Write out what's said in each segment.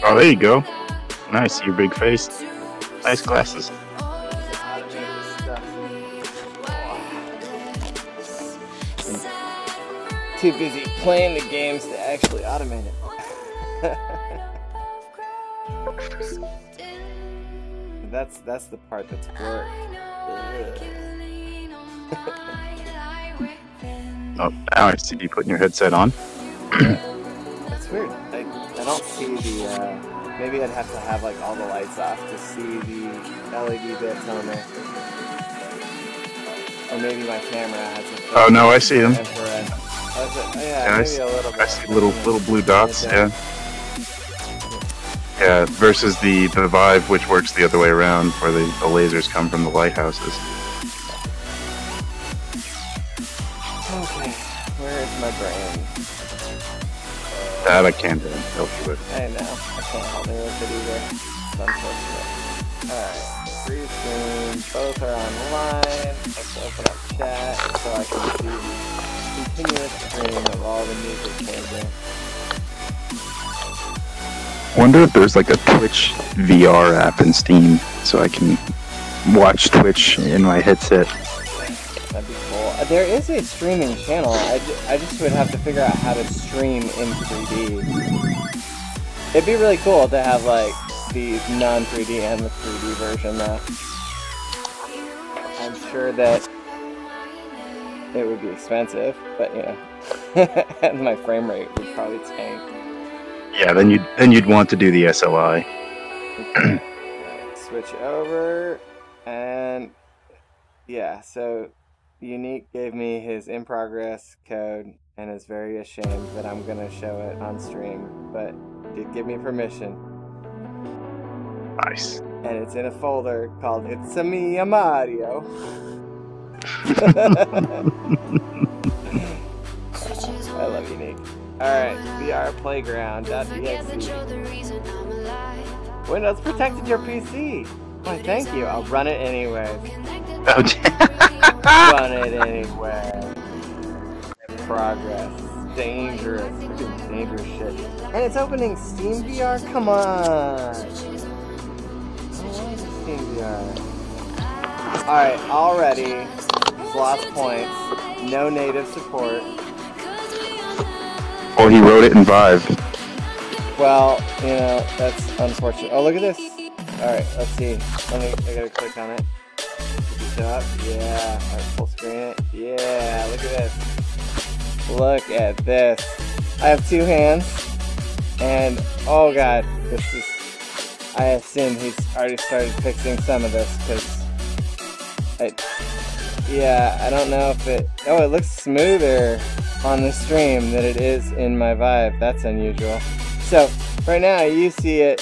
Oh, there you go. Nice, your big face. Nice glasses. Too busy playing the games to actually automate it. That's the part that's work. Oh, now I see you putting your headset on. That's weird. I don't see the. Maybe I'd have to have like all the lights off to see the LED bits on there. Or maybe my camera has a. Oh no, I see them. Infrared. Yeah, maybe a little bit. I see little blue dots. Yeah. Yeah, versus the Vive, which works the other way around, where the lasers come from the lighthouses. Okay, where is my brain? That I can't help you with. I know, I can't help me with it either. It's unfortunate. Alright, free screen, both are online. Let's open up chat so I can see the continuous stream of all the music changing. Wonder if there's like a Twitch VR app in Steam, so I can watch Twitch in my headset. That'd be cool. There is a streaming channel. I just would have to figure out how to stream in 3D. It'd be really cool to have like the non-3D and the 3D version though. I'm sure that it would be expensive, but you know, and my frame rate would probably tank. Yeah, then you'd want to do the SLI. Okay. Switch over, and yeah, so Unique gave me his in progress code and is very ashamed that I'm gonna show it on stream, but did give me permission. Nice. And it's in a folder called It's a Me a Mario. I love Unique. Alright, VRPlayground.exe. Windows protected your PC. Why, thank you. I'll run it anyway. Run it anyway. Progress. Dangerous. We're doing dangerous shit. And it's opening Steam VR? Come on. Steam VR. Alright, already. Lost points. No native support. Well, he wrote it in Vive. Well, you know, that's unfortunate. Oh, look at this. Alright, let's see. I gotta click on it. Show up. Yeah. Alright, full screen it. Yeah, look at this. Look at this. I have two hands. And, oh god, this is... I assume he's already started fixing some of this, because... Yeah, I don't know if it... Oh, it looks smoother on the stream than it is in my Vive. That's unusual. So, right now, you see it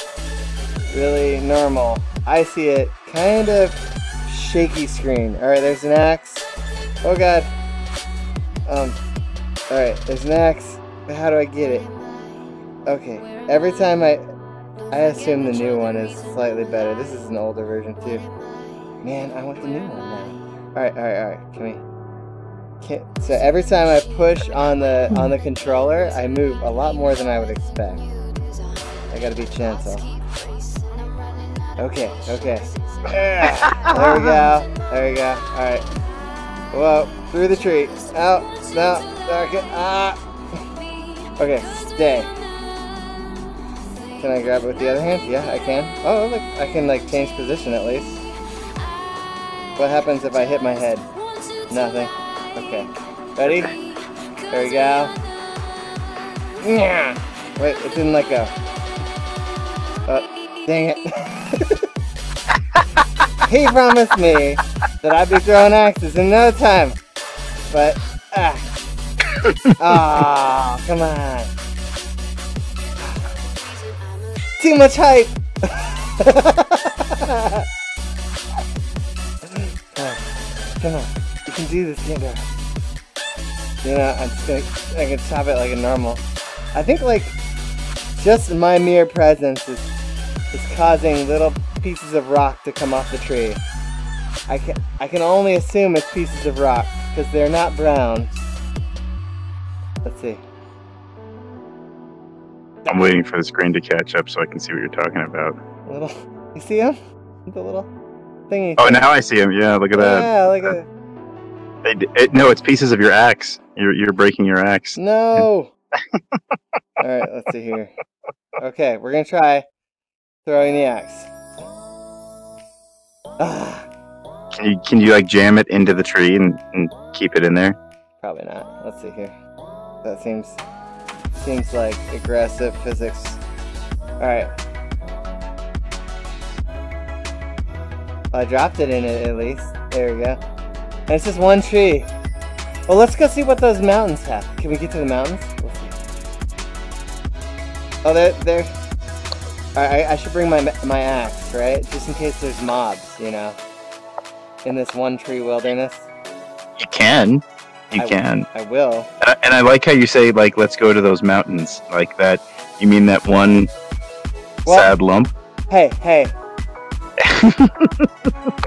really normal. I see it kind of shaky screen. Alright, there's an axe. Oh god. Alright, there's an axe. How do I get it? Okay, every time I assume the new one is slightly better. This is an older version too. Man, I want the new one now. Alright, come here. So every time I push on the controller, I move a lot more than I would expect. I gotta be gentle. Okay. There we go. Alright. Whoa, through the tree. Out. No. Okay. Okay, stay. Can I grab it with the other hand? Yeah, I can. Oh, look, I can like change position at least. What happens if I hit my head? Nothing. Okay. Ready? There we go. Wait, it didn't let go. Dang it. He promised me that I'd be throwing axes in no time. But, oh, come on. Too much hype. Come on. You can do this, can't you? You know, I can chop it like a normal. I think like just my mere presence is causing little pieces of rock to come off the tree. I can only assume it's pieces of rock because they're not brown. Let's see. I'm waiting for the screen to catch up so I can see what you're talking about. Little, you see him? The little thingy. Oh, now I see him. Yeah, look at that. Yeah, look at it. No, it's pieces of your axe. You're breaking your axe. No. All right, let's see here. Okay, we're gonna try throwing the axe. Ah. Can you like jam it into the tree and keep it in there? Probably not. Let's see here. That seems like aggressive physics. All right. I dropped it in it at least. There we go. And it's just one tree. Well, let's go see what those mountains have. Can we get to the mountains? We'll see. Oh, there. I should bring my axe, right? Just in case there's mobs, you know, in this one tree wilderness. You can. You can. I will. And I like how you say, like, let's go to those mountains. Like that. You mean that one sad lump? Hey.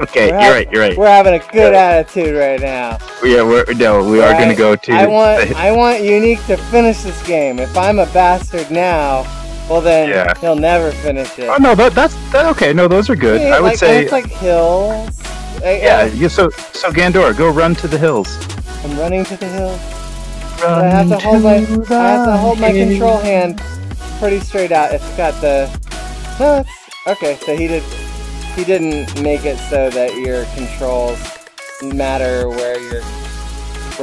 Okay, you're right. We're having a good attitude right now. Yeah, we are going to go to... I want Unique to finish this game. If I'm a bastard now, well then he'll never finish it. Oh no, that's okay. No, those are good. I would say it's like hills. So Gandor, go run to the hills. I'm running to the hills. I have to hold my control hand pretty straight out. It's got the... No, it's... Okay, so he didn't make it so that your controls matter where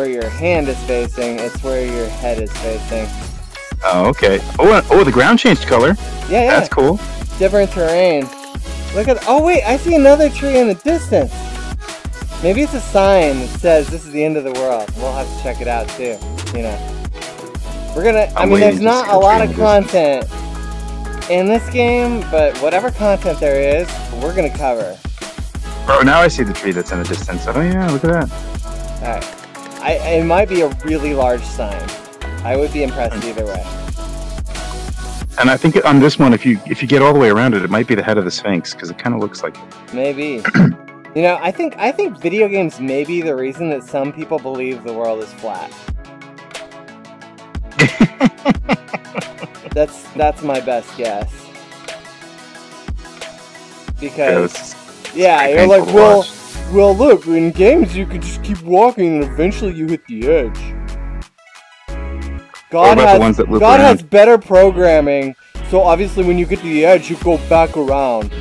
your hand is facing. It's where your head is facing. Oh, okay. Oh, the ground changed color. Yeah. That's cool. Different terrain. Look at... Oh, wait, I see another tree in the distance. Maybe it's a sign that says this is the end of the world. We'll have to check it out, too. You know. We're gonna... I mean, there's not a lot of content in this game, but whatever content there is, we're gonna cover. Oh, now I see the tree that's in the distance. Oh, yeah, look at that. Alright. It might be a really large sign. I would be impressed either way. And I think on this one, if you get all the way around it, it might be the head of the Sphinx, because it kind of looks like it. Maybe. You know, I think video games may be the reason that some people believe the world is flat. That's my best guess. Because you're like, well, look, in games you could just keep walking and eventually you hit the edge. God has better programming, so obviously when you get to the edge, you go back around.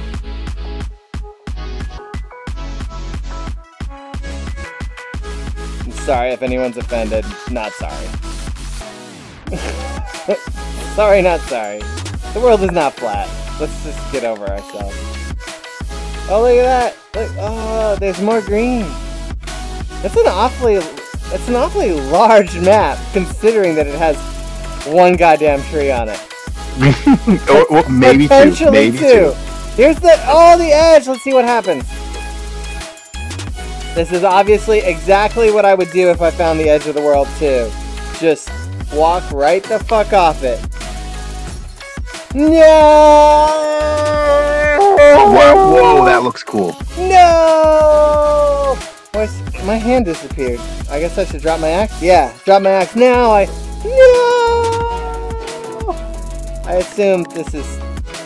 I'm sorry if anyone's offended. Not sorry. Sorry, not sorry. The world is not flat. Let's just get over ourselves. Oh, look at that! Look, oh, there's more green. It's an awfully large map, considering that it has one goddamn tree on it. Well, maybe two. Maybe two. Here's the edge. Let's see what happens. This is obviously exactly what I would do if I found the edge of the world too. Just walk right the fuck off it. No! Whoa, that looks cool. No! My hand disappeared. I guess I should drop my axe? Yeah, drop my axe now. No! I assume this is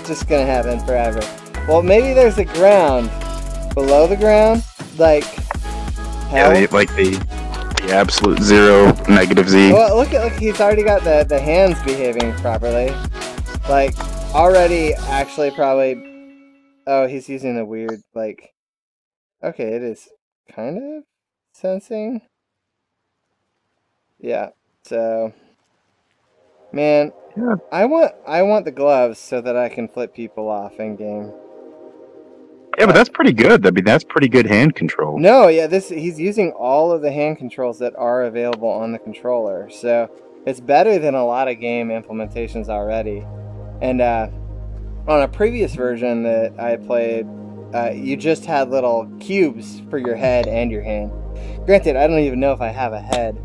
just gonna happen forever. Well, maybe there's a ground below the ground, like hell. Yeah, like the absolute zero, negative Z. Well, look, he's already got the hands behaving properly. Like, already, actually, probably... Oh, he's using a weird, like... Okay, it is kind of sensing. Yeah, so... Man, yeah. I want the gloves so that I can flip people off in-game. Yeah, but that's pretty good. I mean, that's pretty good hand control. No, yeah, he's using all of the hand controls that are available on the controller. So, it's better than a lot of game implementations already. And on a previous version that I played, you just had little cubes for your head and your hand. Granted, I don't even know if I have a head.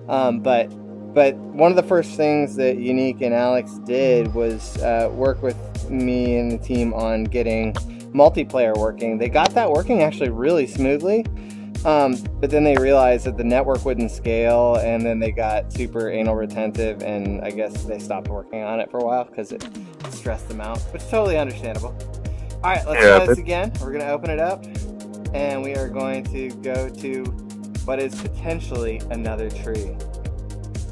But one of the first things that Unique and Alex did was work with me and the team on getting multiplayer working. They got that working actually really smoothly. But then they realized that the network wouldn't scale, and then they got super anal retentive, and I guess they stopped working on it for a while because it stressed them out, which is totally understandable. All right, let's try this again. We're going to open it up, and we are going to go to what is potentially another tree.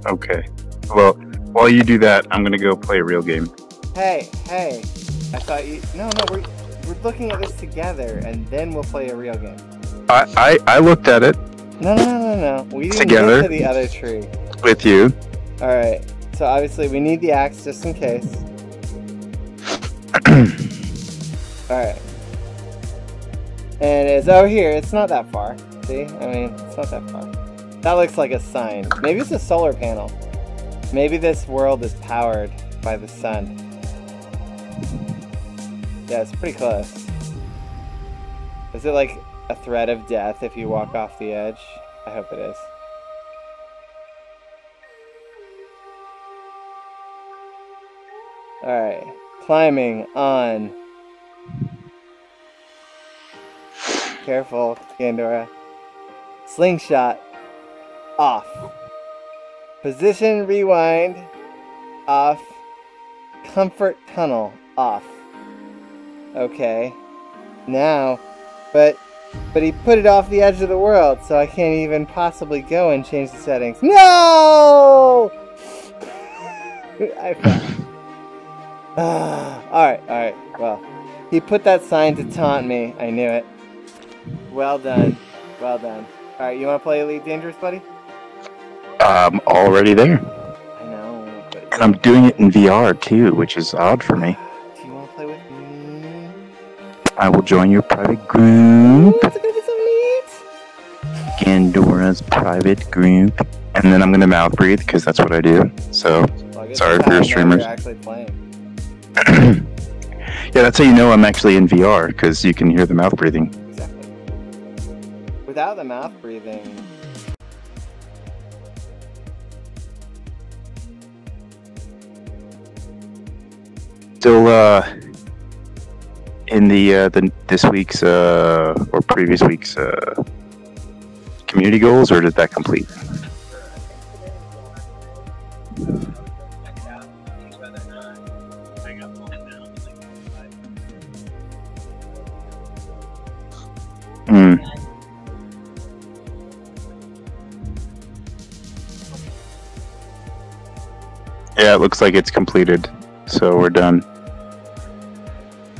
Okay. Well, while you do that, I'm going to go play a real game. Hey, I thought you... No, we're looking at this together, and then we'll play a real game. I looked at it. No. We didn't together get to the other tree. With you. Alright, so obviously we need the axe just in case. Alright. And it's over here. It's not that far. See? I mean, it's not that far. That looks like a sign. Maybe it's a solar panel. Maybe this world is powered by the sun. Yeah, it's pretty close. Is it like a threat of death if you walk off the edge? I hope it is. Alright, climbing on. Careful, Gandora. Slingshot. Off. Position rewind. Off. Comfort tunnel. Off. Okay. Now, but he put it off the edge of the world, so I can't even possibly go and change the settings. No! I fell. Alright. Well, he put that sign to taunt me. I knew it. Well done. Alright, you want to play Elite Dangerous, buddy? I'm already there. I know. But... And I'm doing it in VR, too, which is odd for me. Do you want to play with me? I will join your private group. It's gonna be so neat! Gandora's private group. And then I'm going to mouth breathe, because that's what I do. So, Well, sorry for your streamers. You're actually playing. Yeah, that's how you know I'm actually in VR, because you can hear the mouth breathing. Exactly. Without the mouth breathing... Still, in the this week's or previous week's community goals, or did that complete? Yeah, it looks like it's completed, so we're done.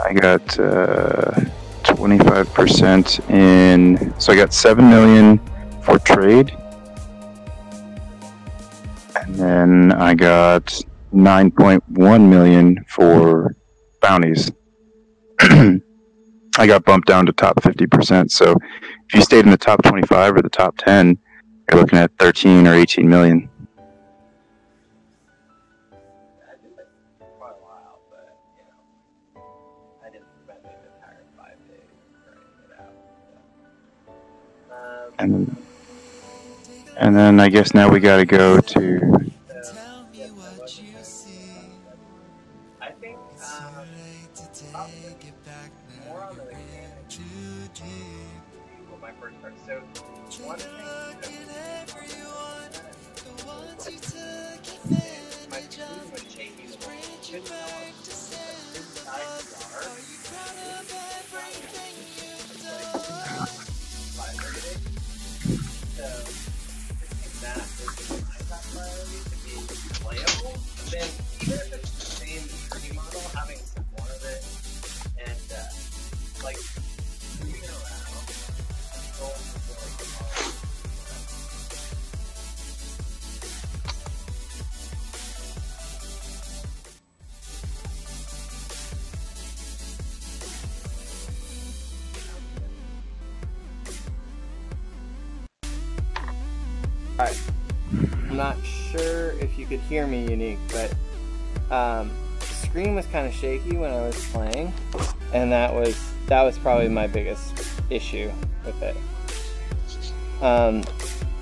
I got 25% in, so I got 7 million for trade, and then I got 9.1 million for bounties. I got bumped down to top 50%, so if you stayed in the top 25 or the top 10, you're looking at 13 or 18 million. And then I guess now we gotta go to... Alright, I'm not sure if you could hear me, Unique, but the screen was kind of shaky when I was playing, and that was probably my biggest issue with it.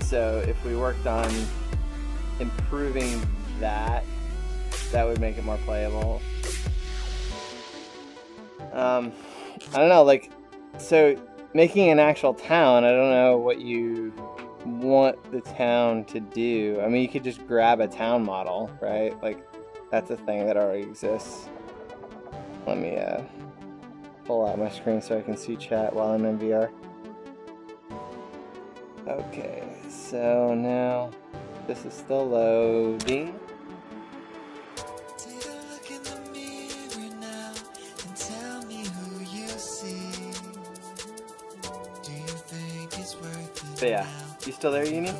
So if we worked on improving that, that would make it more playable. I don't know, like, so making an actual town, I don't know what you want the town to do. I mean, you could just grab a town model, right? Like, that's a thing that already exists. Let me pull out my screen so I can see chat while I'm in VR. Okay, so now this is still loading. But yeah, you still there, Uni?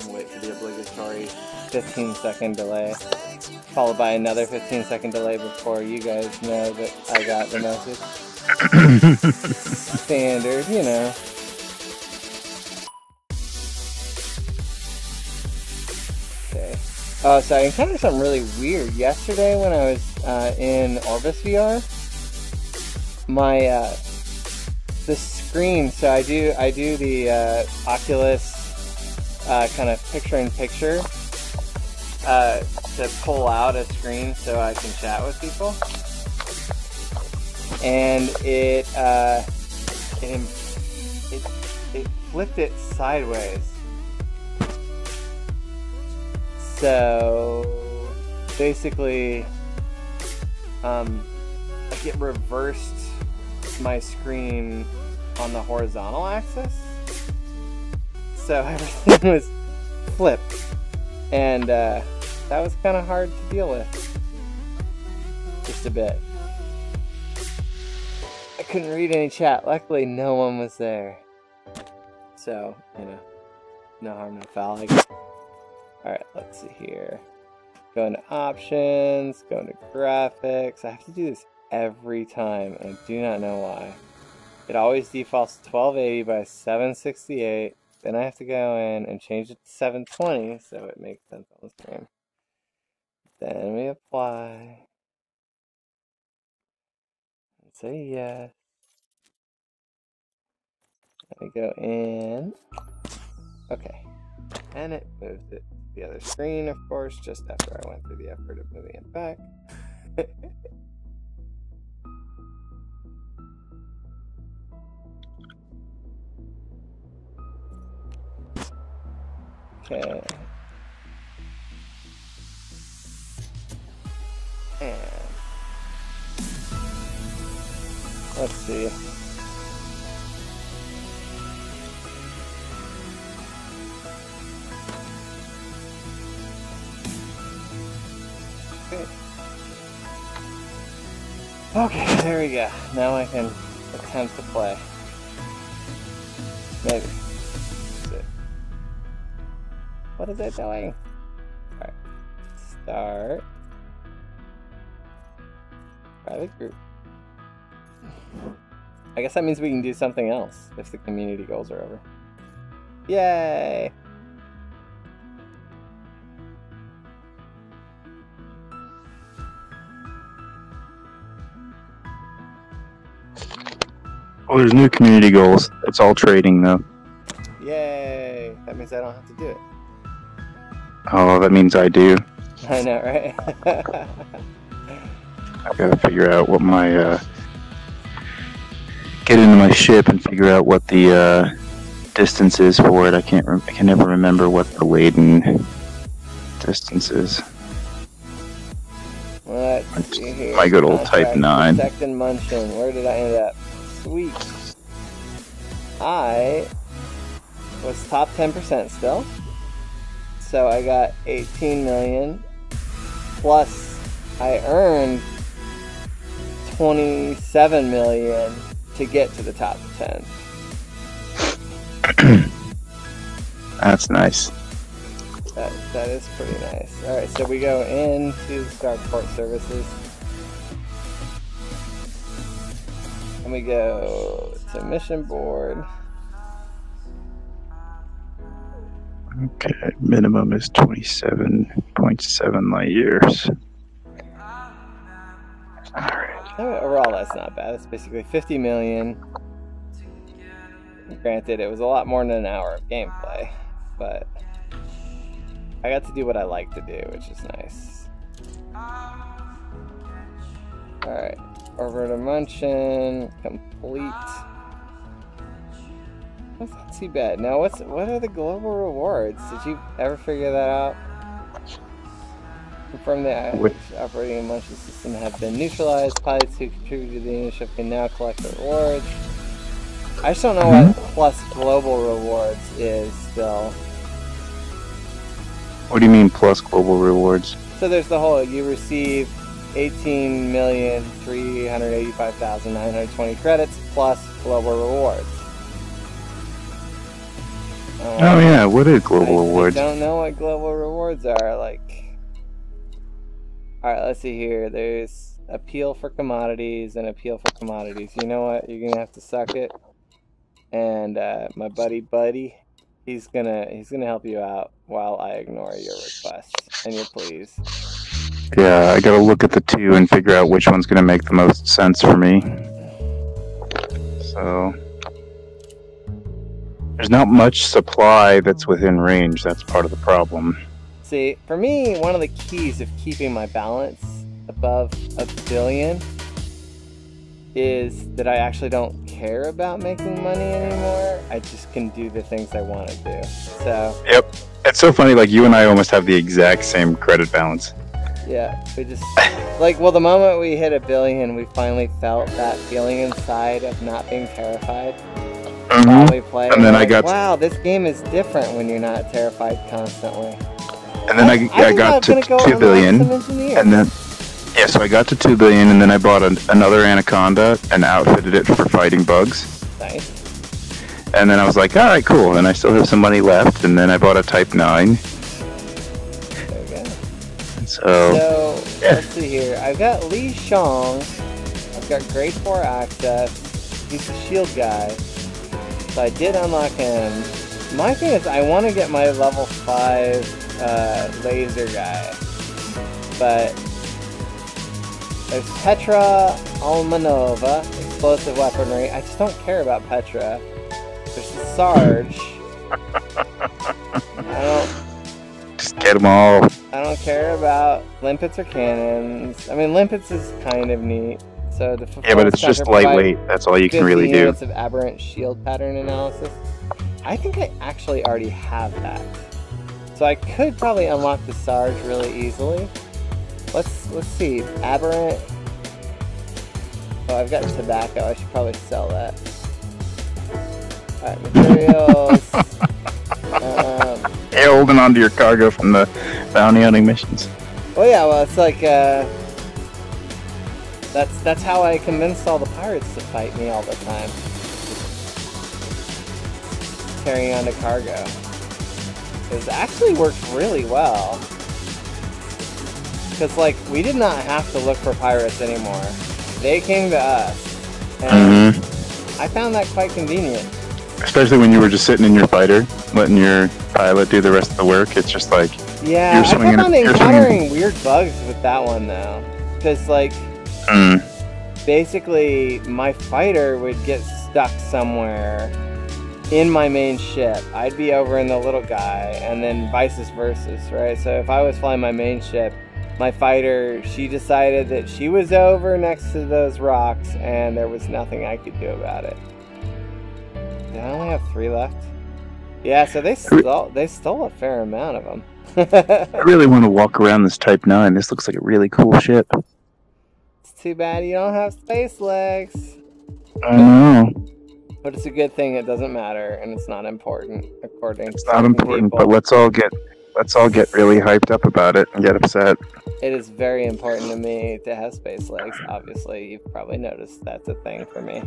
Wait for the obligatory 15-second delay, followed by another 15-second delay before you guys know that I got the message. Standard, you know. Okay. Oh, so I encountered something really weird yesterday when I was in Orbis VR. My the screen. So I do the Oculus kind of picture-in-picture to pull out a screen so I can chat with people. And it flipped it sideways. So basically, like it reversed my screen on the horizontal axis. So everything was flipped, and that was kind of hard to deal with. Just a bit. I couldn't read any chat. Luckily, no one was there. So, you know, no harm, no foul, I guess. Alright, let's see here. Go into options, go into graphics. I have to do this every time, and I do not know why. It always defaults to 1280 by 768. Then I have to go in and change it to 720 so it makes sense on the screen. Then we apply. And say yes. Let me go in. Okay. And it moves it to the other screen, of course, just after I went through the effort of moving it back. Okay. And let's see. Okay, there we go. Now I can attempt to play. Maybe. What is it doing? Alright. Start. Private group. I guess that means we can do something else if the community goals are over. Yay! Oh, there's new community goals. It's all trading, though. Yay! That means I don't have to do it. Oh, that means I do. I know, right? I've got to figure out what my, get into my ship and figure out what the, distance is for it. I can never remember what the laden distance is. Let's see here. My good old Type 9. Protect and Munchin. Where did I end up? Sweet. I was top 10% still. So I got 18 million. Plus, I earned 27 million to get to the top 10. That's nice. That is pretty nice. Alright, so we go into Starport Services. And we go to Mission Board. Okay, minimum is 27.7 light years. Alright. Overall, that's not bad. It's basically 50 million. Granted, it was a lot more than an hour of gameplay, but I got to do what I like to do, which is nice. Alright, Over to Munchin. Complete. That's not too bad. Now, what are the global rewards? Did you ever figure that out? Confirm the operating and Munchin system have been neutralized. Pilots who contributed to the initiative can now collect the rewards. I just don't know what plus global rewards is still. What do you mean plus global rewards? So there's the whole, you receive 18,385,920 credits plus global rewards. Oh yeah, what is global rewards? I don't know what global rewards are, like... Alright, let's see here. There's appeal for commodities and appeal for commodities. You know what? You're gonna have to suck it. And my buddy, he's gonna help you out while I ignore your requests and your pleas. Yeah, I gotta look at the two and figure out which one's gonna make the most sense for me. So there's not much supply that's within range. That's part of the problem. See, for me, one of the keys of keeping my balance above $1 billion is that I actually don't care about making money anymore. I just can do the things I want to do. So. Yep. It's so funny, like you and I almost have the exact same credit balance. Yeah, we just, like, well, the moment we hit $1 billion, we finally felt that feeling inside of not being terrified while we play. And then I got, wow, this game is different when you're not terrified constantly. And then I got to 2 billion, and then, yeah, so I got to 2 billion, and then I bought another Anaconda and outfitted it for fighting bugs. Nice. And then I was like, alright, cool, and I still have some money left, and then I bought a Type 9. There we go. So yeah. Let's see here. I've got Li Shang. I've got grade 4 access. He's a shield guy. So I did unlock him. My thing is, I want to get my level 5 laser guy. But there's Petra Almanova, explosive weaponry. I just don't care about Petra. There's the Sarge. Just get them all. I don't care about limpets or cannons. I mean, limpets is kind of neat. So the yeah, but it's just lightweight. That's all you can really do. Of aberrant shield pattern analysis. I think I actually already have that. So I could probably unlock the Sarge really easily. Let's see. Aberrant. Oh, I've got tobacco. I should probably sell that. Alright, materials. You're holding on to your cargo from the bounty hunting missions. Well, yeah, well, it's like, that's how I convinced all the pirates to fight me all the time. Carrying on to cargo. It actually worked really well. Because, like, we did not have to look for pirates anymore. They came to us. And I found that quite convenient. Especially when you were just sitting in your fighter, letting your pilot do the rest of the work. It's just like... Yeah, I kept on encountering weird bugs with that one, though. Because, like... Basically, my fighter would get stuck somewhere in my main ship. I'd be over in the little guy, and then vice versa, right? So if I was flying my main ship, my fighter, she decided that she was over next to those rocks, and there was nothing I could do about it. Did I only have 3 left? Yeah, so they stole a fair amount of them. I really want to walk around this Type 9. This looks like a really cool ship. It's too bad you don't have space legs. I know. But it's a good thing it doesn't matter, and it's not important, according to It's not important, people. but let's all get really hyped up about it and get upset. It is very important to me to have space legs. Obviously, you've probably noticed that's a thing for me.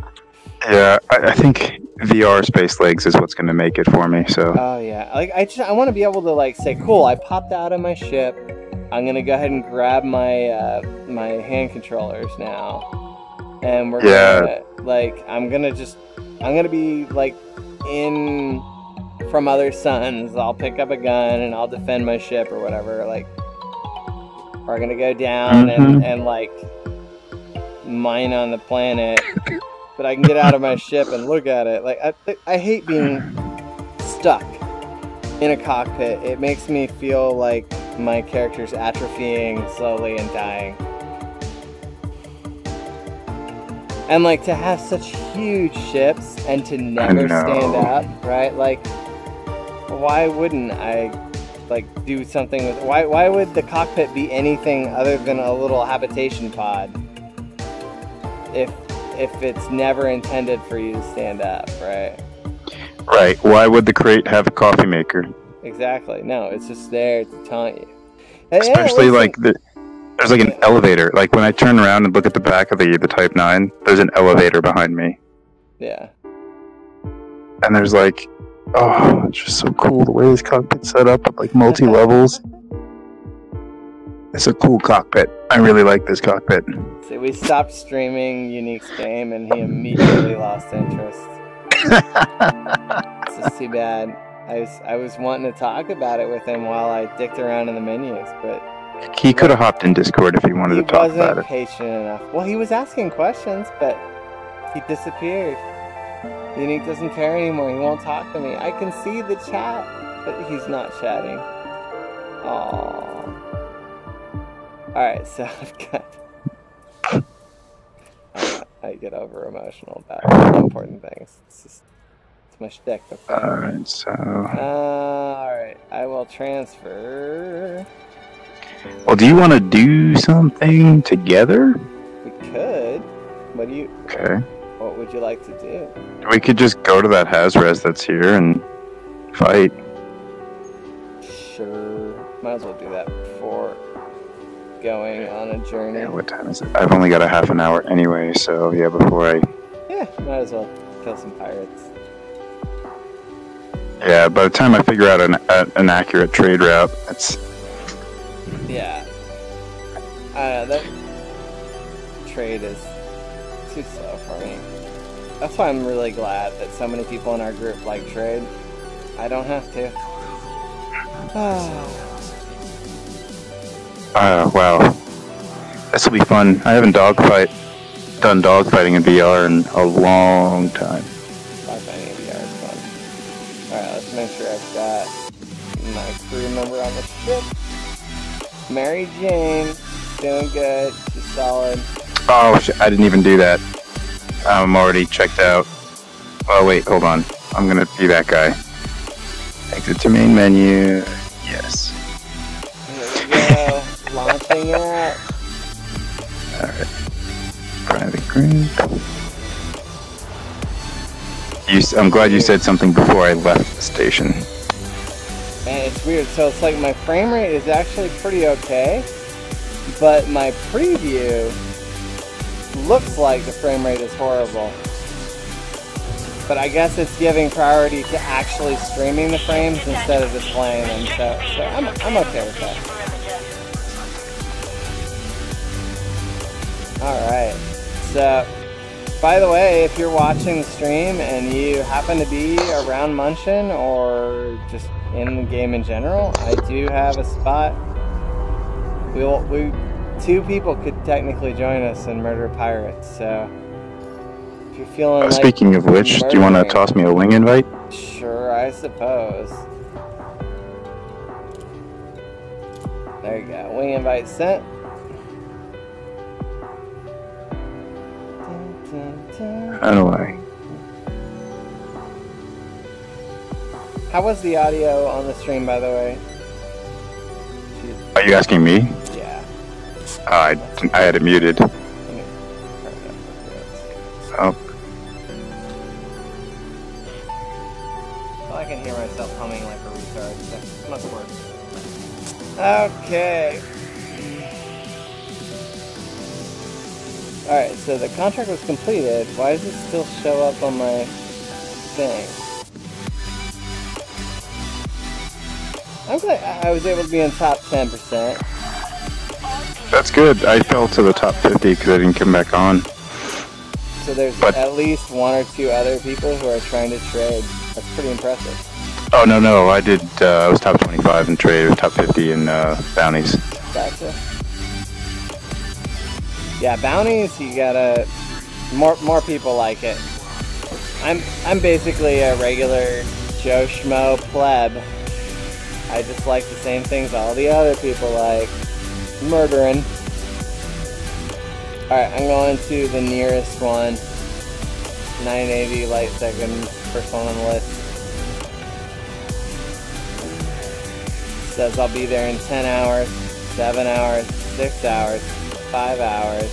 Yeah, I think VR space legs is what's going to make it for me. So. Oh yeah, like I want to be able to like say, cool, I popped out of my ship. I'm gonna go ahead and grab my my hand controllers now, and we're gonna like I'm gonna be like in From Other Suns. I'll pick up a gun and I'll defend my ship or whatever. Like we're gonna go down and like mine on the planet. But I can get out of my ship and look at it. Like I hate being stuck in a cockpit. It makes me feel like my character's atrophying slowly and dying. And like to have such huge ships and to never stand up, right? Like, why wouldn't I like do something with? Why would the cockpit be anything other than a little habitation pod? If it's never intended for you to stand up, right? Right. Why would the crate have a coffee maker? Exactly. No, it's just there to taunt you. Especially like there's like an elevator. Like when I turn around and look at the back of the Type 9, there's an elevator behind me. Yeah. And there's like, oh, it's just so cool the way this cockpit's set up with like multi-levels. It's a cool cockpit. I really like this cockpit. See, we stopped streaming Unique's game and he immediately lost interest. It's just too bad. I was wanting to talk about it with him while I dicked around in the menus, but he could have hopped in Discord if he wanted to talk about it. He wasn't patient enough. Well, he was asking questions, but he disappeared. Unique doesn't care anymore. He won't talk to me. I can see the chat, but he's not chatting. Aww. Alright, so I've got... I get over emotional about important things. It's my shtick. Alright, so... Alright, I will transfer... Well, do you want to do something together? We could. What do you... Okay. What would you like to do? We could just go to that Hazres that's here and fight. Sure. Might as well do that before going on a journey. Yeah, what time is it? I've only got a half an hour anyway, so yeah, before I... Yeah, might as well kill some pirates. Yeah, by the time I figure out an accurate trade route, it's... Yeah. That trade is too slow for me. That's why I'm really glad that so many people in our group like trade. I don't have to. Wow. This will be fun. I haven't done dogfighting in VR in a long time. Dogfighting in VR is fun. Alright, let's make sure I've got my crew member on the ship. Mary Jane, doing good. She's solid. Oh, I didn't even do that. I'm already checked out. Oh, wait, hold on. I'm gonna be that guy. Exit to main menu. Yes. Here we go. Launching it. Alright. Private group. I'm glad you said something before I left the station. And it's weird, so it's like my frame rate is actually pretty okay, but my preview looks like the frame rate is horrible. But I guess it's giving priority to actually streaming the frames instead of displaying them, so I'm okay with that. Alright, so by the way, if you're watching the stream and you happen to be around Munchin or just in the game in general, I do have a spot. Two people could technically join us in Murder Pirates, so if you're feeling like speaking of which, do you want to toss me a wing invite? Sure, I suppose. There you go, wing invite sent. How do I? How was the audio on the stream, by the way? Are you asking me? Yeah. I had it muted. Let me turn it up. Oh. Well, I can hear myself humming like a retard, so it must work. Okay. Alright, so the contract was completed. Why does it still show up on my thing? I'm glad I was able to be in top 10%. That's good. I fell to the top 50 because I didn't come back on. So there's at least one or two other people who are trying to trade. That's pretty impressive. Oh, no. I did, I was top 25 in trade, top 50 in bounties. Gotcha. Yeah, bounties, you gotta... More people like it. I'm basically a regular Joe Schmo pleb. I just like the same things all the other people like. Murdering. Alright, I'm going to the nearest one. 980 light seconds, first one on the list. Says I'll be there in 10 hours, 7 hours, 6 hours, 5 hours,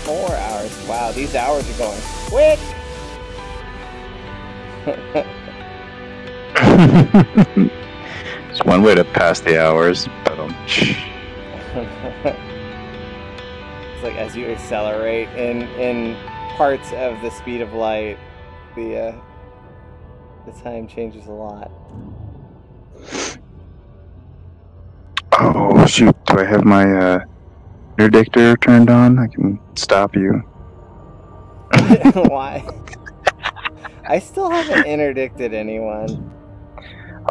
4 hours. Wow, these hours are going quick! It's one way to pass the hours, but it's like as you accelerate in parts of the speed of light, the time changes a lot. oh shoot! Do I have my interdictor turned on? I can stop you. Why? I still haven't interdicted anyone.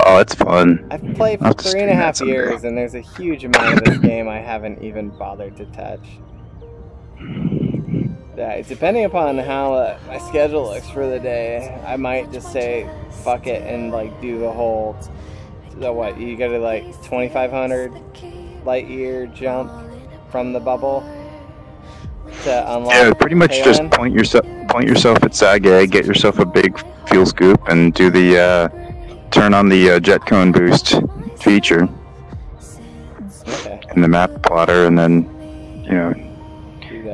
Oh, it's fun. I've played for 3.5 years, and there's a huge amount of this game I haven't even bothered to touch. Yeah, depending upon how my schedule looks for the day, I might just say fuck it and like do the whole. So what? You go to like 2,500 light year jump from the bubble to unlock. Yeah, pretty much just point yourself at Saga, get yourself a big fuel scoop, and do the turn on the jet cone boost feature in the map plotter, and then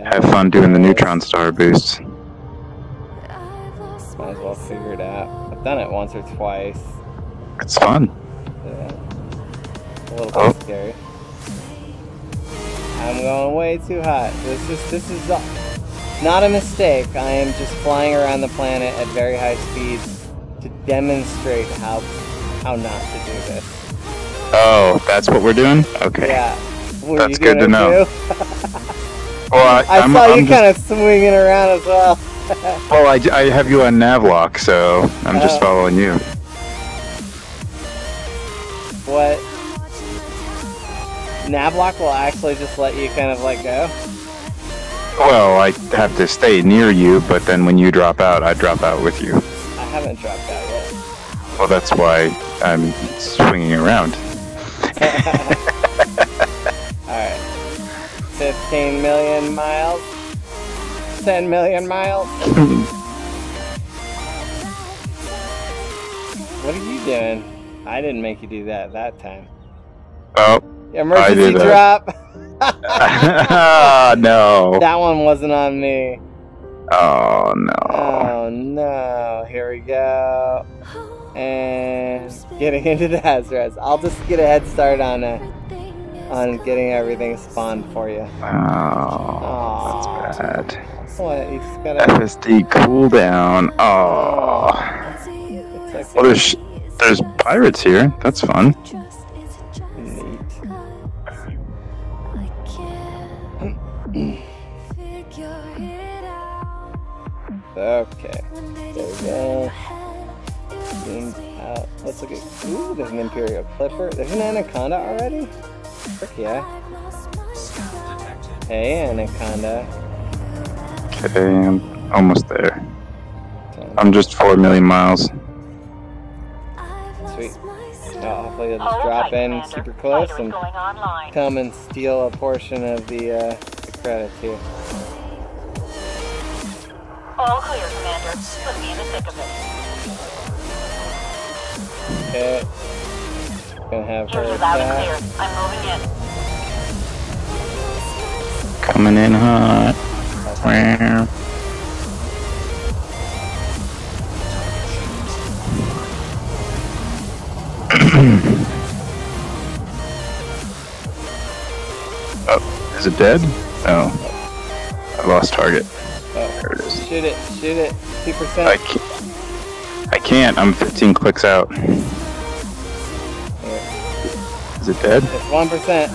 have fun doing the neutron star boosts. Might as well figure it out. I've done it once or twice. It's fun. Yeah. A little bit scary. I'm going way too hot. This is not a mistake. I am just flying around the planet at very high speeds to demonstrate how not to do this. Oh, that's what we're doing? Okay. Yeah. That's good to know. Well, I saw you kind of swinging around as well. Well, I have you on Navlock, so I'm just following you. What? Navlock will actually just let you kind of like go? Well, I have to stay near you, but then when you drop out, I drop out with you. I haven't dropped out yet. Well, that's why I'm swinging around. Alright. 15 million miles. 10 million miles. What are you doing? I didn't make you do that time. Oh. Emergency drop. No. That one wasn't on me. Oh no. Oh no. Here we go. And getting into the hazards. I'll just get a head start on getting everything spawned for you. Oh, that's bad. What? You just gotta... FSD cooldown. Oh. Well, there's pirates here. That's fun. Okay. There we go. Let's look at. Ooh, there's an Imperial Clipper. There's an Anaconda already? Frick yeah. Hey, Anaconda. Okay, I'm almost there. I'm just 4 million miles. Sweet. Hopefully they'll just drop in super close and come and steal a portion of the credits here. All clear, Commander. Put me in the thick of it. Okay. Gonna have her loud and clear. I'm moving in. Coming in hot. Wow. Oh, is it dead? Oh. I lost target. Oh, there it is. Shoot it, 2%. I can't, I'm 15 clicks out. Is it dead? It's 1%.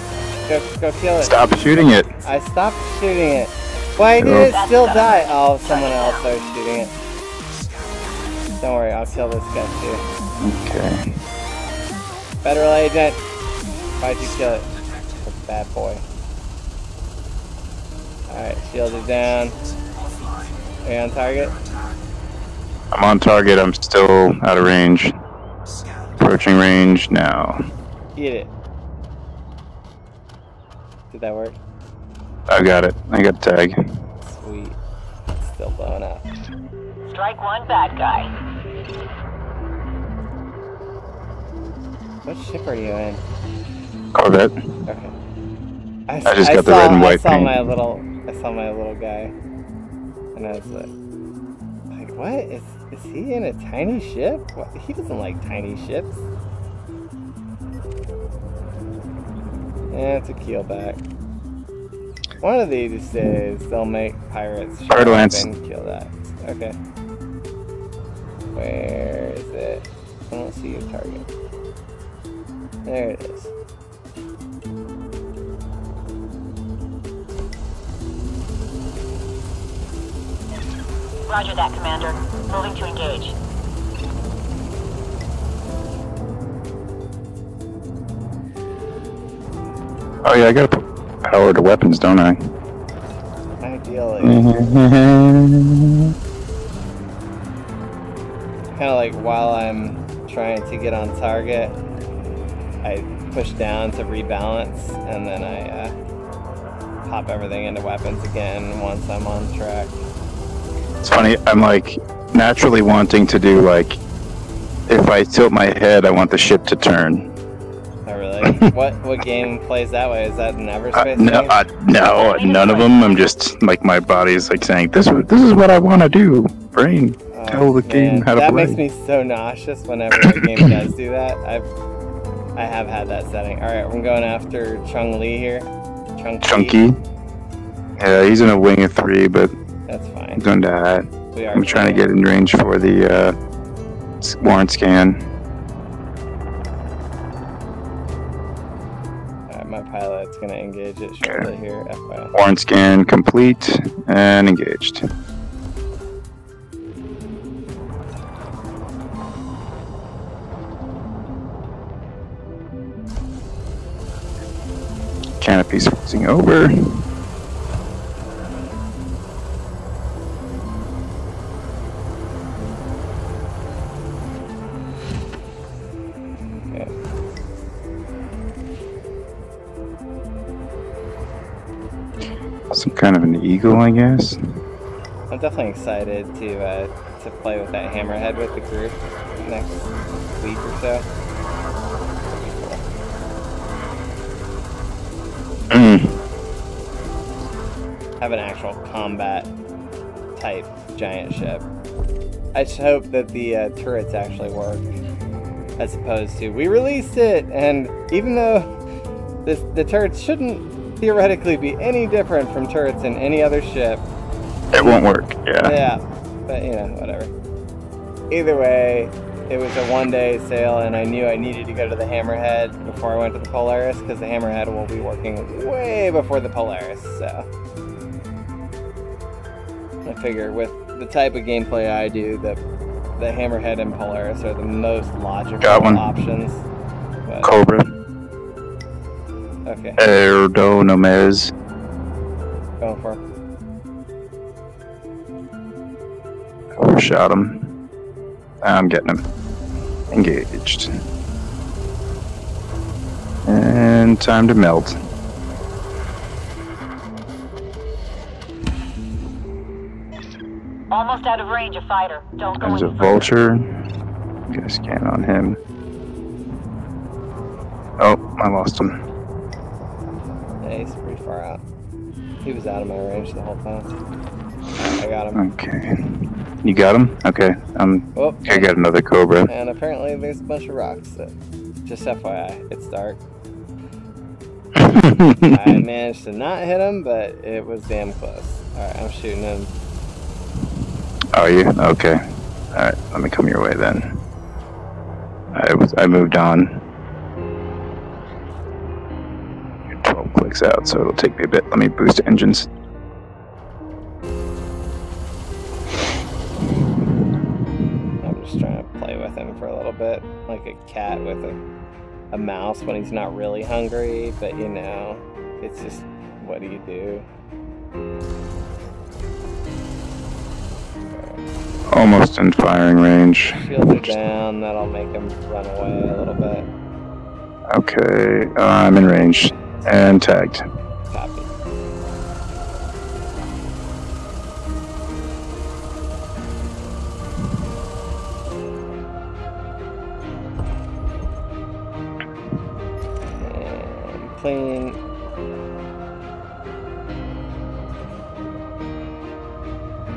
Go kill it. Stop shooting it. I stopped shooting it. Why did it still die? Oh, someone else started shooting it. Don't worry, I'll kill this guy too. Okay. Federal agent. Why'd you kill it? A bad boy. Alright, shield is down. Are you on target? I'm on target, I'm still out of range. Approaching range now. Eat it. Did that work? I got it. I got tag. Sweet. Still blowing up. Strike one, bad guy. What ship are you in? Corvette. Okay. I just got the red and white I saw paint. my little guy, and I was like, what? Is he in a tiny ship? What? He doesn't like tiny ships. Yeah, it's a keelback. One of these days they'll make pirates show up Lance. and kill that. Okay. Where is it? I don't see your target. There it is. Roger that, Commander. Moving to engage. Oh yeah, I gotta put power to weapons, don't I? Ideally. Kind of like while I'm trying to get on target, I push down to rebalance, and then I pop everything into weapons again once I'm on track. It's funny, I'm like naturally wanting to do like, if I tilt my head, I want the ship to turn. Oh really? What game plays that way? Is that an Everspace No, game? no, none of them. I'm just like my body's like saying, this is what I want to do. Brain, tell the game how to that play. makes me so nauseous whenever a game does do that. I have had that setting. All right, I'm going after Chung Li here. Chunky. Yeah, he's in a wing of 3, but That's fine. I'm going to that. We are I'm trying to get in range for the warrant scan. Alright, my pilot's going to engage it shortly here. FYI. Warrant scan complete and engaged. Canopy's flipping over. Okay. Some kind of an eagle, I guess. I'm definitely excited to play with that hammerhead with the group next week or so. Have an actual combat type giant ship. I just hope that the turrets actually work, as opposed to we released it, and even though the turrets shouldn't theoretically be any different from turrets in any other ship, it won't work. Yeah. Yeah, but you know, whatever. Either way, it was a one-day sale, and I knew I needed to go to the Hammerhead before I went to the Polaris, because the Hammerhead will be working way before the Polaris, so I figure with the type of gameplay I do, the Hammerhead and Polaris are the most logical options. But, Cobra. okay. Erdo Nomez. Going for it. Overshot him. I'm getting him. Engaged. And time to melt. Almost out of range, a fighter. Don't go There's a any further. vulture. Get a scan on him. Oh, I lost him. Yeah, he's pretty far out. He was out of my range the whole time. I got him. Okay. You got him? Okay. Oh, I got another Cobra. and apparently there's a bunch of rocks. So just FYI, it's dark. I managed to not hit him, but it was damn close. Alright, I'm shooting him. Are you? Okay. Alright, let me come your way then. I moved on. You're 12 clicks out, so it'll take me a bit. Let me boost engines. I'm just trying to play with him for a little bit, like a cat with a mouse when he's not really hungry, but you know, it's just, what do you do? Almost in firing range. Shields are down, that'll make him run away a little bit. Okay, I'm in range. And tagged. Copy. clean.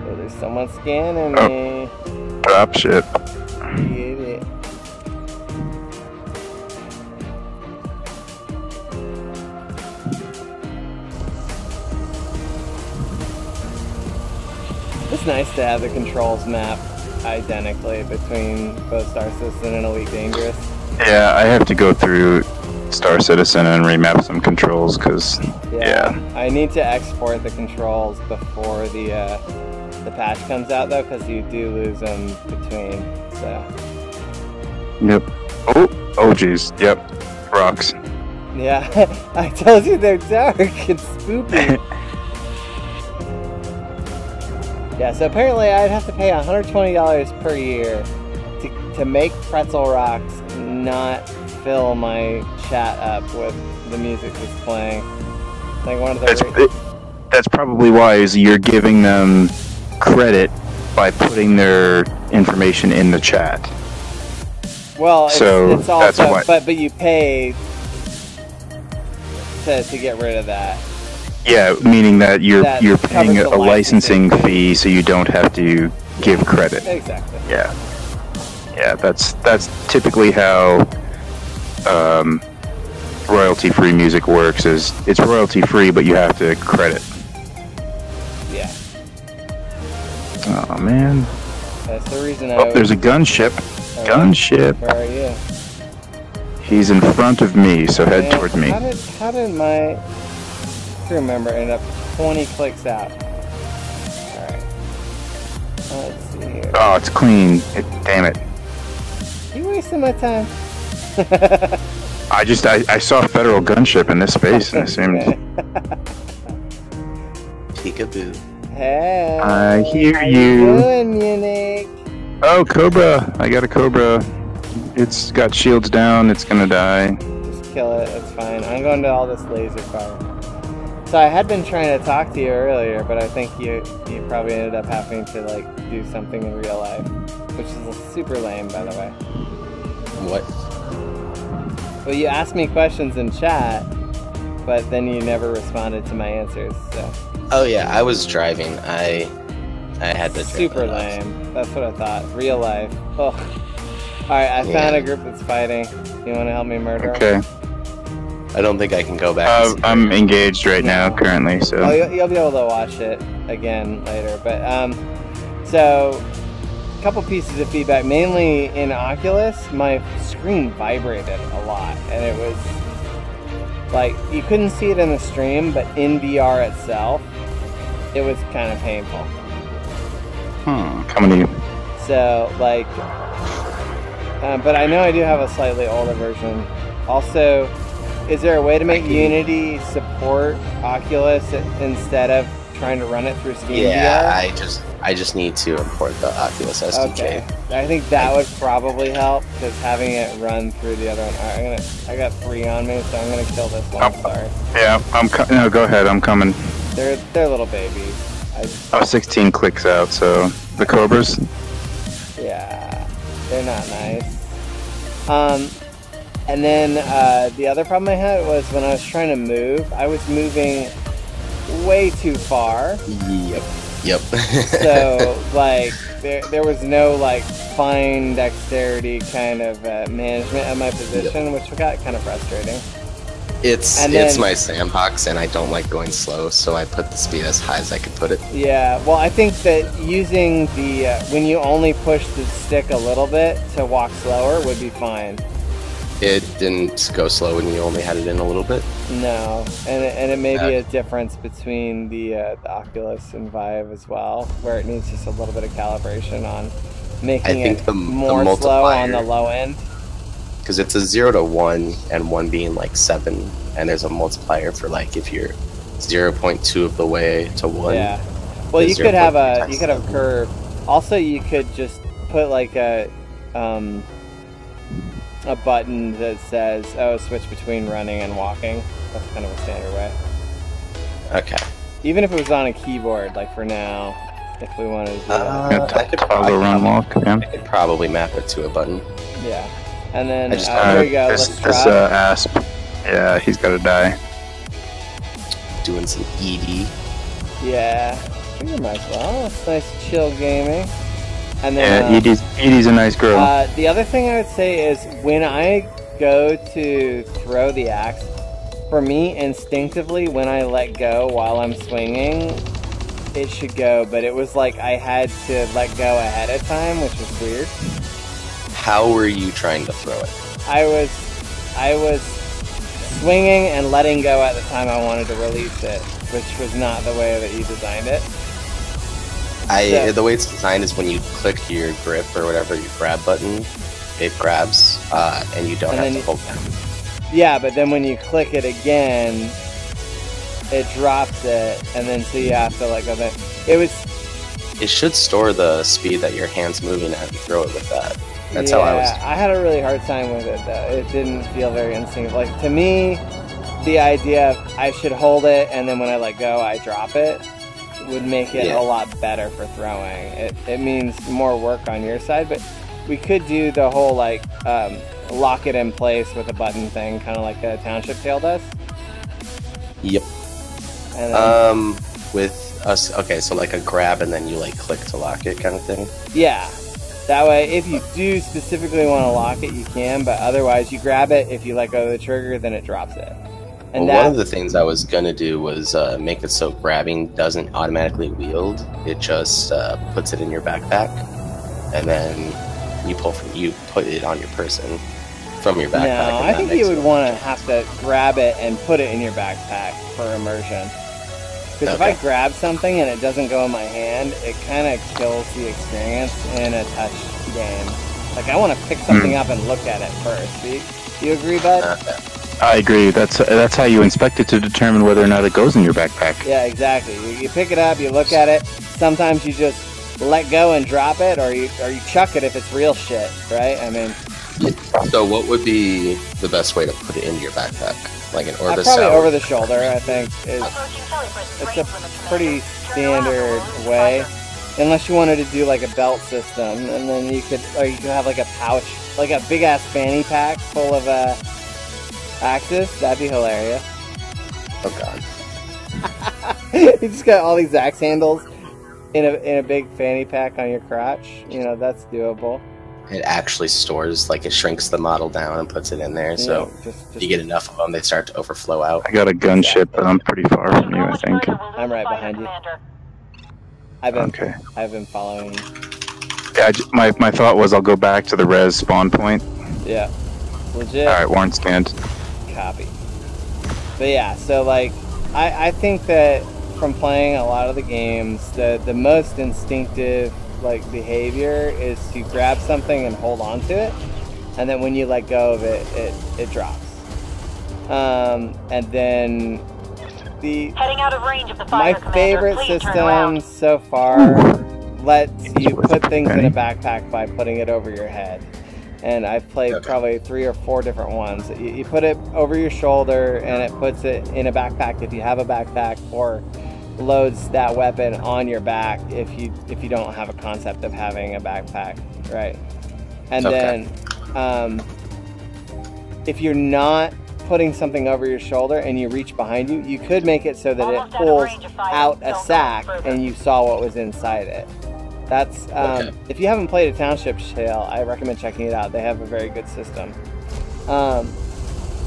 Oh, there's someone scanning me. Drop ship. Get it. It's nice to have the controls mapped identically between both Star Citizen and Elite Dangerous. Yeah, I have to go through Star Citizen and remap some controls because I need to export the controls before the patch comes out though, because you do lose them between. So. Yep. Oh geez. Yep. Rocks. Yeah, I told you they're dark and spoopy. Yeah, so apparently I'd have to pay $120 per year to make Pretzel Rocks not fill my chat up with the music that's playing. Like one of the that's probably why is you're giving them credit by putting their information in the chat. Well, it's also, that's why. but you pay to get rid of that. Yeah, meaning that you're paying covers a the licensing fee, so you don't have to give credit. Exactly. Yeah, that's typically how royalty-free music works. Is it's royalty-free, but you have to credit. Yeah. Oh man. That's the reason there's a gunship. Gunship. Where are you? He's in front of me, so head towards me. How did my crew member end up 20 clicks out? Alright. Let's see here. Oh, it's clean. Damn it. You wasting my time. I saw a federal gunship in this space and it seemed... Peekaboo. Hey. I hear how you. Doing, Unique? Oh, Cobra. I got a Cobra. It's got shields down. It's gonna die. Just kill it. It's fine. I'm going to all this laser fire. So I had been trying to talk to you earlier, but I think you probably ended up having to like do something in real life, which is super lame, by the way. What? Well, you asked me questions in chat, but then you never responded to my answers. So. Oh yeah, I was driving. I had to. Super lame. That's what I thought. Real life. Oh. All right, I found a group that's fighting. You want to help me murder them? Okay. I don't think I can go back. I'm engaged right now, currently. So. Oh, you'll be able to watch it again later. But so a couple pieces of feedback. Mainly in Oculus, my screen vibrated a lot, and it was like you couldn't see it in the stream, but in VR itself, it was kind of painful. Coming to you. So like, but I know I do have a slightly older version. Also, is there a way to make Unity support Oculus instead of trying to run it through Steam Yeah, VR? I just need to import the Oculus SDK. Okay, I think that would probably help because having it run through the other one. All right, I got 3 on me, so I'm gonna kill this one. Sorry. Yeah, no, go ahead. I'm coming. They're little babies. I was 16 clicks out, so the Cobras. Yeah, they're not nice. And then the other problem I had was when I was trying to move, I was moving way too far. Yep. So like there was no like fine dexterity kind of management of my position, which got kind of frustrating. It's my sandbox, and I don't like going slow, so I put the speed as high as I could put it. Yeah, well, I think that using the when you only push the stick a little bit to walk slower would be fine. It didn't go slow when you only had it in a little bit. No, and it may be a difference between the Oculus and Vive as well, where it needs just a little bit of calibration on making it more slow on the low end. Because it's a 0 to 1, and 1 being like 7, and there's a multiplier for like if you're 0.2 of the way to 1. Yeah. Well, you could have a curve. Also, you could just put like a button that says, "Oh, switch between running and walking." That's kind of a standard way. Okay. Even if it was on a keyboard, like for now, if we wanted to do that. I could probably map it to a button. Yeah. And then I just, there you go. This let's try. ASP. Yeah, he's gotta die. Doing some ED. Yeah, I think you might as well. It's nice chill gaming. And Yeah, then, Edie's a nice girl. the other thing I would say is when I go to throw the axe, for me, instinctively, when I let go while I'm swinging, it should go, but it was like I had to let go ahead of time, which was weird. How were you trying to throw it? I was swinging and letting go at the time I wanted to release it, which was not the way that you designed it. The way it's designed is when you click your grip or whatever, your grab button, it grabs, and you don't have to hold down. Yeah, but then when you click it again, it drops it, and then so you have to let go. It should store the speed that your hand's moving at and throw it with that. That's how I was. I had a really hard time with it though. It didn't feel very instinctive. Like to me, the idea of I should hold it and then when I let go, I drop it would make it a lot better for throwing. It means more work on your side, but we could do the whole like lock it in place with a button thing, kind of like a Township Tale does. Yep. And then, with us, okay, so like a grab and then you like click to lock it kind of thing. Yeah. That way, if you do specifically want to lock it, you can, but otherwise you grab it, if you let go of the trigger, then it drops it. And one of the things I was going to do was make it so grabbing doesn't automatically wield, it just puts it in your backpack, and then you put it on your person from your backpack. No, I think you would want to have to grab it and put it in your backpack for immersion. Because if I grab something and it doesn't go in my hand, it kind of kills the experience in a touch game. Like, I want to pick something up and look at it first. Do you agree, bud? I agree. That's how you inspect it to determine whether or not it goes in your backpack. Yeah, exactly. You pick it up, you look at it. Sometimes you just let go and drop it, or you chuck it if it's real shit, right? I mean... So what would be the best way to put it into your backpack? Like an Orbis probably Sour? over the shoulder, I think. It's a pretty standard way. Unless you wanted to do like a belt system, and then you could have like a pouch, like a big ass fanny pack full of axes. That'd be hilarious. Oh god. You just got all these axe handles in a big fanny pack on your crotch. You know, that's doable. It actually stores, like it shrinks the model down and puts it in there, so if you get enough of them, they start to overflow out. I got a gunship, but I'm pretty far from you, I think. I'm right behind you. I've been following you. Yeah, my thought was I'll go back to the res spawn point. Yeah. Legit. Alright, warrant scanned. Copy. But yeah, so like, I think that from playing a lot of the games, the most instinctive like behavior is to grab something and hold on to it, and then when you let go of it, it drops. And then heading out of range of the my fire, favorite system so far lets you put things in a backpack by putting it over your head. And I've played probably 3 or 4 different ones. You put it over your shoulder and it puts it in a backpack if you have a backpack, or loads that weapon on your back if you don't have a concept of having a backpack, right? And then if you're not putting something over your shoulder and you reach behind you, you could make it so that it pulls out a sack and you saw what was inside it. That's if you haven't played a Township Tale, I recommend checking it out. They have a very good system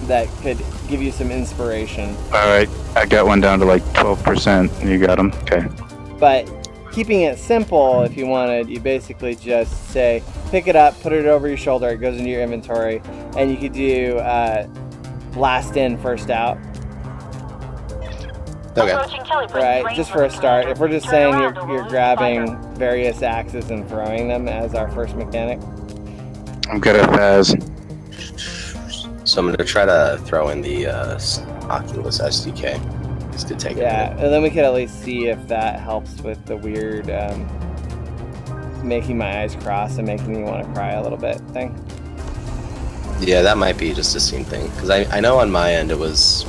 that could give you some inspiration. Alright, I got one down to like 12%. You got them? Okay. But keeping it simple, if you wanted, you basically just say, pick it up, put it over your shoulder, it goes into your inventory, and you could do last in, first out. Okay. Right, just for a start. If we're just saying you're grabbing various axes and throwing them as our first mechanic. I'm good at Faz. So I'm going to try to throw in the Oculus SDK. Just to take and then we could at least see if that helps with the weird making my eyes cross and making me want to cry a little bit thing. Yeah, that might be just a scene thing. Because I know on my end it was...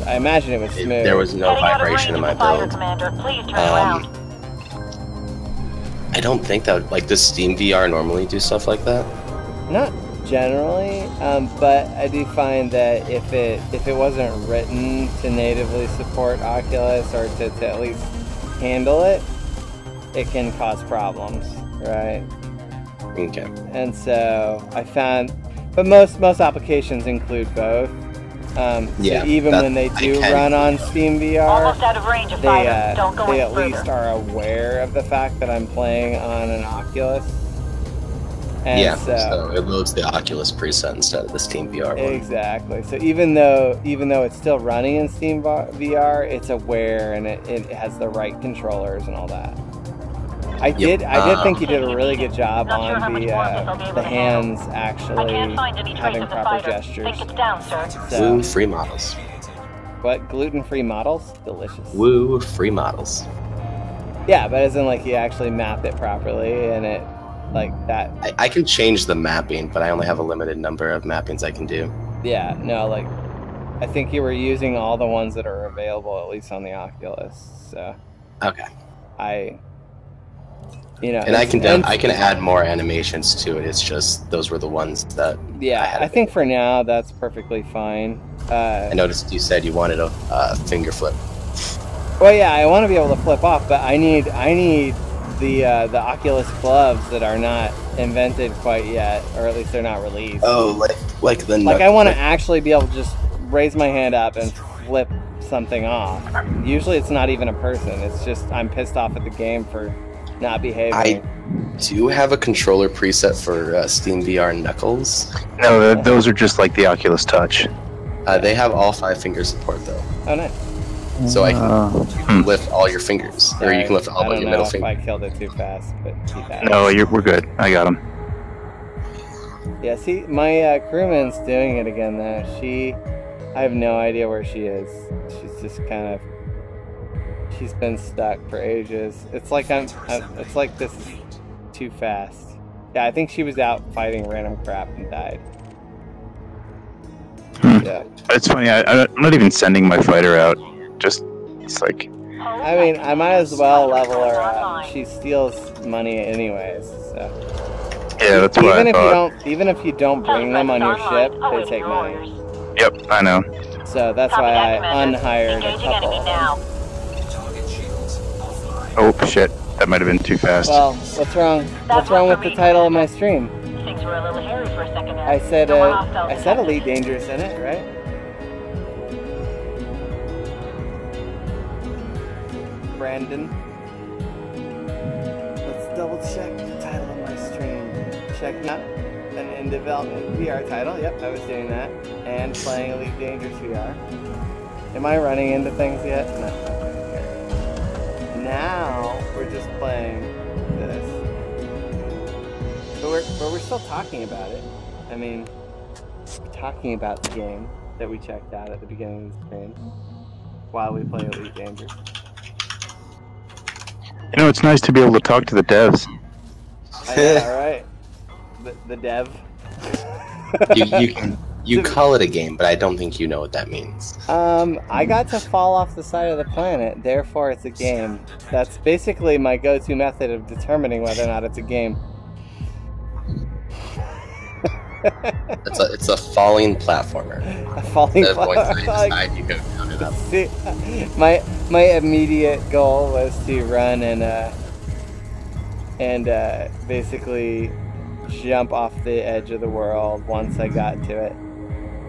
I imagine it was smooth. There was no vibration in my build. Please turn around. I don't think that... Like, does Steam VR normally do stuff like that? generally, but I do find that if it wasn't written to natively support Oculus or to at least handle it, it can cause problems, right? Okay. And so I found, but most applications include both. Yeah, so even when they do run on Steam VR, Almost out of range of fighter. Don't go they any at least further. are aware of the fact that I'm playing on an Oculus. And Yeah, so it loads the Oculus preset instead of the Steam VR one. Exactly. So even though it's still running in Steam VR, it's aware and it has the right controllers and all that. I did think you did a really good job Not sure on how much more of this I'll be able the to hands I actually can't find any trace having of the proper fighter. gestures. Think it's down, sir. So, Woo, free models. what, gluten-free models? Delicious. Woo, free models. Yeah, but as in like you actually map it properly and it like that. I can change the mapping, but I only have a limited number of mappings I can do. Yeah, no, like I think you were using all the ones that are available at least on the Oculus. So Okay. And I can add more animations to it. It's just those were the ones that I think for now that's perfectly fine. I noticed you said you wanted a finger flip. Well, yeah, I want to be able to flip off, but I need the Oculus gloves that are not invented quite yet, or at least they're not released. Oh, like I want to actually be able to just raise my hand up and flip something off. Usually, it's not even a person. It's just I'm pissed off at the game for not behaving. I do have a controller preset for Steam VR Knuckles. No, those are just like the Oculus Touch. They have all 5 finger support though, Oh, nice. so I can lift all your fingers, or you can lift all of your middle fingers. I fingers. killed it too fast, but keep at it. No, we're good. I got them. Yeah, see, my crewman's doing it again though. I have no idea where she is. She's just she's been stuck for ages. It's like it's like this is too fast. Yeah, I think she was out fighting random crap and died. Yeah. It's funny. I'm not even sending my fighter out. It's like. I mean, I might as well level her up. She steals money anyways, so. Yeah, that's what I thought. Even if you don't bring them on your ship, they take money. Yep, I know. So that's why I unhired a Engaging enemy couple. now. Oh shit, that might have been too fast. Well, what's wrong? What's wrong with the title of my stream? Things were a little hairy for a second there. I said There were hostiles Elite detected. Dangerous in it, right? Brandon. Let's double check the title of my stream. Checking out an in development VR title. Yep, I was doing that. And playing Elite Dangerous VR. Am I running into things yet? No. Now we're just playing this. But we're still talking about it. I mean, we're talking about the game that we checked out at the beginning of the stream while we play Elite Dangerous. You know, it's nice to be able to talk to the devs. I know, right? The dev. You call it a game, but I don't think you know what that means. I got to fall off the side of the planet, therefore it's a game. That's basically my go-to method of determining whether or not it's a game. It's a falling platformer. A falling Instead of going to the platformer. side, you go down and up. See, my immediate goal was to run and basically jump off the edge of the world once I got to it.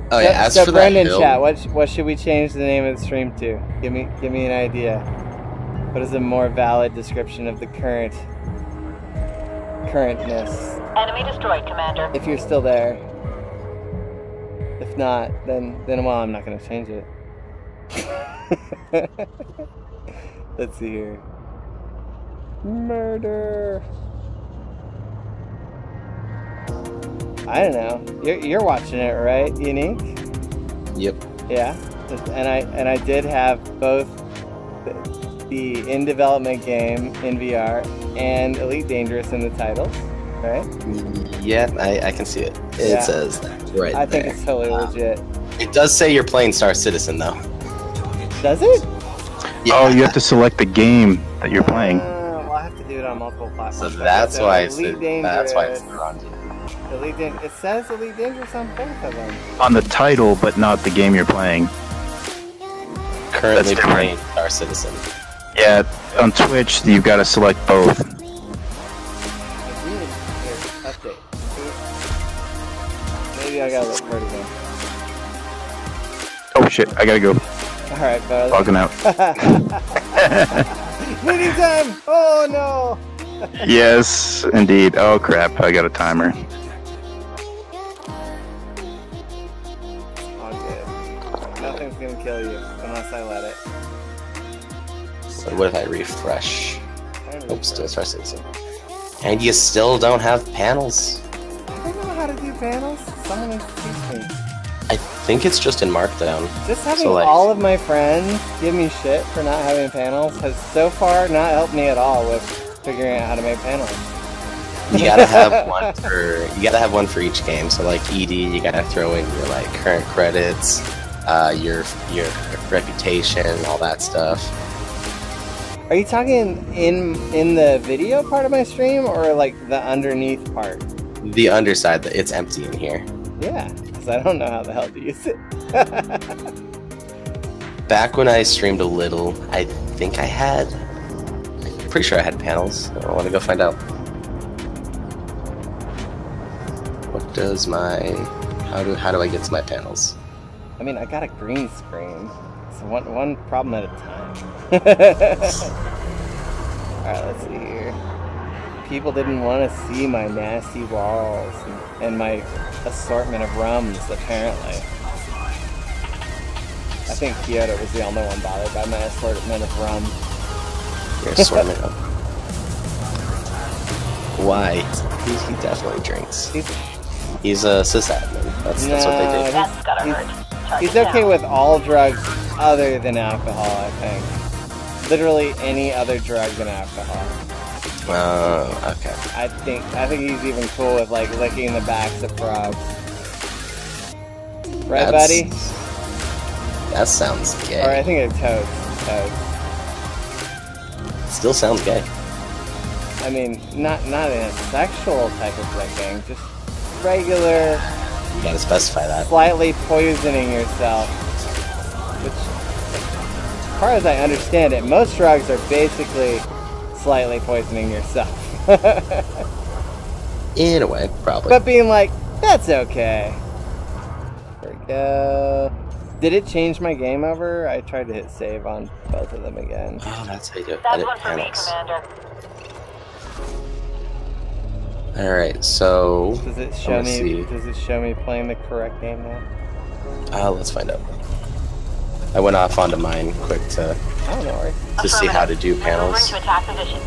Oh yeah, as so for Brendan, that hill, chat, what should we change the name of the stream to? Give me an idea. What is a more valid description of the currentness? Enemy destroyed, Commander. If you're still there. If not, then well, I'm not gonna change it. Let's see here. Murder. I don't know. You're watching it, right? Unique? Yep. Yeah. And I did have both the in development game in VR and Elite Dangerous in the titles, right? Yeah, I can see it. It Yeah. says that right I think there. it's totally legit. It does say you're playing Star Citizen though. Does it? Yeah. Oh, you have to select the game that you're playing. Well, I have to do it on multiple So platforms. that's So why Elite that's why it's Dangerous. the wrong. Elite Dangerous. It says Elite Dangerous on both of them. On the title, but not the game you're playing. Currently That's different. playing Star Citizen. Yeah, on Twitch, you've got to select both. Here, update. Maybe I gotta look for it again. Oh shit, I gotta go. Alright, but Logging out. meeting time! Oh no! Yes, indeed. Oh crap, I got a timer. All good. Nothing's gonna kill you unless I let it. So what if I refresh? I don't Oops, still Star Citizen. And you still don't have panels. I don't know how to do panels. Someone needs to teach me. I think it's just in Markdown. Just having So, like- all of my friends give me shit for not having panels has so far not helped me at all with figuring out how to make panels. You gotta have one for each game. So like ED, you gotta throw in your like current credits, your reputation, all that stuff. Are you talking in the video part of my stream or like the underneath part? The underside, it's empty in here. Yeah, because I don't know how the hell to use it. Back when I streamed a little, I think I'm pretty sure I had panels. I want to go find out. What does how do I get to my panels? I mean, I got a green screen, so one problem at a time. Alright, let's see here. People didn't want to see my nasty walls and my assortment of rums, apparently. I think Kyoto was the only one bothered by my assortment of rum. Your assortment of... Why? He definitely drinks. He's a sysadmin. That's what they do. That's gotta hurt. He's okay with all drugs other than alcohol, I think. Literally any other drug than alcohol. Okay. I think he's even cool with like licking the backs of frogs. Right, buddy? That sounds gay. Or I think it's toads. Still sounds gay. I mean, not in a sexual type of licking, just regular, You gotta specify that. slightly poisoning yourself. Which, as far as I understand it, most drugs are basically slightly poisoning yourself. In a way, probably. But being like, that's okay. There we go. Did it change my game over? I tried to hit save on both of them again. Oh, that's how you do it. That's Edit one for me, panels. Commander. Alright, so... Does it show Let's me? see. Does it show me playing the correct game now? Let's find out. I went off onto mine quick to I don't know. see how to do Maneuvering panels. to attack position.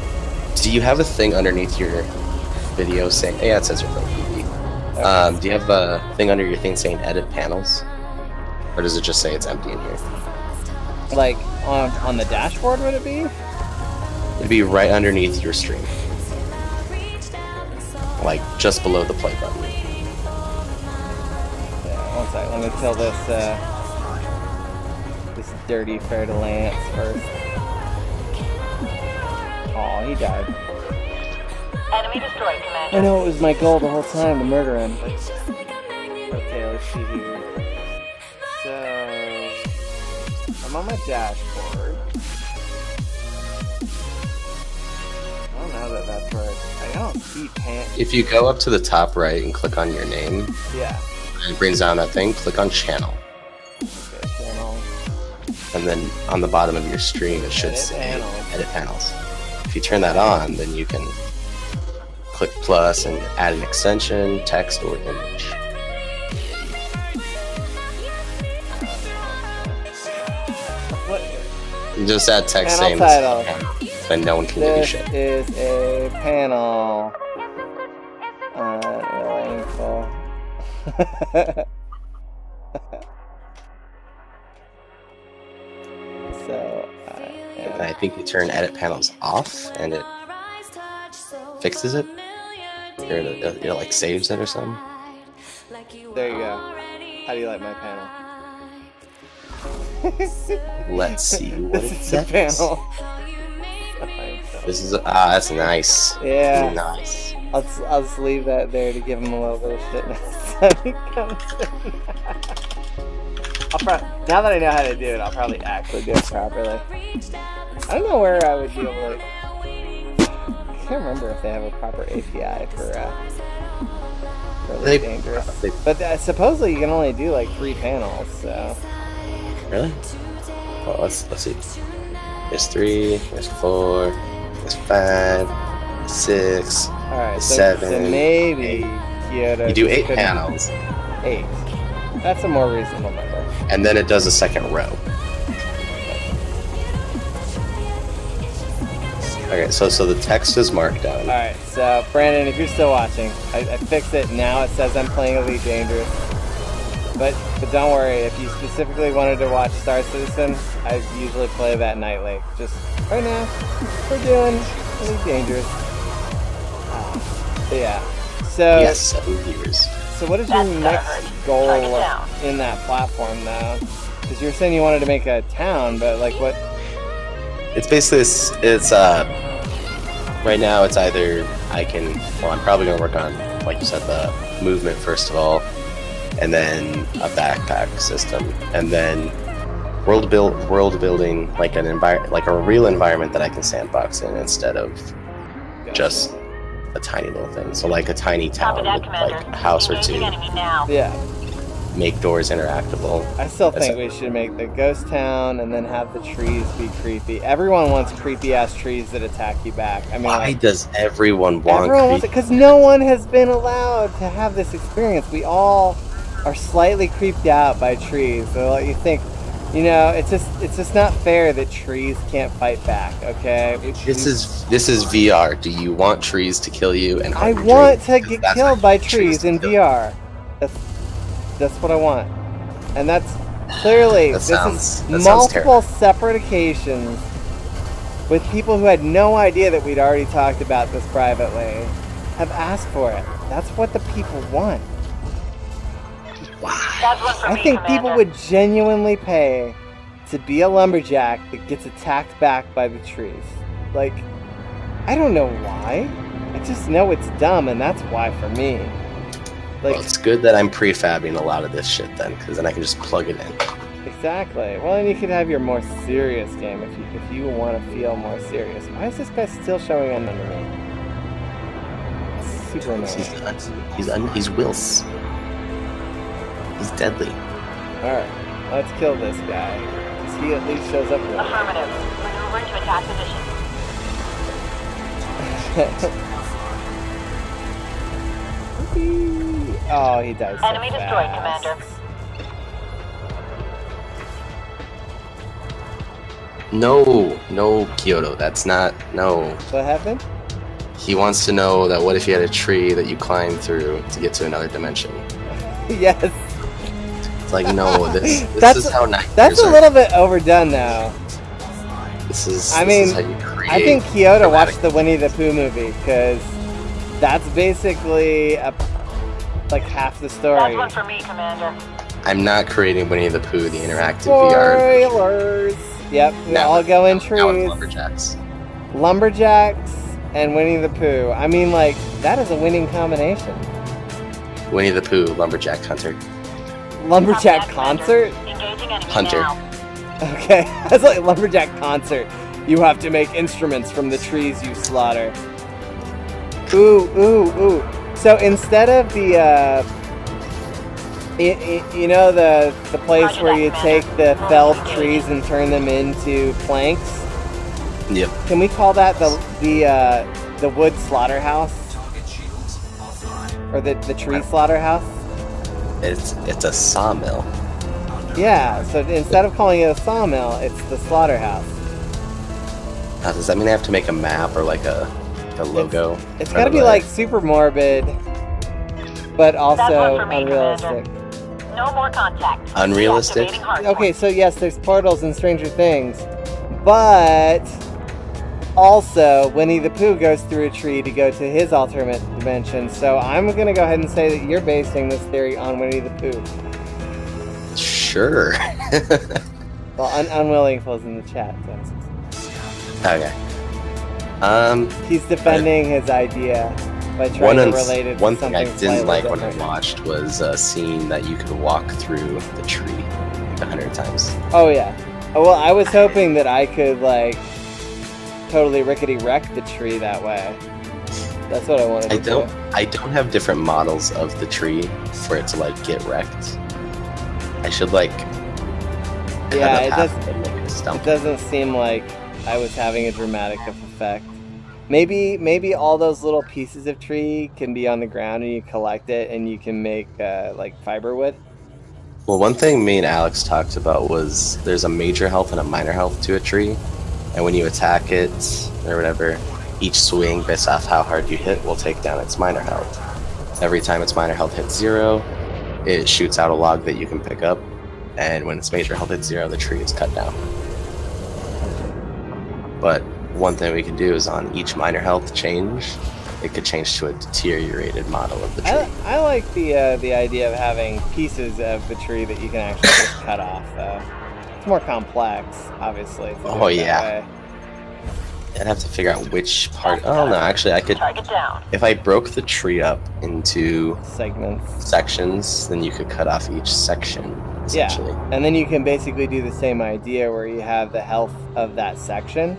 Do you have a thing underneath your video saying... Yeah, it says your phone. Do you have a thing under your thing saying edit panels? Or does it just say it's empty in here? Like on the dashboard, would it be? It'd be right underneath your stream. Like, just below the play button. Yeah. One sec. Let me kill this dirty fer de lance first. Aw, he died. Enemy destroyed, Commander. I know it was my goal the whole time to murder him. Okay, let's see here. So, I'm on my dashboard. I don't know that that's right. I don't see pants. If you go up to the top right and click on your name, Yeah. and it brings down that thing, click on channel. Okay, channel. And then on the bottom of your stream, it should Edit say panels. edit panels. If you turn that on, then you can click plus and add an extension, text, or image. What? You just add text Panel saying title. this is a panel, then no one can give you This shit. is a panel. Info. So, And I think you turn edit panels off, and it fixes it. Or it like saves it or something. there you go. How do you like my panel? Let's see what This it is the says. panel. This is that's nice. Yeah. Nice. I'll just leave that there to give him a little bit of shit next time he comes in. Now that I know how to do it, I'll probably actually do it properly. I don't know where I would be able to... I can't remember if they have a proper API for Elite Dangerous. But supposedly you can only do like 3 panels, so... Really? Well, let's see. There's 3, there's 4, there's 5, there's 6, Alright, there's so 7, maybe 8. Kyoto... You do 8 panels. 8. That's a more reasonable number. And then it does a second row. Okay, so the text is marked down. Alright, so Brandon, if you're still watching, I fixed it. Now it says I'm playing Elite Dangerous. But don't worry, if you specifically wanted to watch Star Citizen, I usually play that nightly. Just right now, we're doing Elite Dangerous. But yeah. So Yes, 7 viewers. So what is your next goal in that platform though? Because you were saying you wanted to make a town, but like what? It's basically it's right now it's either I'm probably gonna work on, like you said, the movement first of all, and then a backpack system, and then world building like a real environment that I can sandbox in instead of just a tiny little thing. So like a tiny town with like a house or 2. Yeah. Make doors interactable. I still think we should make the ghost town and then have the trees be creepy. Everyone wants creepy ass trees that attack you back. I mean, why does everyone want? Everyone wants it because no one has been allowed to have this experience. We all are slightly creeped out by trees. So you think, you know, it's just not fair that trees can't fight back. Okay. This is VR. Do you want trees to kill you? And I want to get killed by trees in VR. That's what I want, and that's clearly this is multiple separate occasions with people who had no idea that we'd already talked about this privately have asked for it. That's what the people want. I think people would genuinely pay to be a lumberjack that gets attacked back by the trees. Like, I don't know why. I just know it's dumb, and that's why for me. Like, well, it's good that I'm prefabbing a lot of this shit then, because then I can just plug it in. Exactly. Well, and you could have your more serious game if you want to feel more serious. Why is this guy still showing up under me? Super annoying. He's Wills. He's deadly. Alright, let's kill this guy. Because he at least shows up here. Affirmative. Maneuvering to attack position. Oh, he dies so Enemy destroyed, Commander. No, Kyoto, that's not, no. What happened? He wants to know that what if you had a tree that you climb through to get to another dimension? Yes. It's like, no, this is how nightmares That's a little bit overdone now. This is how you create. I think Kyoto watched the Winnie the Pooh movie, because that's basically like half the story. That's one for me, Commander. I'm not creating Winnie the Pooh, the interactive VR. Spoilers! Yep, we all go in trees. Lumberjacks. Lumberjacks and Winnie the Pooh. I mean, like, that is a winning combination. Winnie the Pooh, Lumberjack Hunter. Lumberjack concert? Engaging enemy Hunter. now. Okay, that's like Lumberjack concert. You have to make instruments from the trees you slaughter. Ooh. So instead of the, you know, the place where you take the felled trees and turn them into planks? Yep. Can we call that the wood slaughterhouse? Or the tree slaughterhouse? It's a sawmill. Yeah, so instead of calling it a sawmill, it's the slaughterhouse. Does that mean I have to make a map or like a logo? It's gotta be like super morbid, but also unrealistic. No more contact. Unrealistic? Okay, so yes, there's portals in Stranger Things, but also Winnie the Pooh goes through a tree to go to his alternate dimension, so I'm gonna go ahead and say that you're basing this theory on Winnie the Pooh. Sure. Well, Unwilling was in the chat, so. Okay. He's defending his idea, By trying to relate it to one thing I something didn't slightly like when I different. watched was a scene that you could walk through the tree like 100 times. Oh yeah. Oh, well, I was hoping that I could like totally rickety wreck the tree that way. That's what I wanted to do. I don't have different models of the tree for it to like get wrecked. I should like Yeah, it cut does. up half and make it a stump. It doesn't seem like I was having a dramatic effect. Maybe all those little pieces of tree can be on the ground and you collect it and you can make like fiberwood. Well, one thing me and Alex talked about was there's a major health and a minor health to a tree, and when you attack it or whatever, each swing based off how hard you hit will take down its minor health. Every time its minor health hits 0, it shoots out a log that you can pick up, and when its major health hits 0, the tree is cut down. But one thing we could do is on each minor health change, it could change to a deteriorated model of the tree. I like the idea of having pieces of the tree that you can actually just cut off. It's more complex, obviously. to do Oh, it that yeah. way. I'd have to figure out which part. Oh no, actually I could. Target down. If I broke the tree up into Segments. sections, then you could cut off each section, essentially. Yeah, and then you can basically do the same idea where you have the health of that section,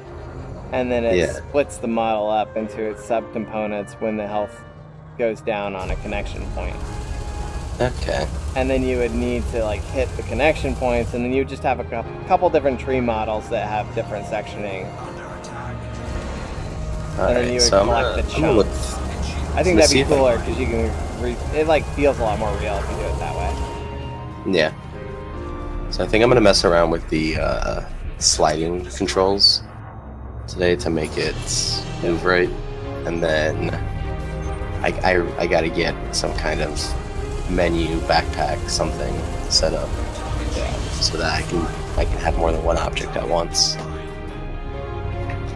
and then it Yeah. splits the model up into its subcomponents when the health goes down on a connection point. Okay. And then you would need to like hit the connection points, and then you would just have a couple different tree models that have different sectioning. And then you would collect the I'm gonna look. chunks. I think Let's that'd see be if I- cooler because you can. It like feels a lot more real if you do it that way. Yeah. So I think I'm gonna mess around with the sliding controls today to make it move right, and then I gotta get some kind of menu backpack something set up, so that I can have more than one object at once.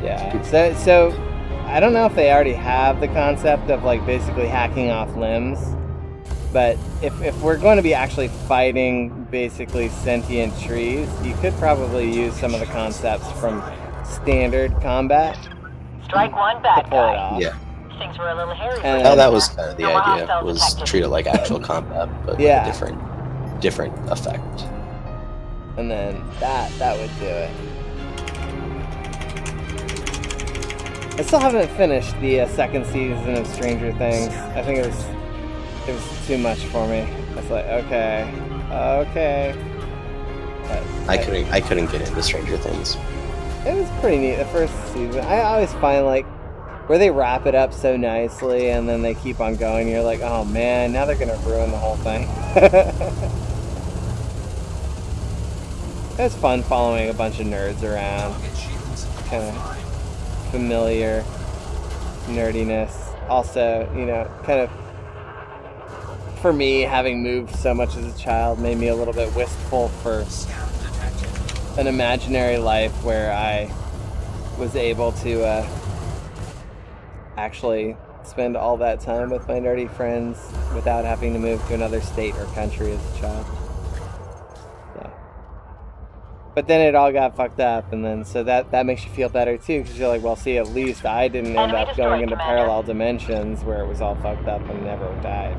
Yeah. So I don't know if they already have the concept of like basically hacking off limbs, but if we're going to be actually fighting basically sentient trees, you could probably use some of the concepts from standard combat Strike one to bad pull it guy. off. Yeah. Things were a little hairy. And- for Oh, you. that was kind of the No idea. hostile Was detected. treat it like actual combat, but Yeah. with a different effect. And then that would do it. I still haven't finished the second season of Stranger Things. I think it was too much for me. I was like, okay. But I couldn't get into Stranger Things. it was pretty neat the first season. I always find like where they wrap it up so nicely and then they keep on going. You're like, oh man, now they're gonna ruin the whole thing. It was fun following a bunch of nerds around. Kind of familiar nerdiness. Also, you know, kind of for me, having moved so much as a child made me a little bit wistful for an imaginary life where I was able to actually spend all that time with my nerdy friends without having to move to another state or country as a child. So. But then it all got fucked up, and then so that makes you feel better too, because you're like, well, see, at least I didn't end Enemy up destroyed, going into Commander. parallel dimensions where it was all fucked up and never died.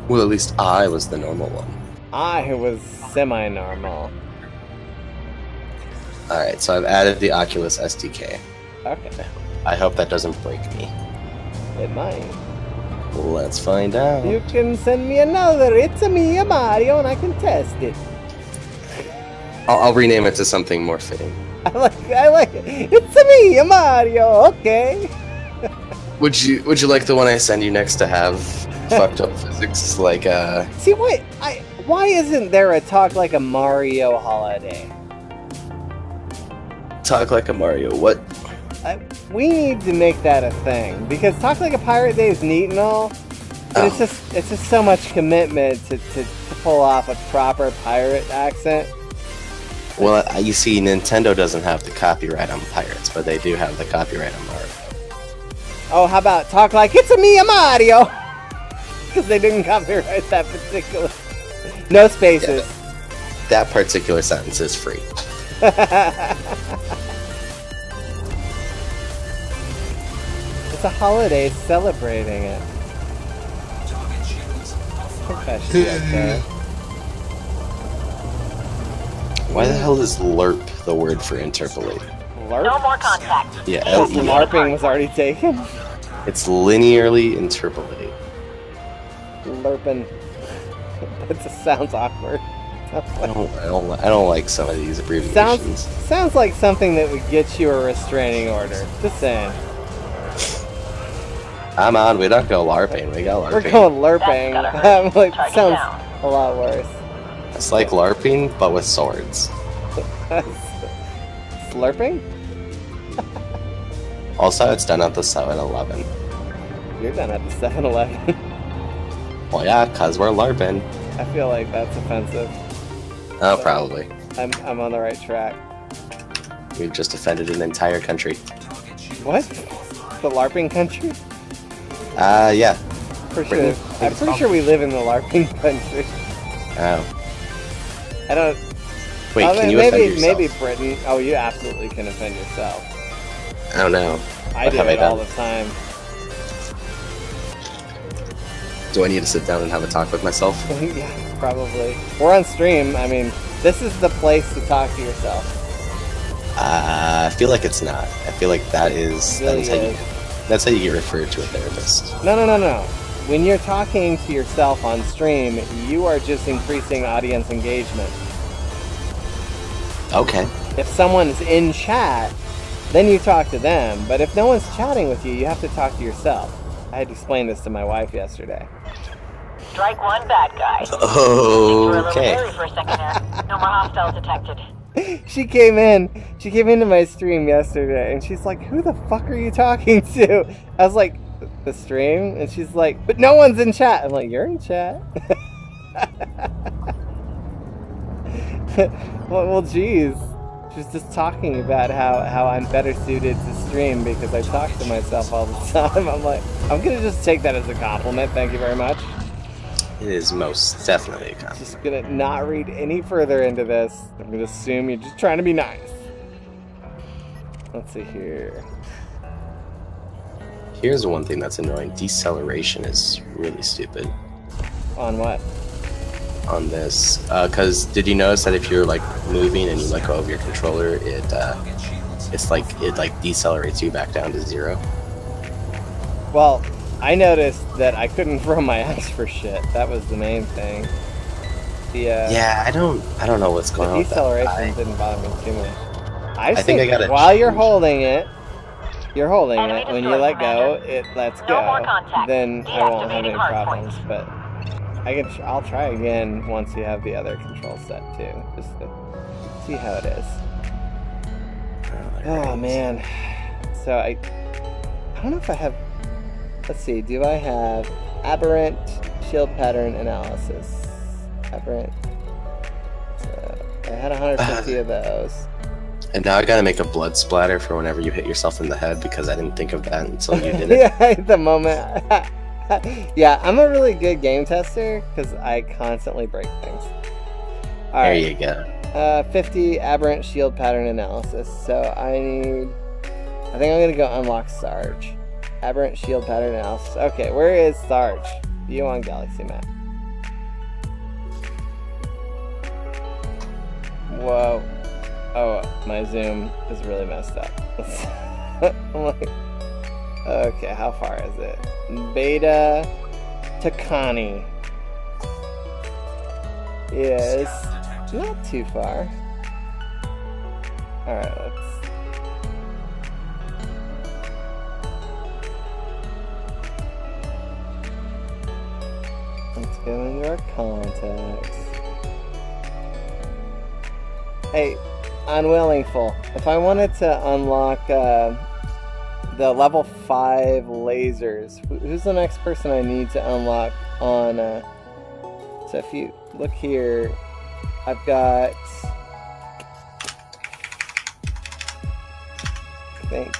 Well, at least I was the normal one. I was semi-normal. Alright, so I've added the Oculus SDK. Okay, I hope that doesn't break me. it might. Let's find out. You can send me another. It's a me, a Mario, and I can test it. I'll rename it to something more fitting. I like it. It's a me, a Mario. Okay. Would you like the one I send you next to have fucked up physics like See why isn't there a Talk Like a Mario holiday? Talk Like a Mario? What? We need to make that a thing because Talk Like a Pirate Day is neat and all, but it's just so much commitment to pull off a proper pirate accent. Well, you see, Nintendo doesn't have the copyright on pirates, but they do have the copyright on Mario. Oh, how about Talk Like It's a me, a Mario? Because they didn't copyright that particular. No spaces. That particular sentence is free. It's it's a holiday celebrating it. Confession right there. Why the hell is LERP the word for interpolate? LARP? No more contact. Yeah, Because the LERP. LARPing was already taken. It's linearly interpolate. LARPing. That just sounds awkward. I don't like some of these abbreviations. Sounds like something that would get you a restraining order. Just saying. I'm on. We don't go LARPing. We go LARPing. We're going LARPing. That's gotta hurt. Like, Target sounds down. a lot worse. It's like LARPing, but with swords. Slurping? Also, it's done at the 7-Eleven. You're done at the 7-Eleven. Well, yeah, cause we're LARPing. I feel like that's offensive. Oh, probably. I'm on the right track. We've just offended an entire country. What? The LARPing country? Yeah. For sure. Britain. I'm pretty sure we live in the LARPing country. Oh. I don't. Wait, Oh, can you maybe, offend yourself? Maybe Britain. Oh, you absolutely can offend yourself. I don't know. I What do have I it all done? the time. Do I need to sit down and have a talk with myself? Yeah, probably. We're on stream. I mean, this is the place to talk to yourself. I feel like it's not. I feel like that is It really that's how you get referred to a therapist. No. When you're talking to yourself on stream, you are just increasing audience engagement. Okay. If someone's in chat, then you talk to them. But if no one's chatting with you, you have to talk to yourself. I had to explain this to my wife yesterday. Strike one, bad guy. Things were a little Okay. hairy for a second there. No more hostiles detected. She came into my stream yesterday, and she's like, "Who the fuck are you talking to?" I was like, "The stream," and she's like, "But no one's in chat." I'm like, "You're in chat." well, geez. She's just talking about how I'm better suited to stream because I talk to myself all the time. I'm like, I'm gonna just take that as a compliment. Thank you very much. It is most definitely a compliment. Just gonna not read any further into this. I'm gonna assume you're just trying to be nice. Let's see here. Here's one thing that's annoying. Deceleration is really stupid On what? on this. Cause did you notice that if you're like moving and you let go of your controller, it decelerates you back down to 0? Well, I noticed that I couldn't throw my axe for shit. That was the main thing. Yeah, I don't know what's going on with that. Deceleration didn't bother me too much. I think I gotta while you're change. holding it, Enemy when you destroyed, let go, Commander. it lets No go. more contact. Then I won't have any Deactivating hard problems. points. But I'll try again once you have the other control set too, just to see how it is. Oh man. So I don't know if I have. Let's see. Do I have aberrant shield pattern analysis? Aberrant. So I had 150 of those. And now I gotta make a blood splatter for whenever you hit yourself in the head because I didn't think of that until you did it. Yeah, at the moment. Yeah, I'm a really good game tester because I constantly break things. All There right. you go. 50 aberrant shield pattern analysis. So I think I'm gonna go unlock Sarge. Aberrant shield pattern analysis. Okay, where is Sarge? View on Galaxy map. Whoa. Oh, my zoom is really messed up. I'm like, okay, how far is it? Beta Takani is not too far. Alright, let's go into our contacts. Hey, Unwillingful, if I wanted to unlock the level 5 lasers, who's the next person I need to unlock on so if you look here, I've got, I think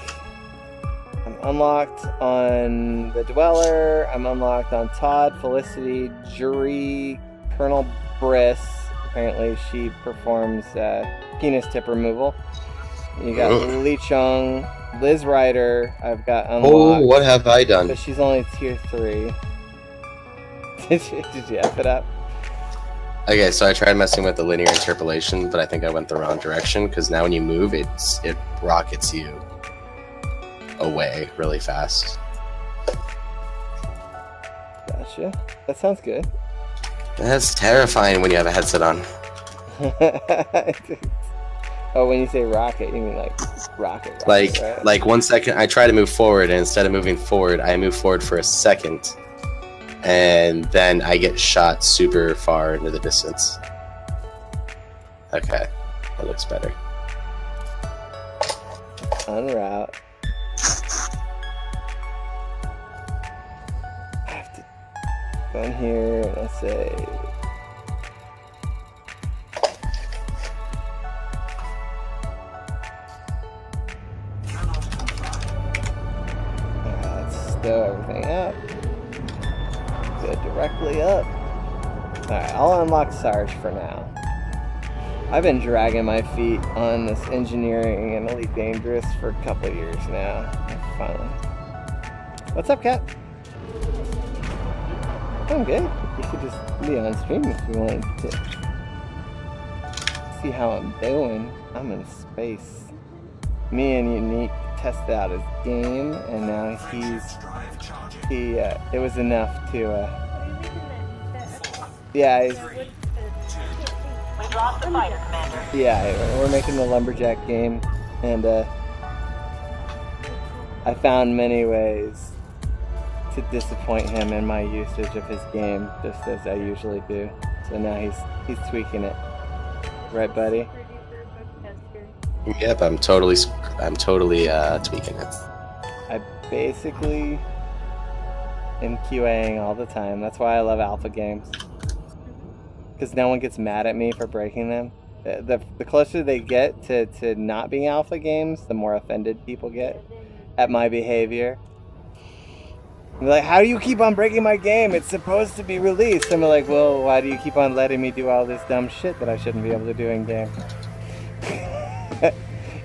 I'm unlocked on the Dweller, I'm unlocked on Todd, Felicity, Jury, Colonel Briss. Apparently she performs penis tip removal. You got Li Chong, Liz Ryder, I've got Oh, unlocked. what have I done? But she's only tier 3. Did you F it up? Okay, so I tried messing with the linear interpolation, but I think I went the wrong direction, because now when you move, it rockets you away really fast. Gotcha. That sounds good. That's terrifying when you have a headset on. Oh, when you say rocket, you mean like rocket, Like, right? like 1 second, I try to move forward, and instead of moving forward, I move forward for a second, and then I get shot super far into the distance. Okay, that looks better. En route. I have to go in here and let's say. Let's stow everything up. Go directly up. Alright, I'll unlock Sarge for now. I've been dragging my feet on this engineering and Elite Dangerous for a couple of years now. Finally. What's up, Cat? I'm good. You could just be on stream if you wanted to see how I'm doing. I'm in space. Me and Unique tested out his game, and now it was enough to, yeah, We've lost the fighter, Commander. yeah, we're making the Lumberjack game, and I found many ways to disappoint him in my usage of his game, just as I usually do. So now he's tweaking it, right, buddy? Yep, I'm totally tweaking it. I basically am QAing all the time. That's why I love alpha games. Because no one gets mad at me for breaking them. The closer they get to not being alpha games, the more offended people get at my behavior. They're like, how do you keep on breaking my game? It's supposed to be released. And I'm like, well, why do you keep on letting me do all this dumb shit that I shouldn't be able to do in game?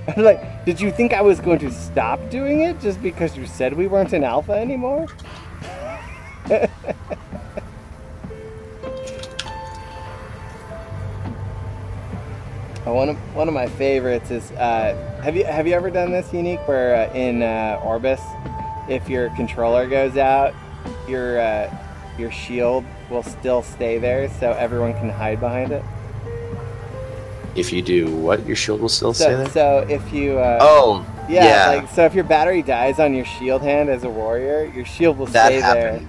I'm like, did you think I was going to stop doing it just because you said we weren't in alpha anymore? One of my favorites is have you ever done this, Unique, where in Orbis, if your controller goes out, your shield will still stay there, so everyone can hide behind it. If you do what, your shield will still stay there? So if you yeah. like, so if your battery dies on your shield hand as a warrior, your shield will stay there.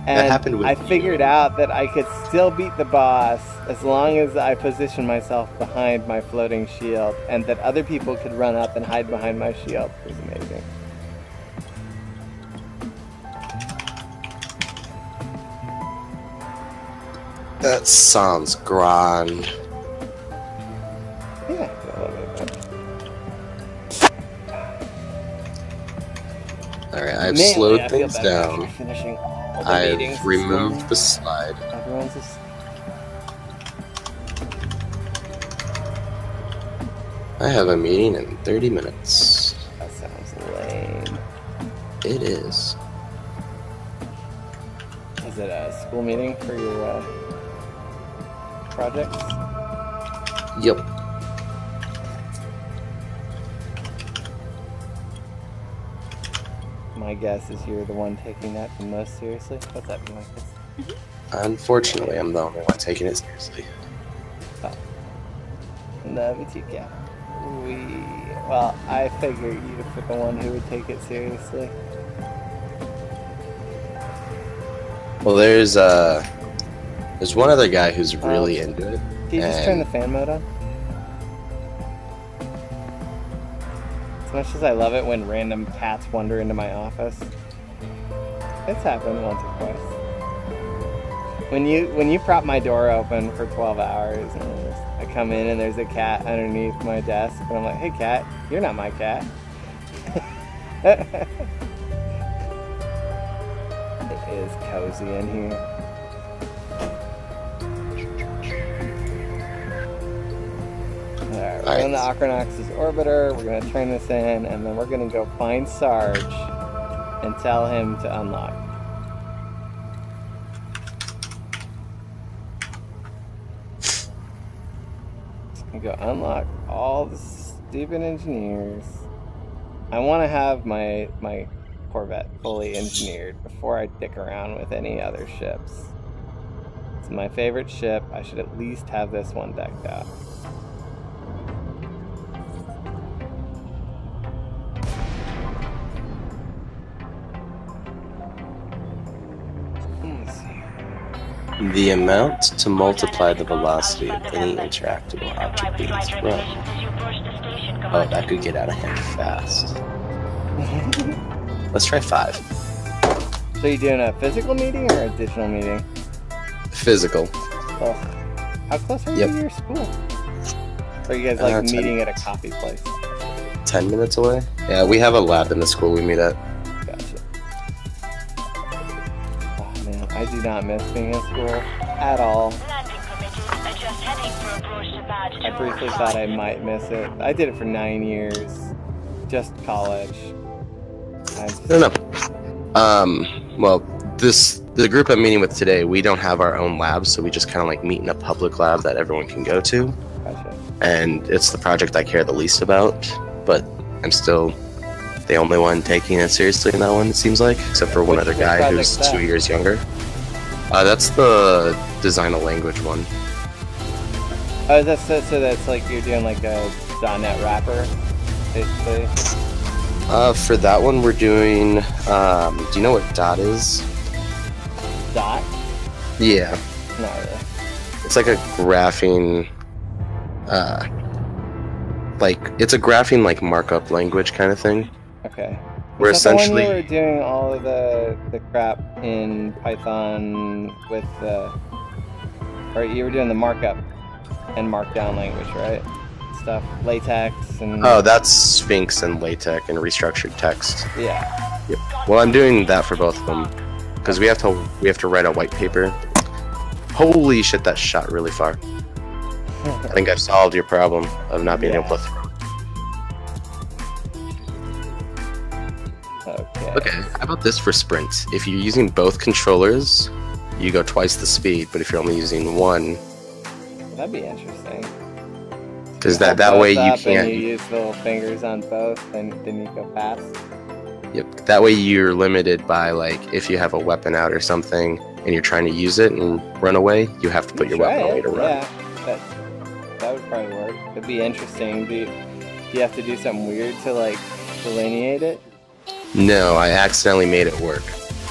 And that happened with I figured out that I could still beat the boss as long as I position myself behind my floating shield, and that other people could run up and hide behind my shield. It was amazing. That sounds grand. Yeah, a little bit. Alright, I've Mainly, slowed I feel things better down. after finishing all the meetings I've this removed morning. the slide. Everyone's just... I have a meeting in 30 minutes. That sounds lame. It is. Is it a school meeting for your projects? Yep. My guess is you're the one taking that the most seriously. What's up, Marcus? Unfortunately, I'm the only one taking it seriously. Love it, you cat. Well, I figure you were the one who would take it seriously. Well, there's one other guy who's really into it. Can you just turn the fan mode on? As much as I love it when random cats wander into my office, it's happened once or twice. When you prop my door open for 12 hours and I come in and there's a cat underneath my desk and I'm like, hey cat, you're not my cat. It is cozy in here. Go into Ocronox's orbiter, we're gonna turn this in, and then we're gonna go find Sarge and tell him to unlock. Go unlock all the stupid engineers. I want to have my Corvette fully engineered before I dick around with any other ships. It's my favorite ship. I should at least have this one decked out. Let's see. The amount to multiply the velocity of any interactable object being thrown. Oh, that could get out of hand fast. Let's try 5. So you doing a physical meeting or a digital meeting? Physical. Oh. How close are you to your school? Or are you guys like meeting at a coffee place? 10 minutes away? Yeah, we have a lab in the school we meet at. Gotcha. Oh man, I do not miss being in school at all. I briefly thought I might miss it. I did it for 9 years. Just college. No. Well, the group I'm meeting with today, we don't have our own labs, so we just kind of like meet in a public lab that everyone can go to. Gotcha. And it's the project I care the least about, but I'm still the only one taking it seriously in that one, it seems like, except for one other guy who's 2 years younger. That's the design a language one. Oh, so that's like you're doing like a .NET wrapper, basically? For that one, we're doing, do you know what dot is? Dot? Yeah. Not really. It's like a graphing, it's a graphing, like, markup language kind of thing. Okay. We're essentially... The one you were doing all of the crap in Python with the... Or you were doing the markup and markdown language, right? Stuff, latex and... Oh, that's Sphinx and LaTeX and restructured text. Yeah. Yep. Well, I'm doing that for both of them because we have to write a white paper. Holy shit, that shot really far. I think I've solved your problem of not being able to throw. Okay. How about this for sprint? If you're using both controllers, you go twice the speed, but if you're only using one, that'd be interesting. Because that way you can't. And you use the little fingers on both, and then you go fast. Yep. That way you're limited by, like, if you have a weapon out or something and you're trying to use it and run away, you have to put your weapon away to run. Yeah, that would probably work. It'd be interesting. Do you have to do something weird to like delineate it? No, I accidentally made it work.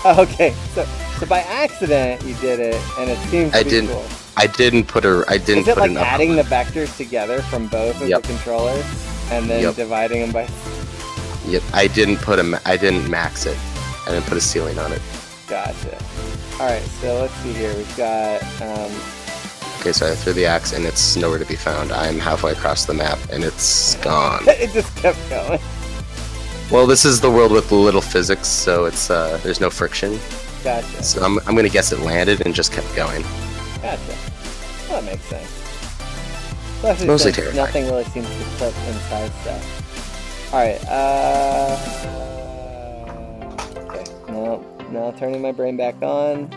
Oh, okay, so by accident you did it, and it seems pretty cool. I didn't put Is it like adding the vectors together from both of the controllers and then dividing them by? Yep, I didn't max it. I didn't put a ceiling on it. Gotcha. All right, so let's see here. We've got. Okay, so I threw the axe and it's nowhere to be found. I'm halfway across the map and it's gone. It just kept going. Well, this is the world with little physics, so it's there's no friction. Gotcha. So I'm gonna guess it landed and just kept going. Gotcha. Well, that makes sense. Especially mostly since terrifying. Nothing really seems to clip inside stuff. Alright, okay. Now turning my brain back on.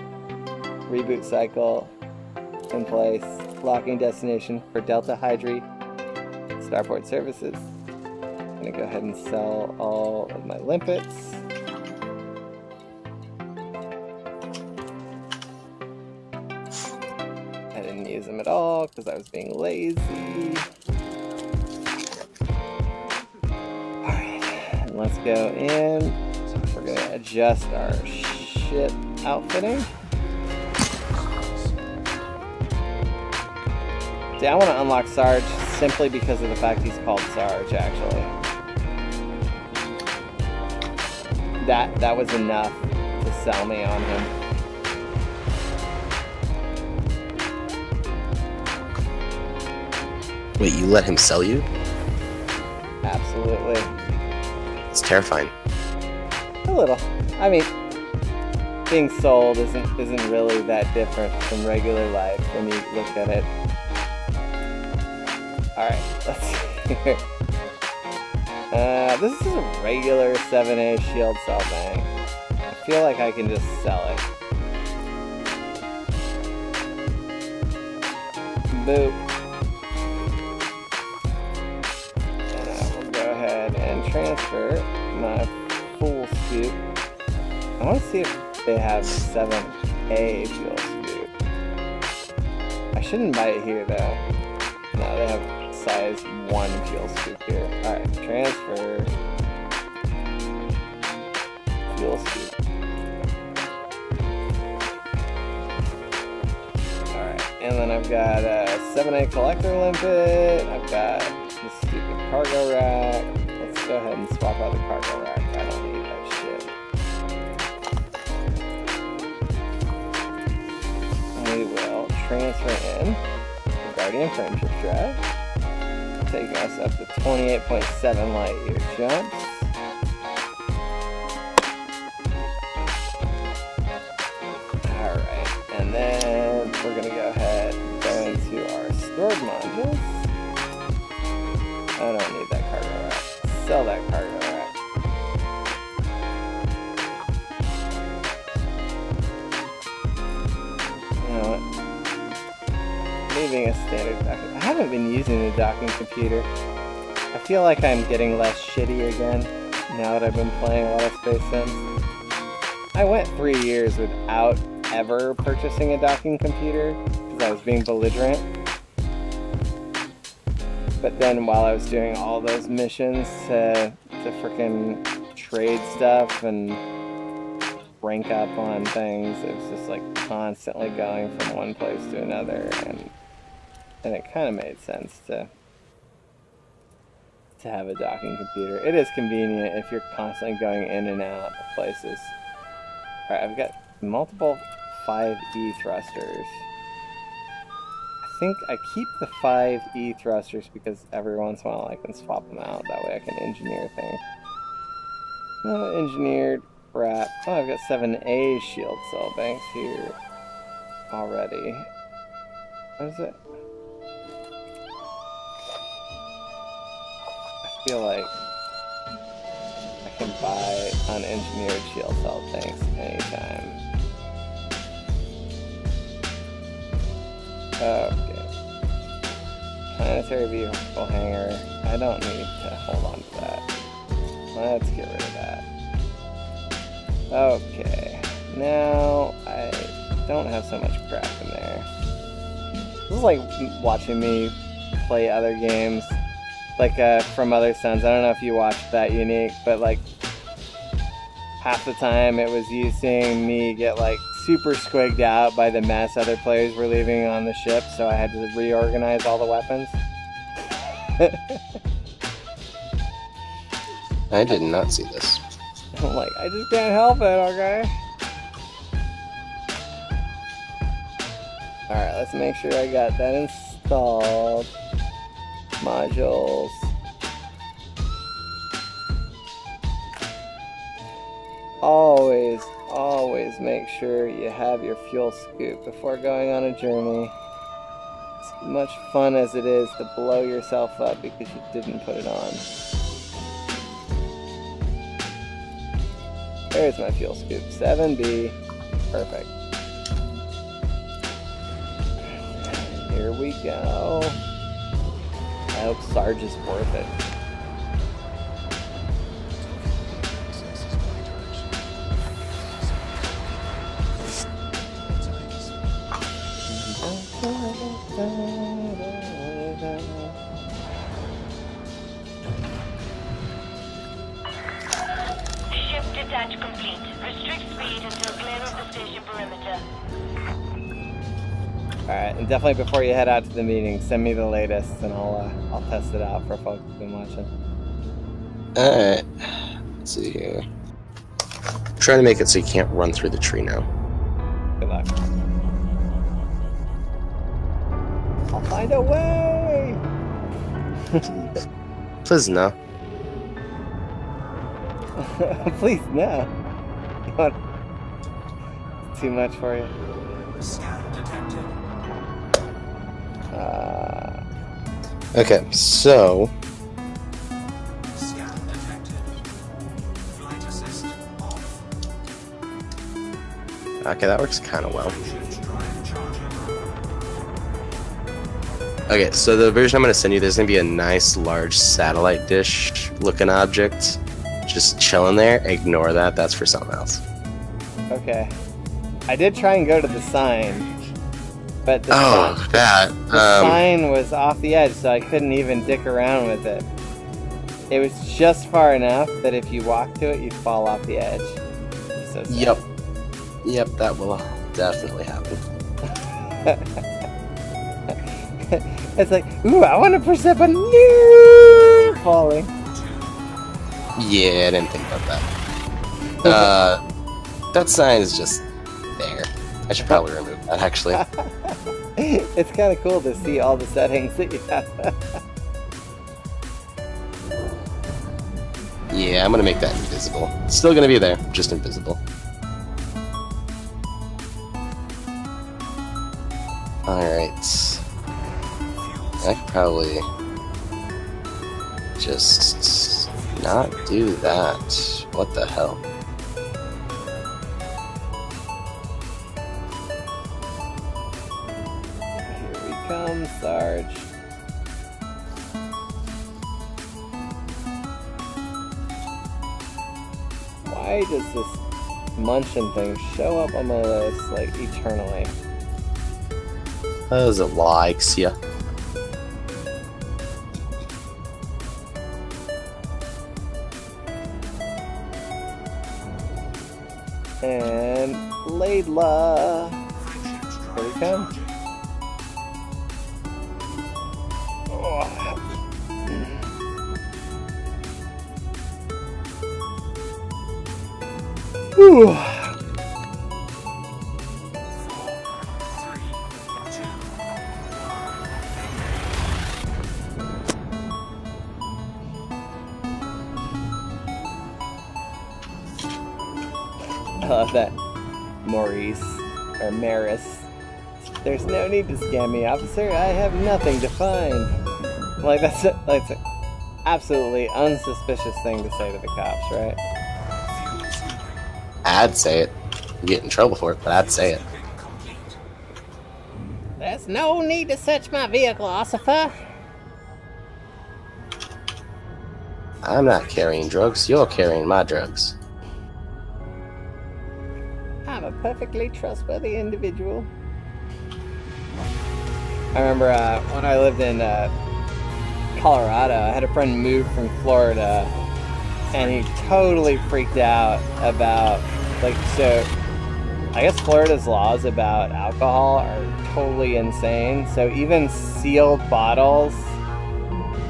Reboot cycle in place. Locking destination for Delta Hydri. Starport services. I'm gonna go ahead and sell all of my limpets. I didn't use them at all because I was being lazy. Alright, let's go in. We're gonna adjust our ship outfitting. See, I want to unlock Sarge simply because of the fact he's called Sarge, actually. That was enough to sell me on him. Wait, you let him sell you? Absolutely. It's terrifying. A little. I mean, being sold isn't really that different from regular life when you look at it. Alright, let's see here. This is a regular 7A shield cell bank. I feel like I can just sell it. Boop. And I will go ahead and transfer my full scoop. I want to see if they have 7A fuel scoop. I shouldn't buy it here though. No, they have size 1 fuel scoop here. Alright, transfer fuel scoop. Alright, and then I've got a 7A collector limpet. I've got this stupid cargo rack. Let's go ahead and swap out the cargo rack. I don't need that shit. We will transfer in the Guardian Friendship Drive, taking us up to 28.7 light year jumps. Alright, and then we're going to go ahead and go into our stored modules. I don't need that cargo rack. Sell that cargo rack. You know what? Leaving a standard docking. I haven't been using the docking computer. I feel like I'm getting less shitty again now that I've been playing a lot of Space Sims. I went 3 years without ever purchasing a docking computer because I was being belligerent. But then while I was doing all those missions to frickin' trade stuff and rank up on things, it was just like constantly going from one place to another, and it kind of made sense to have a docking computer. It is convenient if you're constantly going in and out of places. Alright, I've got multiple 5E thrusters. I think I keep the 5E thrusters because every once in a while I can swap them out. That way I can engineer things. Engineered wrap. Oh, I've got 7A shield cell banks here already. What is it? I feel like I can buy unengineered shield cell banks anytime. Okay. Planetary vehicle hangar. I don't need to hold on to that. Let's get rid of that. Okay. Now I don't have so much crap in there. This is like watching me play other games. Like From Other Suns. I don't know if you watched that, Unique, but like half the time it was you seeing me get like super squigged out by the mess other players were leaving on the ship, so I had to reorganize all the weapons. I did not see this. I'm like, I just can't help it, okay? Alright, let's make sure I got that installed. Modules. Always make sure you have your fuel scoop before going on a journey. As much fun as it is to blow yourself up because you didn't put it on. There's my fuel scoop. 7B. Perfect. Here we go. I hope Sarge is worth it. Ship detach complete. Restrict speed until clear of the station perimeter. Alright, and definitely before you head out to the meeting, send me the latest and I'll test it out for folks who've been watching. Alright. Let's see here. I'm trying to make it so you can't run through the tree now. Good luck. I'll find a way! Please no. Please, no. Too much for you. Scan detected. Okay, so okay, that works kind of well. Okay, so the version I'm going to send you, there's going to be a nice large satellite dish looking object just chilling there. Ignore that, that's for something else. Okay. I did try and go to the sign, but the sign was off the edge, so I couldn't even dick around with it. It was just far enough that if you walk to it, you'd fall off the edge. So yep. Yep, that will definitely happen. It's like, ooh, I want to push up a new falling. Yeah, I didn't think about that. That sign is just there. I should probably remove that, actually. It's kind of cool to see all the settings that you have. Yeah, I'm gonna make that invisible. It's still gonna be there, just invisible. Alright. I could probably just not do that. What the hell? Here we come, Sarge. Why does this Munchkin thing show up on my list like eternally? Because it likes ya. And Laidlaw. Here we come. Oh. Whew. I love that. Maurice, or Maris. There's no need to scam me, officer. I have nothing to find. Like, that's an absolutely unsuspicious thing to say to the cops, right? I'd say it. You get in trouble for it, but I'd say it. There's no need to search my vehicle, officer. I'm not carrying drugs. You're carrying my drugs. I'm a perfectly trustworthy individual. I remember when I lived in Colorado, I had a friend move from Florida, and he totally freaked out about, like, so I guess Florida's laws about alcohol are totally insane. So even sealed bottles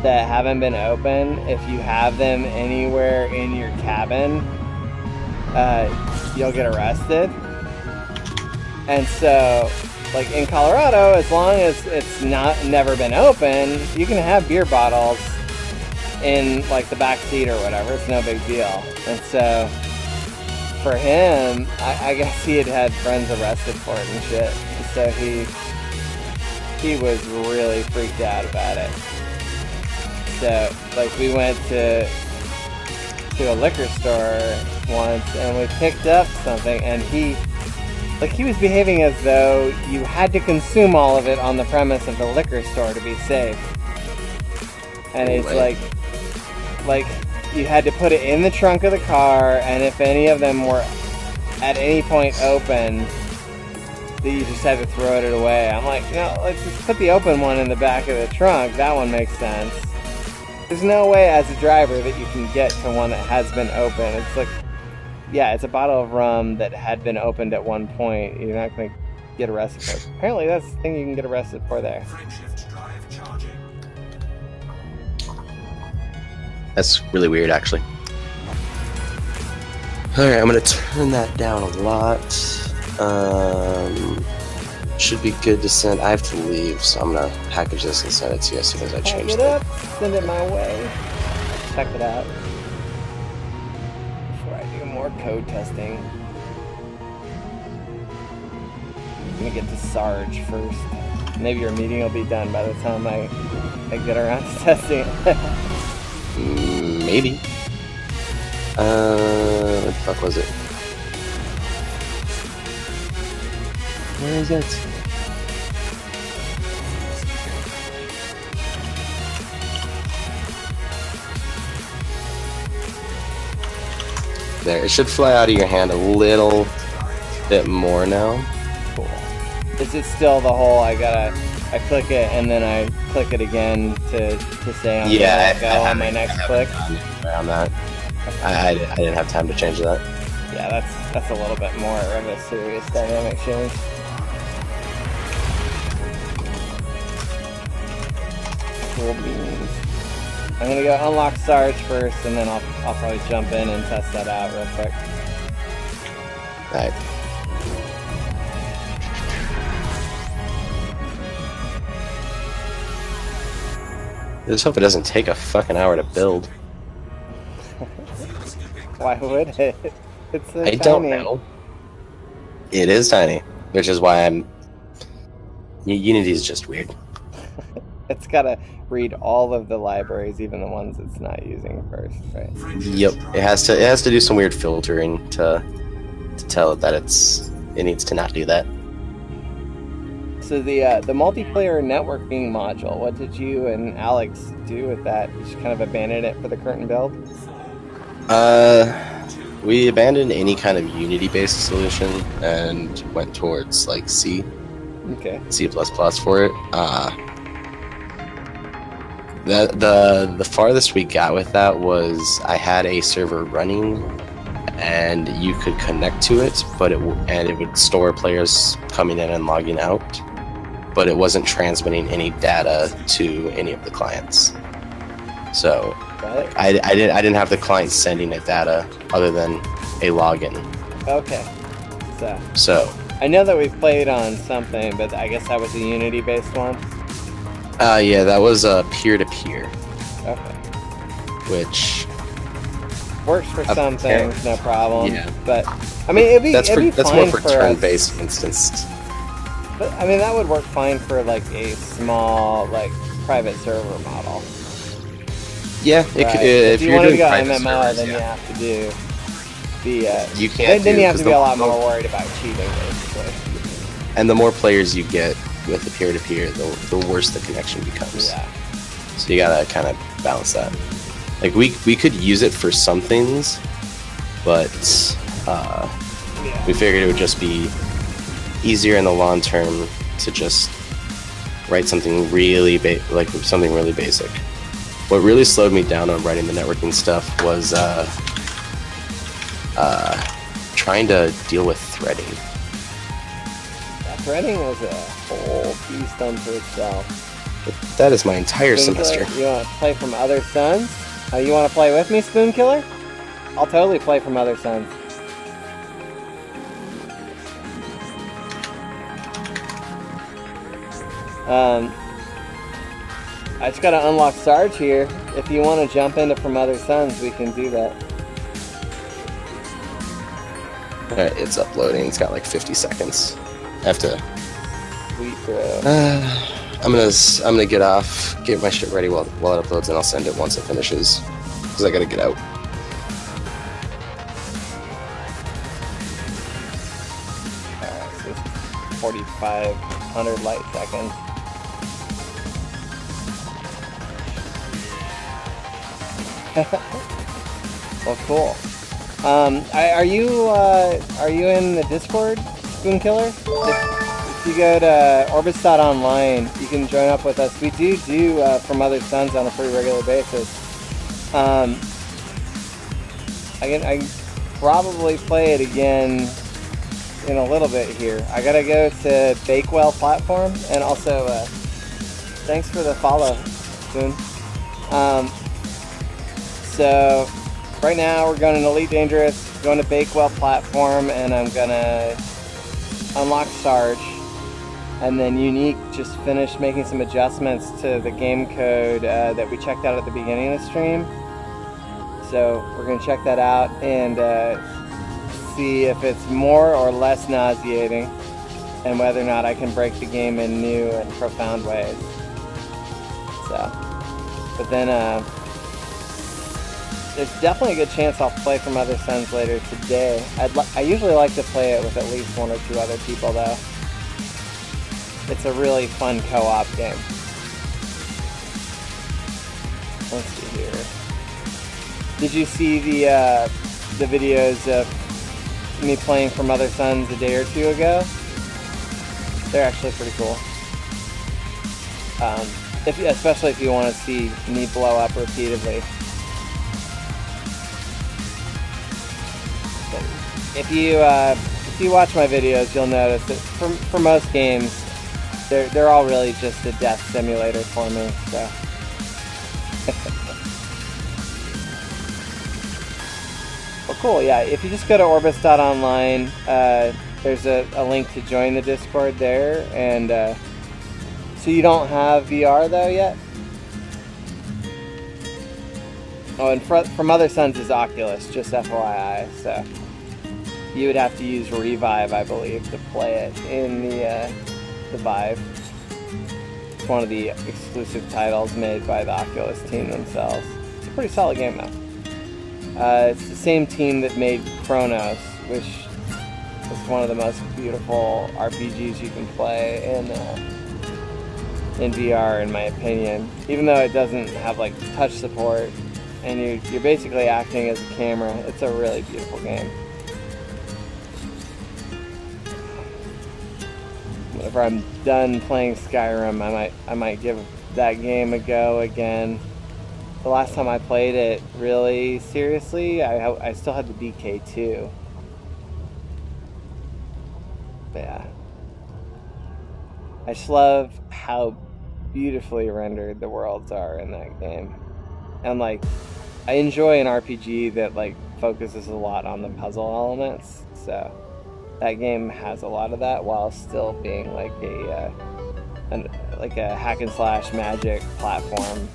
that haven't been opened, if you have them anywhere in your cabin, you'll get arrested. And so, like in Colorado, as long as it's never been open, you can have beer bottles in like the back seat or whatever. It's no big deal. And so for him, I guess he had friends arrested for it and shit. And so he was really freaked out about it. So like we went to a liquor store once and we picked up something, and he was behaving as though you had to consume all of it on the premise of the liquor store to be safe. And it's like you had to put it in the trunk of the car, and if any of them were at any point open, that you just had to throw it away. I'm like, no, let's just put the open one in the back of the trunk. That one makes sense. There's no way as a driver that you can get to one that has been open. It's like, yeah, it's a bottle of rum that had been opened at one point. You're not going to get arrested for it. Apparently that's the thing you can get arrested for there. That's really weird, actually. Alright, I'm going to turn that down a lot. Should be good to send. I have to leave, so I'm going to package this and send it to you as soon as I change it. Pack it up, send it my way. Check it out. Before I do more code testing. I'm going to get to Sarge first. Maybe your meeting will be done by the time I I get around to testing it. Maybe. What the fuck was it? Where is it? There, it should fly out of your hand a little bit more now. Cool. Is it still the whole, I click it and then I click it again to stay on go on my next click? Around that. I didn't have time to change that. Yeah, that's a little bit more of a serious dynamic change. Cool beans. I'm gonna go unlock Sarge first, and then I'll probably jump in and test that out real quick. Alright. I just hope it doesn't take a fucking hour to build. Why would it? It's so I don't know. It is tiny, which is why I'm... Unity is just weird. It's gotta read all of the libraries, even the ones it's not using first, right? Yep. It has to do some weird filtering to tell it that it needs to not do that. So the multiplayer networking module, what did you and Alex do with that? You just kind of abandoned it for the current build? We abandoned any kind of Unity-based solution and went towards like C. Okay. C++ for it. The farthest we got with that was I had a server running, and you could connect to it, but it would store players coming in and logging out, but it wasn't transmitting any data to any of the clients. So I didn't have the client sending it data other than a login. Okay. So I know that we've played on something, but I guess that was a Unity-based one. Yeah, that was a peer-to-peer. Okay. Which works for some things, no problem. Yeah. But I mean, it'd be that's fine more for for turn-based instance. But I mean, that would work fine for like a small like private server model. Yeah, it could, if you you're wanted to doing go private MMO, servers, then yeah. you have to do the. You can't. Then you have to be a lot more worried about cheating, basically. And the more players you get with the peer-to-peer, the worse the connection becomes. Yeah. So you gotta kind of balance that. Like we could use it for some things, but we figured it would just be easier in the long term to just write something really something really basic. What really slowed me down on writing the networking stuff was trying to deal with threading. Threading is a whole beast unto itself. That is my entire semester. You want to play from Other Suns? You want to play with me, Spoon Killer? I'll totally play from Other Suns. I just gotta unlock Sarge here. If you want to jump into From Other Suns, we can do that. Alright, it's uploading. It's got like 50 seconds. I have to. Sweet, bro. I'm gonna get off, get my shit ready while it uploads, and I'll send it once it finishes, because I gotta get out. So it's 4,500 light seconds. Well, cool. Are you in the Discord, Spoon Killer? If you go to Orbis.online, you can join up with us. We do From Other Suns on a pretty regular basis. I can probably play it again in a little bit here. I gotta go to Bakewell platform, and also thanks for the follow, Spoon. So right now we're going to Elite Dangerous, going to Bakewell platform, and I'm gonna unlock Sarge. And then Unique just finished making some adjustments to the game code that we checked out at the beginning of the stream. So we're going to check that out and see if it's more or less nauseating, and whether or not I can break the game in new and profound ways. So, but then there's definitely a good chance I'll play From Other Suns later today. I usually like to play it with at least 1 or 2 other people though. It's a really fun co-op game. Let's see here. Did you see the videos of me playing From Other Suns a day or 2 ago? They're actually pretty cool. Especially if you want to see me blow up repeatedly. But if you watch my videos, you'll notice that for most games, they're all really just a death simulator for me. So. Well, cool. Yeah, if you just go to Orbis.online, there's a link to join the Discord there, and so you don't have VR though yet? Oh, and From Other Suns is Oculus, just FYI, so you would have to use Revive, I believe, to play it in the Vive. It's one of the exclusive titles made by the Oculus team themselves. It's a pretty solid game though. It's the same team that made Chronos, which is one of the most beautiful RPGs you can play in VR, in my opinion. Even though it doesn't have like touch support, and you're basically acting as a camera, it's a really beautiful game. Whenever I'm done playing Skyrim, I might give that game a go again. The last time I played it really seriously, I still had the DK2. But yeah. I just love how beautifully rendered the worlds are in that game. And like, I enjoy an RPG that like focuses a lot on the puzzle elements. So that game has a lot of that while still being like a hack and slash magic platform.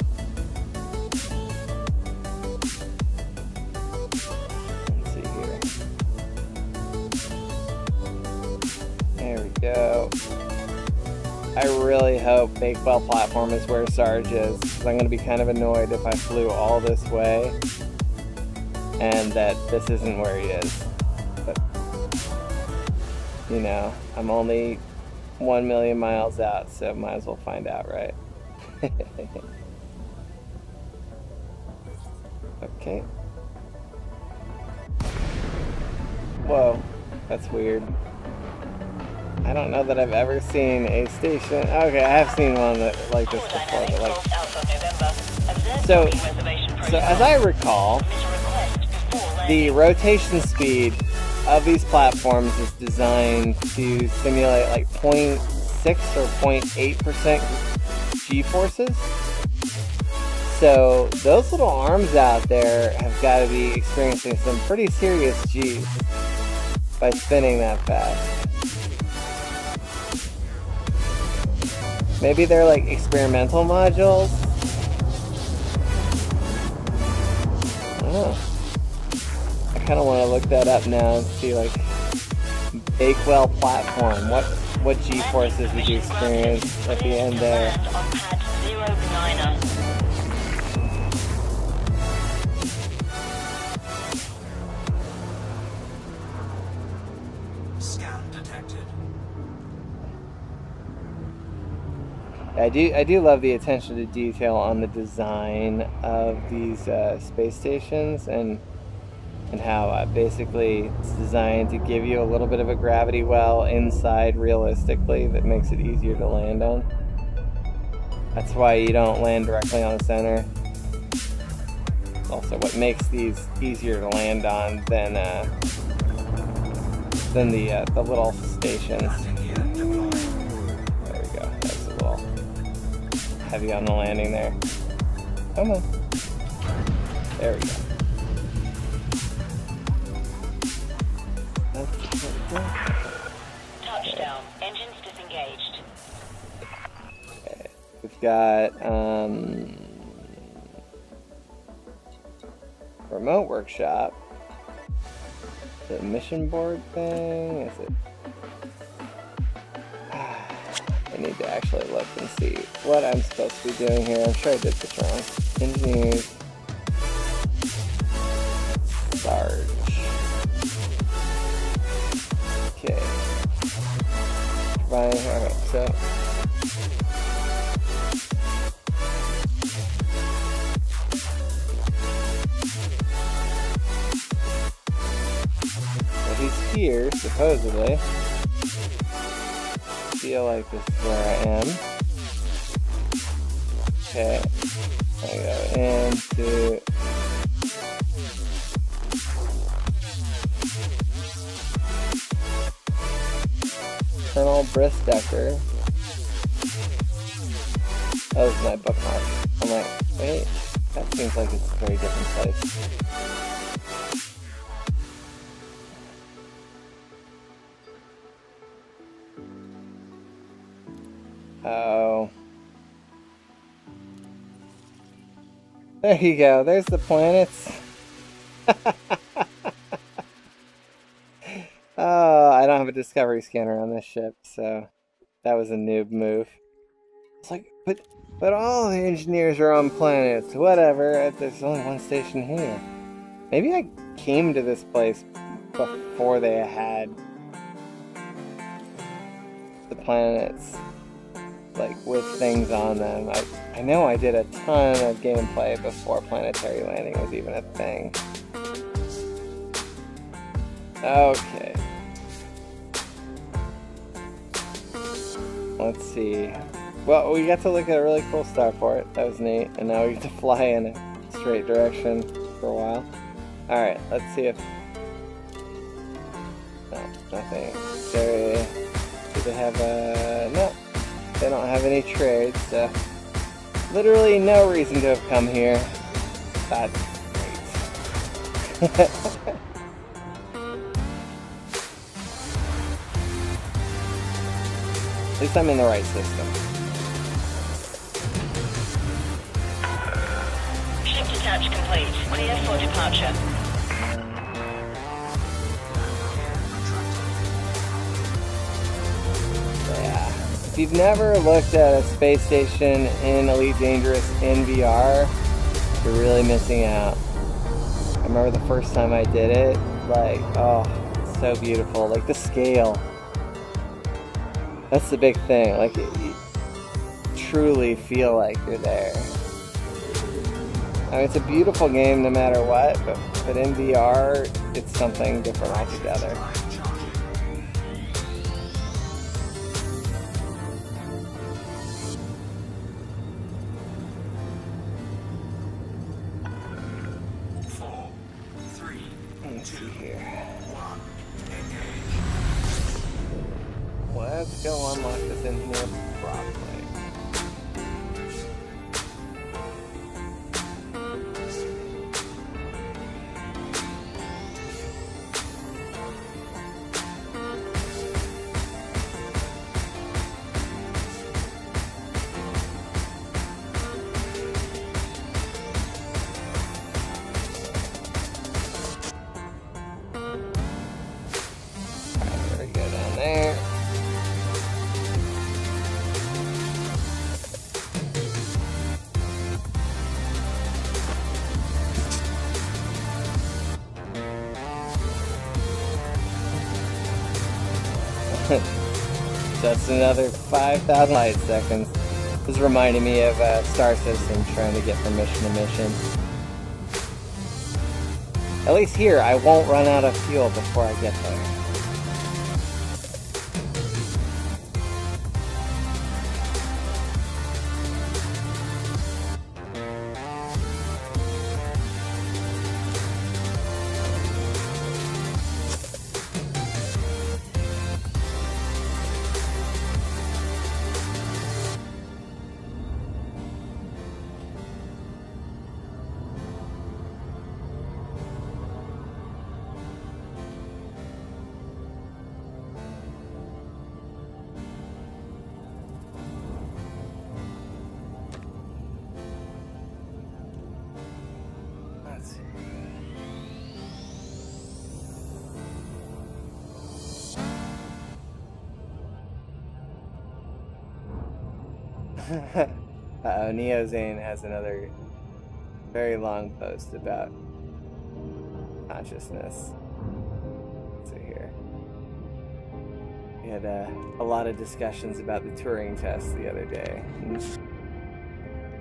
There we go. I really hope Bakewell platform is where Sarge is, because I'm going to be kind of annoyed if I flew all this way and that this isn't where he is. But, you know, I'm only 1 million miles out, so might as well find out, right? Okay. Whoa, that's weird. I don't know that I've ever seen a station. Okay, I have seen one that like this before, but like. So as I recall, the rotation speed of these platforms is designed to simulate like 0.6 or 0.8% G-forces. So those little arms out there have got to be experiencing some pretty serious G's by spinning that fast. Maybe they're like experimental modules? I don't know. I kind of want to look that up now and see like Bakewell platform. What G-forces would you experience at the end there? I do love the attention to detail on the design of these space stations, and how basically it's designed to give you a little bit of a gravity well inside realistically that makes it easier to land on. That's why you don't land directly on the center. It's also what makes these easier to land on than the little stations. Heavy on the landing there. Come on. There we go. Touchdown. Engines disengaged. Okay. We've got remote workshop. The mission board thing. Is it? I need need to actually look and see what I'm supposed to be doing here. I'm sure I did this wrong. Engineers. Sarge. Okay. Right, alright, so. He's here, supposedly. Feel like this is where I am. Okay. I go into Colonel Bristecker. That was my bookmark. I'm like, wait, that seems like it's a very different place. Oh. There you go. There's the planets. Oh, I don't have a discovery scanner on this ship, so that was a noob move. It's like, but all the engineers are on planets. Whatever. There's only one station here. Maybe I came to this place before they had the planets, like, with things on them. I know I did a ton of gameplay before planetary landing was even a thing. Okay. Let's see. Well, we got to look at a really cool starport. That was neat. And now we get to fly in a straight direction for a while. Alright, let's see if... No, nothing. Do they have a... No. They don't have any trades, so... Literally no reason to have come here. That's great. At least I'm in the right system. Ship detach complete. Clear for departure. Yeah. If you've never looked at a space station in Elite Dangerous in VR, you're really missing out. I remember the first time I did it, like, oh, it's so beautiful. Like, the scale. That's the big thing. Like, you truly feel like you're there. I mean, it's a beautiful game no matter what, but in VR, it's something different altogether. Let's see here. Let's go unlock this engineer properly. There we go down there. Just another 5,000 light seconds. This is reminding me of Star System trying to get from mission to mission. At least here, I won't run out of fuel before I get there. Uh-oh, NeoZane has another very long post about consciousness. Let's see here. We had a lot of discussions about the Turing test the other day. And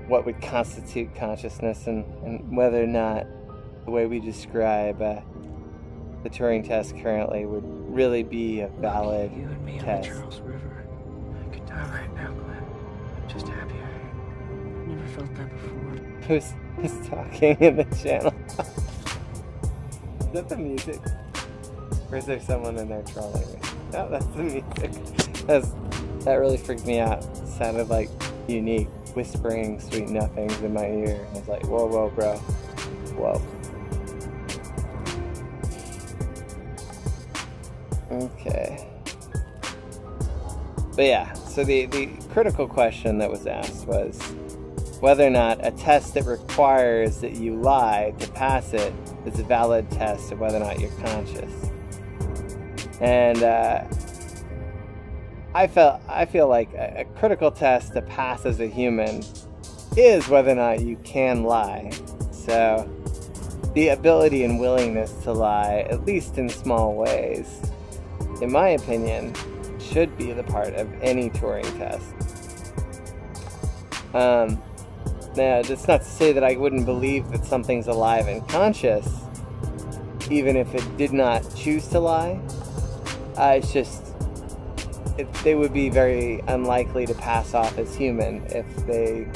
what would constitute consciousness and whether or not the way we describe the Turing test currently would really be a valid You and me test. on the Charles River. I could die right now, Glenn. I'm just happy I never felt that before. Who's talking in the channel? Is that the music? Or is there someone in there trolling me? No, that's the music. That really freaked me out. It sounded like Unique whispering sweet nothings in my ear. I was like, whoa, whoa, bro. Whoa. Okay. But yeah, so the critical question that was asked was whether or not a test that requires that you lie to pass it is a valid test of whether or not you're conscious. And I feel like a critical test to pass as a human is whether or not you can lie. So the ability and willingness to lie, at least in small ways, in my opinion, should be the part of any Turing test. Now, that's not to say that I wouldn't believe that something's alive and conscious, even if it did not choose to lie. It's just, they would be very unlikely to pass off as human if they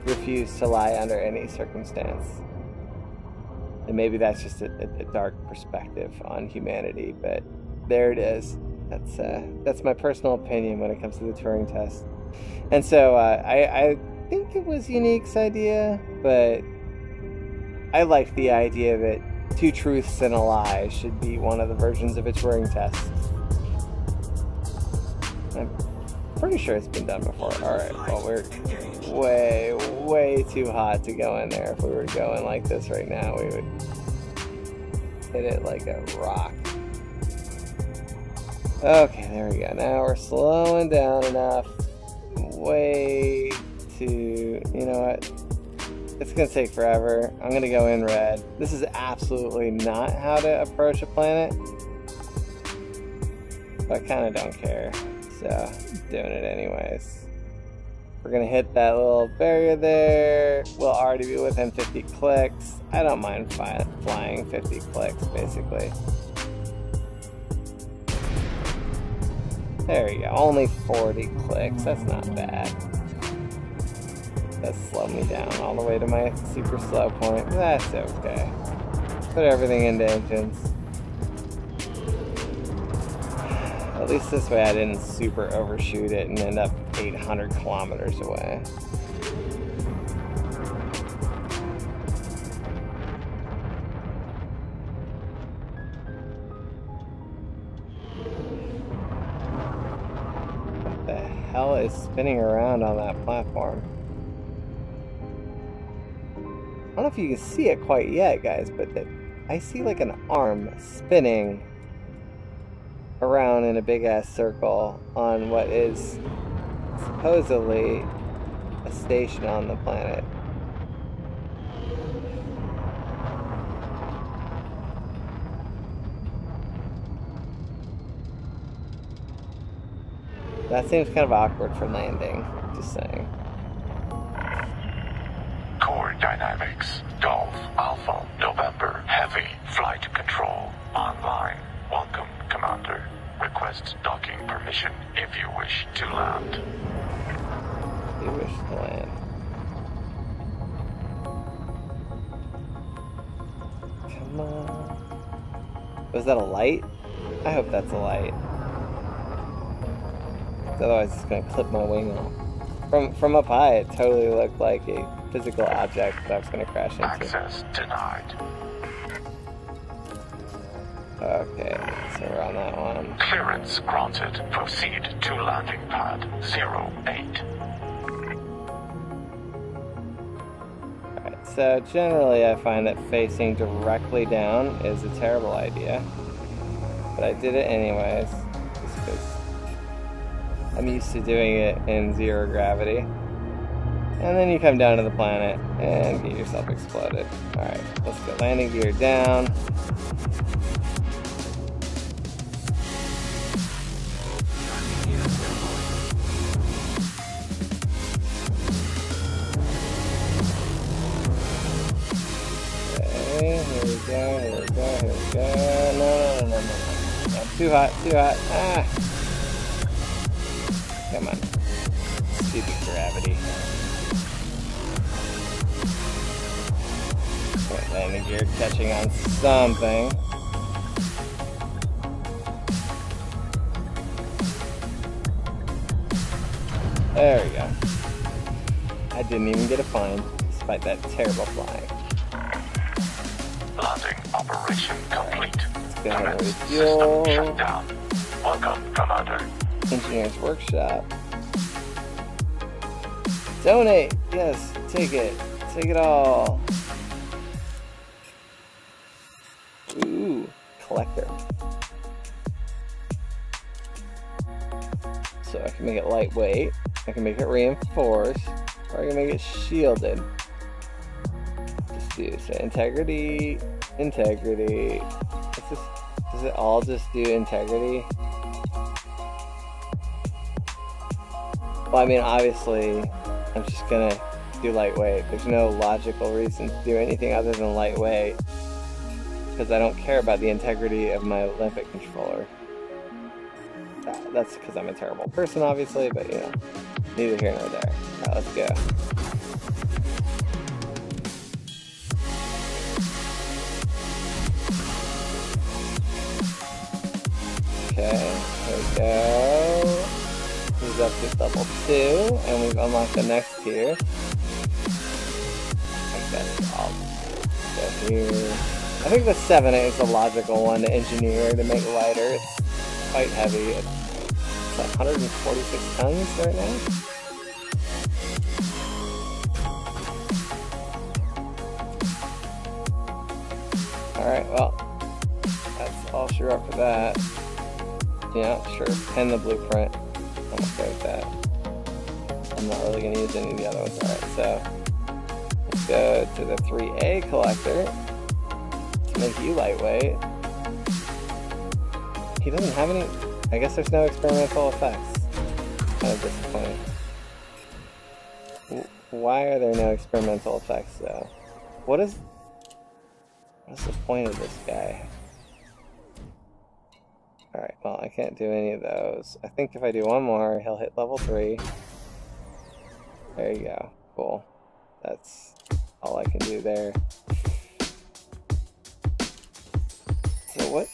refuse to lie under any circumstance. And maybe that's just a dark perspective on humanity, but there it is. That's my personal opinion when it comes to the Turing test. And so I think it was Unique's idea, but I like the idea that 2 truths and a lie should be one of the versions of a Turing test. I'm pretty sure it's been done before. Alright, well, we're way too hot to go in there. If we were going like this right now, we would hit it like a rock. Okay, there we go. Now we're slowing down enough. Way to... You know what? It's going to take forever. I'm going to go in red. This is absolutely not how to approach a planet. But I kind of don't care. So, I'm doing it anyways. We're going to hit that little barrier there. We'll already be within 50 clicks. I don't mind flying 50 clicks, basically. There you go. Only 40 clicks. That's not bad. That slowed me down all the way to my super slow point. That's okay. Put everything into engines. At least this way I didn't super overshoot it and end up 800 kilometers away. What the hell is spinning around on that platform? I don't know if you can see it quite yet, guys, but I see like an arm spinning around in a big ass circle on what is supposedly a station on the planet. That seems kind of awkward for landing, just saying. Core Dynamics, Golf, Alpha, November, Heavy, Flight Control, online. Welcome, Commander. Request docking permission if you wish to land. You wish to land. Come on. Was that a light? I hope that's a light. Otherwise it's going to clip my wing off. From up high, it totally looked like a physical object that I was going to crash into. Access denied. Okay, so we're on that one. Clearance granted. Proceed to landing pad 08. Alright, so generally I find that facing directly down is a terrible idea. But I did it anyways, just because I'm used to doing it in 0 gravity. And then you come down to the planet and get yourself exploded. Alright, let's go. Landing gear down. Okay, here we go, here we go, here we go. No. Too hot, too hot. Ah! Come on. Stupid gravity. Okay, landing gear catching on something. There we go. I didn't even get a fine, despite that terrible flying. Landing operation complete. Let's go ahead and System refuel. shut down. Welcome, Commander. Engineer's Workshop. Donate! Yes, take it. Take it all. Ooh, collector. So I can make it lightweight, I can make it reinforced, or I can make it shielded. Just do so integrity, integrity. Does it all just do integrity? Well, I mean, obviously, I'm just gonna do lightweight. There's no logical reason to do anything other than lightweight, because I don't care about the integrity of my Olympic controller. That's because I'm a terrible person, obviously, but you know, neither here nor there. Alright, let's go. Okay, there we go. He's up to level 2, and we've unlocked the next tier. I guess I'll go here. I think the 7 is the logical one to engineer to make lighter. It's quite heavy. It's 146 tons right now. Alright, well, that's all she wrote for that. Yeah, sure, pen the blueprint. I'm okay with that. I'm not really going to use any of the other ones. Alright, so let's go to the 3A collector to make you lightweight. He doesn't have any. I guess there's no experimental effects. Kind of disappointing. Why are there no experimental effects though? What's the point of this guy? Alright, well, I can't do any of those. I think if I do one more, he'll hit level 3. There you go. Cool. That's all I can do there. So what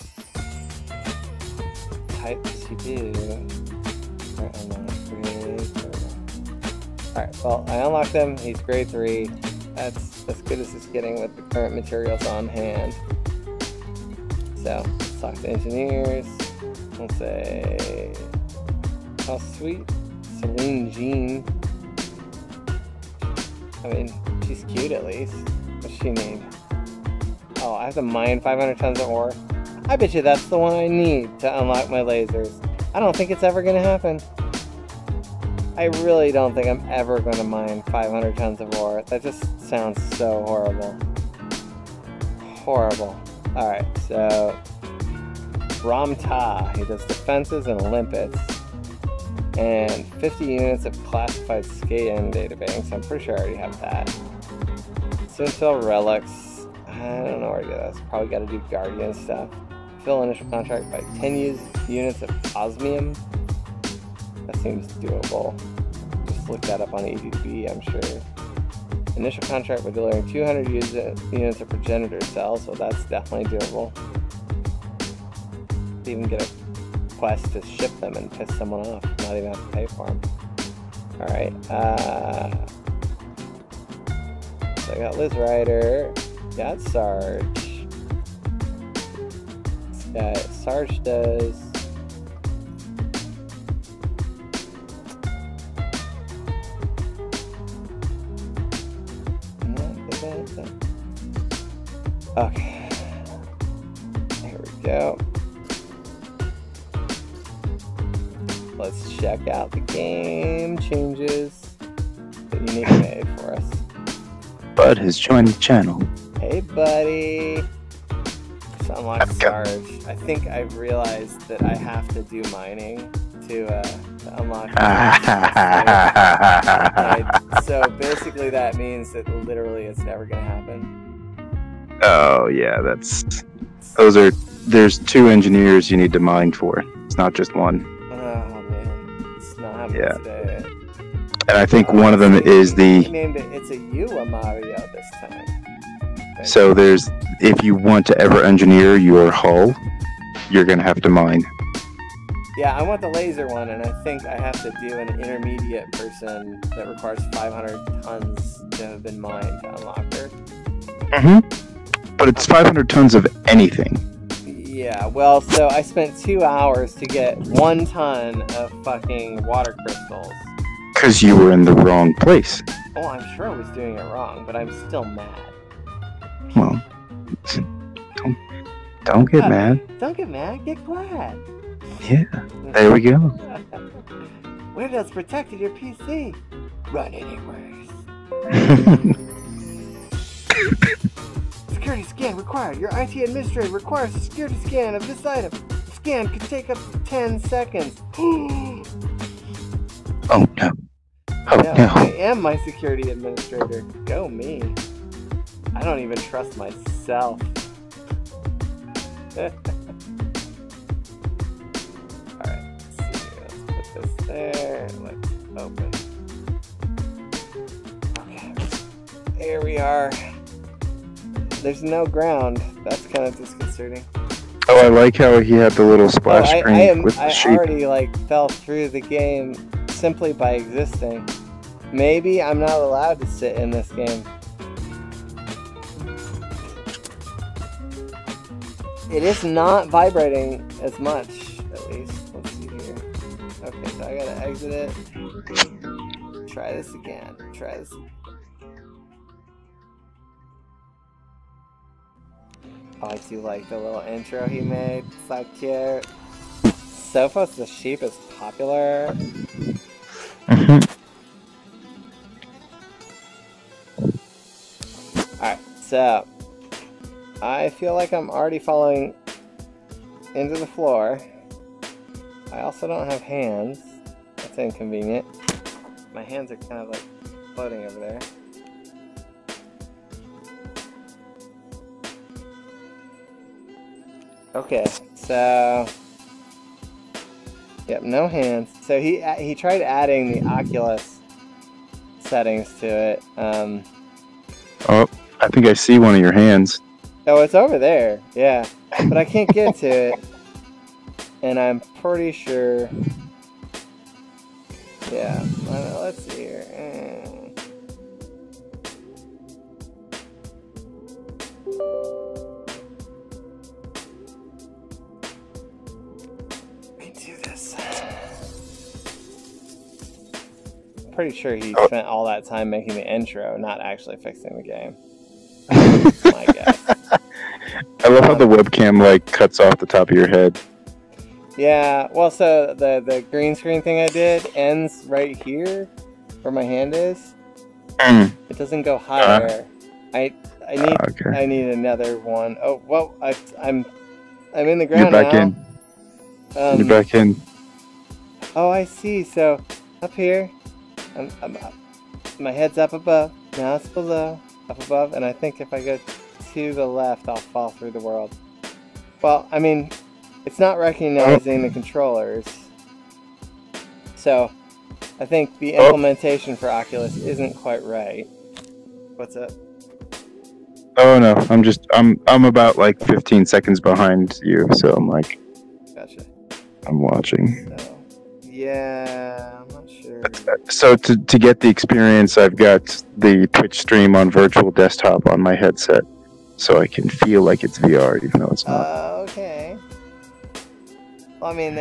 type does he do? Alright, well, I unlocked him. He's grade 3. That's as good as it's getting with the current materials on hand. So, let's talk to engineers. We'll say, oh sweet, Celine Jean. I mean, she's cute at least. What's she need? Oh, I have to mine 500 tons of ore. I bet you that's the one I need to unlock my lasers. I don't think it's ever gonna happen. I really don't think I'm ever gonna mine 500 tons of ore. That just sounds so horrible. Horrible. Alright, so Ramta, he does defenses and Olympus, and 50 units of classified SCAN databanks. I'm pretty sure I already have that. Soon relics. I don't know where to do this. Probably got to do Guardian stuff. Fill initial contract by 10 units of osmium. That seems doable. Just look that up on EDB, I'm sure. Initial contract by delivering 200 units of progenitor cells, so that's definitely doable. Even get a quest to ship them and piss someone off, not even have to pay for them. Alright, so I got Liz Ryder, got Sarge. Sarge does okay, here we go. Let's check out the game changes. unique made for us. Bud has joined the channel. Hey, buddy. So unlock I've got- Sarge. I think I've realized that I have to do mining to unlock. So basically, that means that literally it's never gonna happen. Oh yeah, there's 2 engineers you need to mine for. It's not just one. Oh man, it's not happening Yeah. today. And I think one of them is He the. named it. It's a Yua Mario this time. So there's, if you want to ever engineer your hull, you're gonna have to mine. Yeah, I want the laser one, and I think I have to do an intermediate person that requires 500 tons to have been mined to unlock her. Mm-hmm. But it's 500 tons of anything. Yeah, well, so I spent 2 hours to get 1 ton of fucking water crystals. Because you were in the wrong place. Oh, I'm sure I was doing it wrong, but I'm still mad. Well, don't get mad. Don't get mad, get glad. Yeah, there we go. Windows protected your PC. Run anyways. Security scan required. Your IT administrator requires a security scan of this item. The scan could take up to 10 seconds. Oh no. Oh No, no. I am my security administrator. Go me. I don't even trust myself. Alright, let's see. Let's put this there. Let's open. Okay. Here we are. There's no ground. That's kind of disconcerting. Oh, I like how he had the little splash screen with the I sheep. already fell through the game simply by existing. Maybe I'm not allowed to sit in this game. It is not vibrating as much, at least. Let's see here. Okay, so I gotta exit it. Try this again. Try this. Oh, I do like the little intro he made. So cute. Sophos the sheep is popular. Alright, so I feel like I'm already falling into the floor. I also don't have hands. That's inconvenient. My hands are kind of like floating over there. Okay, so yep, no hands. So he tried adding the Oculus settings to it. Oh, I think I see one of your hands. Oh, it's over there. Yeah, but I can't get to it, and I'm pretty sure. Yeah, let's see here. Pretty sure he spent all that time making the intro, not actually fixing the game. My guess. I love how the webcam cuts off the top of your head. Yeah, well, so the green screen thing I did ends right here, where my hand is. It doesn't go higher. I need another one. Oh well, I'm in the ground You're back now. in. You're back in. Oh, I see. So up here. My head's up above, now it's below, up above, and I think if I go to the left, I'll fall through the world. Well, I mean, it's not recognizing the controllers, so I think the implementation for Oculus isn't quite right. What's up? Oh no, I'm about 15 seconds behind you, so I'm Gotcha. I'm watching. So, yeah, I'm not sure. So to get the experience, I've got the Twitch stream on virtual desktop on my headset, so I can feel like it's VR, even though it's not. Okay. Well, I mean,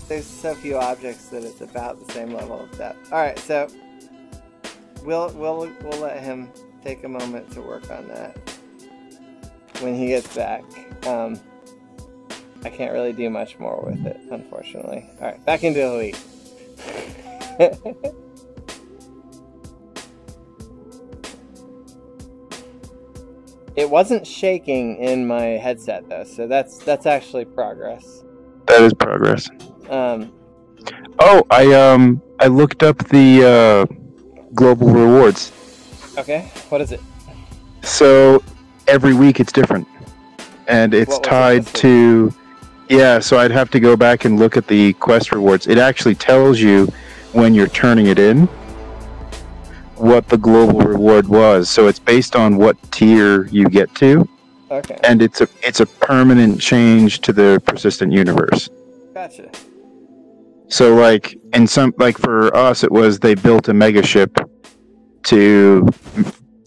there's so few objects that it's about the same level of depth. All right, so we'll let him take a moment to work on that when he gets back. I can't really do much more with it, unfortunately. All right, back into Elite. It wasn't shaking in my headset though, so that's actually progress. That is progress. Um, Oh, I looked up the global rewards. okay, what is it? So every week it's different, and it's What was it tied this week? to. Yeah, so I'd have to go back and look at the quest rewards. It actually tells you when you're turning it in what the global reward was. So it's based on what tier you get to, Okay, and it's a permanent change to the persistent universe. gotcha. So like for us, it was they built a mega ship to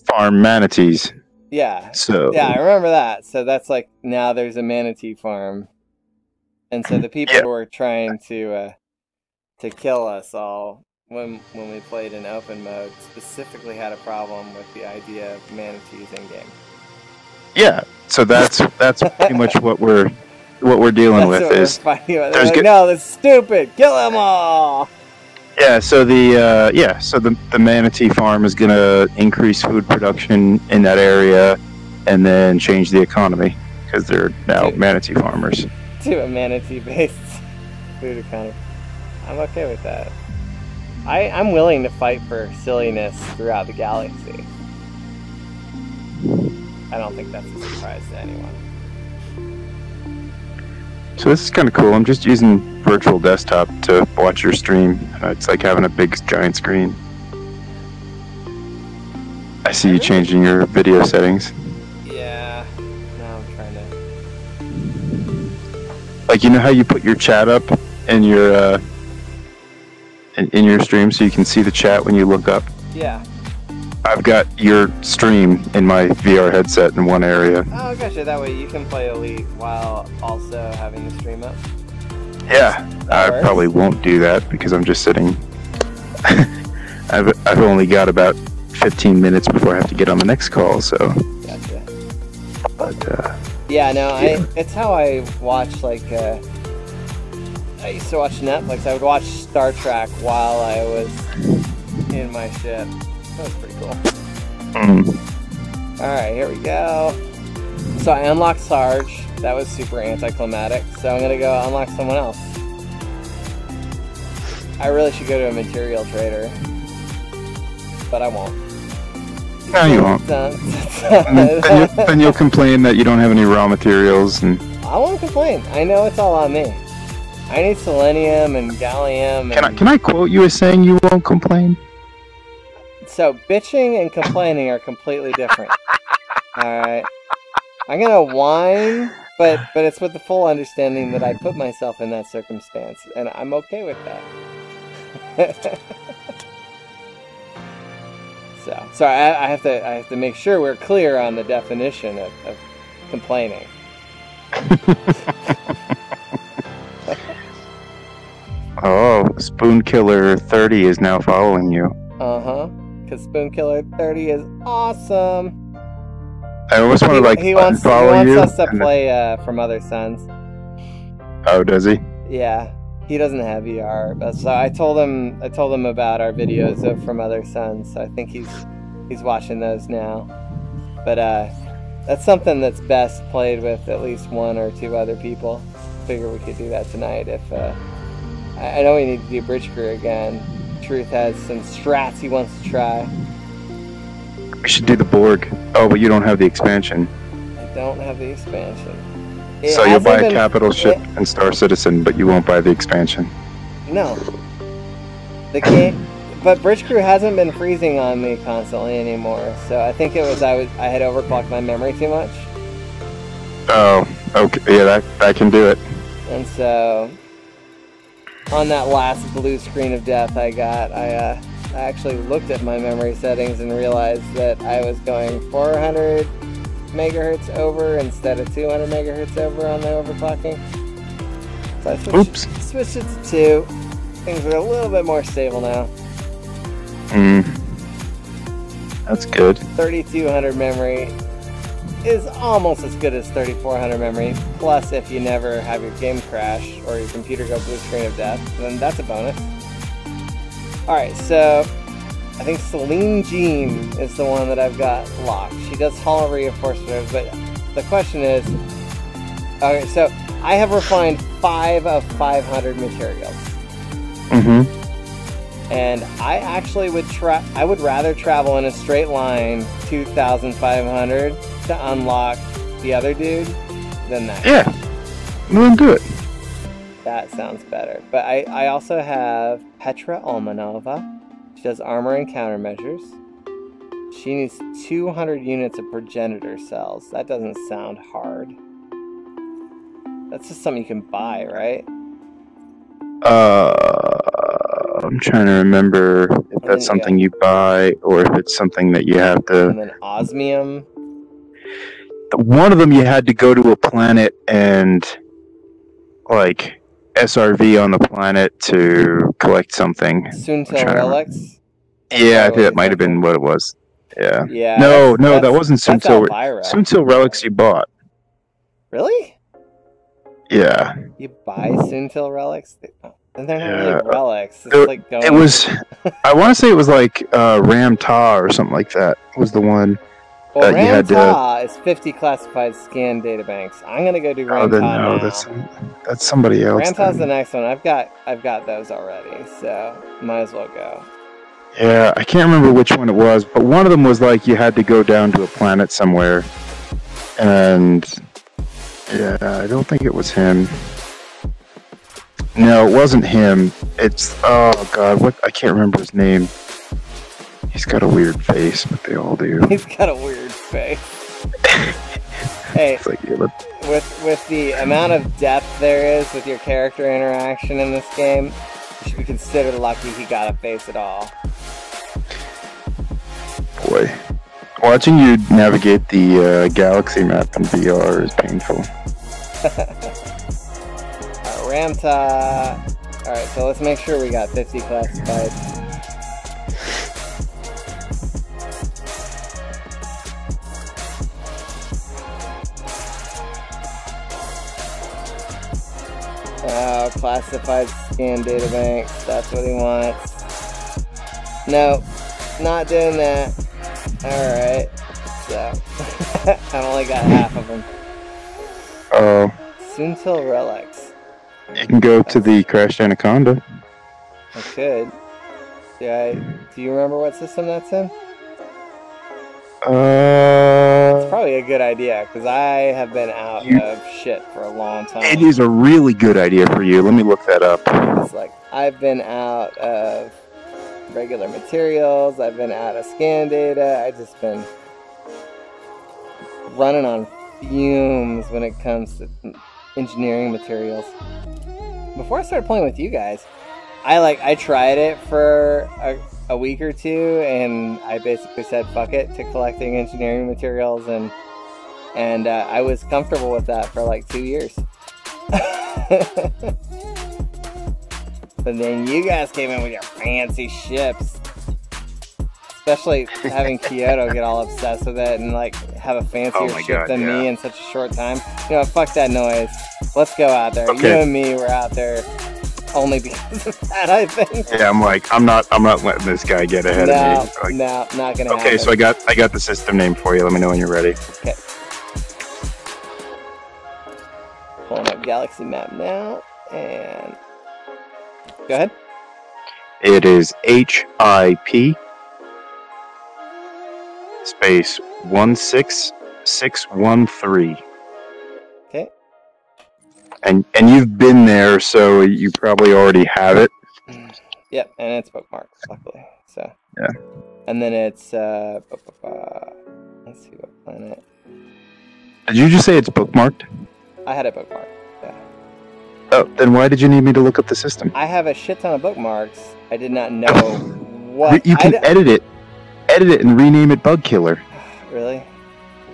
farm manatees. Yeah, So yeah, I remember that. So that's like now there's a manatee farm, and so the people Yeah. who were trying to kill us all when we played in open mode specifically had a problem with the idea of manatees in game. yeah, so that's pretty much what we're dealing That's with what we're is fighting about. They're there's like, good- no, that's stupid. Kill them all. yeah. So the manatee farm is gonna increase food production in that area, and then change the economy because they're now Dude. manatee farmers. To a manatee-based food economy. I'm okay with that. I'm willing to fight for silliness throughout the galaxy. I don't think that's a surprise to anyone. So this is kind of cool. I'm just using virtual desktop to watch your stream. It's like having a big giant screen. I see you changing your video settings. Yeah. Now I'm trying to. Like, you know how you put your chat up in your in your stream so you can see the chat when you look up? Yeah. I've got your stream in my VR headset in one area. Oh, gotcha. That way you can play Elite while also having the stream up. Yeah, I works. probably won't do that because I'm just sitting. I've only got about 15 minutes before I have to get on the next call, so. Gotcha. But Yeah, no, Yeah. it's how I watch, like, I used to watch Netflix. I would watch Star Trek while I was in my ship. That was pretty cool. Alright, here we go. So I unlocked Sarge. That was super anticlimactic. So I'm gonna go unlock someone else. I really should go to a material trader. But I won't. No, you won't. Then you'll complain that you don't have any raw materials, and I won't complain. I know it's all on me. I need selenium and gallium. And... can I quote you as saying you won't complain? So bitching and complaining are completely different. Alright. I'm gonna whine, but it's with the full understanding that I put myself in that circumstance, and I'm okay with that. So I have to make sure we're clear on the definition of complaining. Oh, Spoon Killer 30 is now following you. Uh-huh. Because Spoon Killer 30 is awesome. I almost want to like he wants unfollow you. us to and- play From Other Suns. Oh, does he? Yeah, he doesn't have VR, but so I told him about our videos of From Other Suns. So I think he's watching those now. But that's something that's best played with at least one or two other people. Figure we could do that tonight if I know we need to do Bridge Crew again. Truth has some strats he wants to try. We should do the Borg. Oh, but you don't have the expansion. I don't have the expansion. So you'll buy a capital ship and Star Citizen, but you won't buy the expansion. No. The game, but Bridge Crew hasn't been freezing on me constantly anymore. So I think it was I had overclocked my memory too much, Oh, okay. Yeah, that can do it. and so on that last blue screen of death I got, I actually looked at my memory settings and realized that I was going 400 megahertz over instead of 200 megahertz over on the overclocking. So I switched it to 2. Things are a little bit more stable now. That's good. 3200 memory is almost as good as 3400 memory. Plus, if you never have your game crash or your computer go blue screen of death, then that's a bonus. Alright, so I think Celine Jean is the one that I've got locked. She does Hall of Reinforcement, but the question is, okay, so I have refined 5 of 500 materials. Mm-hmm. And I actually would I would rather travel in a straight line 2,500 to unlock the other dude than that. Yeah. Well, do it. That sounds better. But I also have Petra Ulmanova. She does armor and countermeasures. She needs 200 units of progenitor cells. That doesn't sound hard. That's just something you can buy, right? I'm trying to remember if that's something you buy or if it's something that you have to... And then osmium. One of them you had to go to a planet and, like, SRV on the planet to collect something. Soontil relics? Yeah, I think that might have been what it was. Yeah. Yeah. No, that wasn't Soontil. Elvira. Soontil relics you bought. Really? Yeah. You buy Soontil relics? And they're not really relics. It's like going... It was... I want to say it was like Ram Ta or something like that was the one. Well, Ram Ta is 50 classified scan databanks. I'm gonna go do Ram Ta now. That's somebody else. Ram Ta's the next one. I've got those already, so might as well go. Yeah, I can't remember which one it was, but one of them was like you had to go down to a planet somewhere, and yeah, I don't think it was him. No, it wasn't him. It's oh god, what I can't remember his name. He's got a weird face, but they all do. He's got a weird face. Hey, it's like, yeah, with the amount of depth there is with your character interaction in this game, you should be considered lucky he got a face at all. Boy, watching you navigate the galaxy map in VR is painful. Ram Ta. Alright, so let's make sure we got 50 classified. Oh, classified scan databanks. That's what he wants. No, not doing that. Alright, so I've only got half of them. Oh. Soontil relics. You can go to the crashed Anaconda. I could. Do you remember what system that's in? It's probably a good idea, because I have been out of shit for a long time. It is a really good idea for you. Let me look that up. It's like, I've been out of regular materials, I've been out of scan data, I've just been running on fumes when it comes to engineering materials. Before I started playing with you guys, I tried it for a week or two, and I basically said fuck it to collecting engineering materials, and I was comfortable with that for like 2 years. But then you guys came in with your fancy ships, especially having Kyoto get all obsessed with it and like have a fancier ship than me in such a short time. You know, fuck that noise. Let's go out there. Okay. You and me were out there only because of that, I think. Yeah, I'm not letting this guy get ahead of me. Like, no, not gonna happen. Okay, so I got the system name for you. Let me know when you're ready. Okay. Pulling up Galaxy map now, and go ahead. It is HIP space 16613. Okay. And you've been there, so you probably already have it. Yep, and it's bookmarked, luckily. So. Yeah. And then it's let's see what planet. Did you just say it's bookmarked? I had it bookmarked. Yeah. Oh, then why did you need me to look up the system? I have a shit ton of bookmarks. I did not know what. You can edit it and rename it Bug Killer. Really?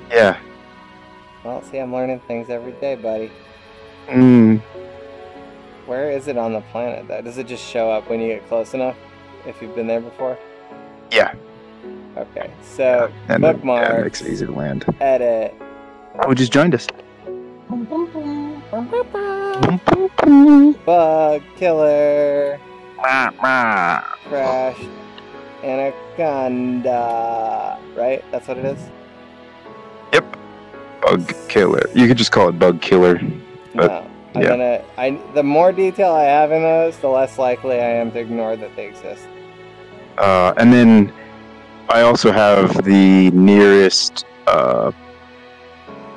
Yeah. Well, see, I'm learning things every day, buddy. Where is it on the planet, though? Does it just show up when you get close enough, if you've been there before? Yeah. Okay, so bookmark. Yeah, it makes it easy to land. Edit. Who just joined us? Bug Killer. Crash Anaconda, right? That's what it is? Yep. Bug killer. You could just call it bug killer. But, No. The more detail I have in those, the less likely I am to ignore that they exist. And then I also have the nearest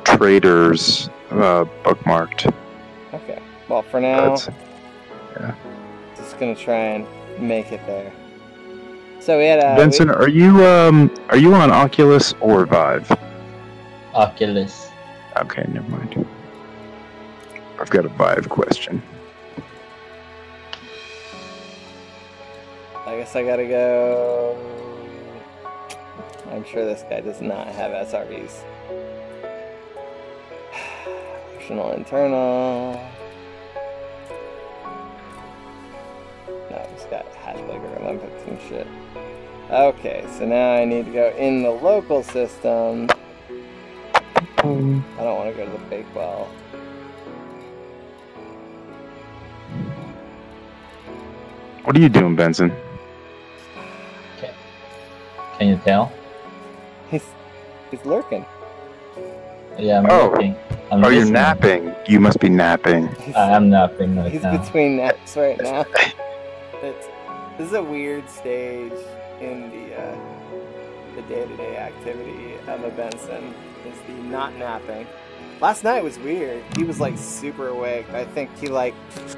traders bookmarked. Okay. Well, for now, Yeah. just gonna try and make it there. So we had a Benson, are you on Oculus or Vive? Oculus. Okay, never mind. I've got a Vive question. I guess I gotta go. I'm sure this guy does not have SRVs. Optional internal. No, he's got Hatchblaker Olympics and shit. Okay, so now I need to go in the local system. I don't want to go to the Bakewell. What are you doing, Benson? Can you tell? He's lurking. Yeah, I'm Oh. looking. Oh, I'm you're listening. napping. You must be napping. I'm napping right He's now. between naps right now. This is a weird stage in the day-to-day activity of a Benson. Is the not napping. Last night was weird. He was like super awake. I think he like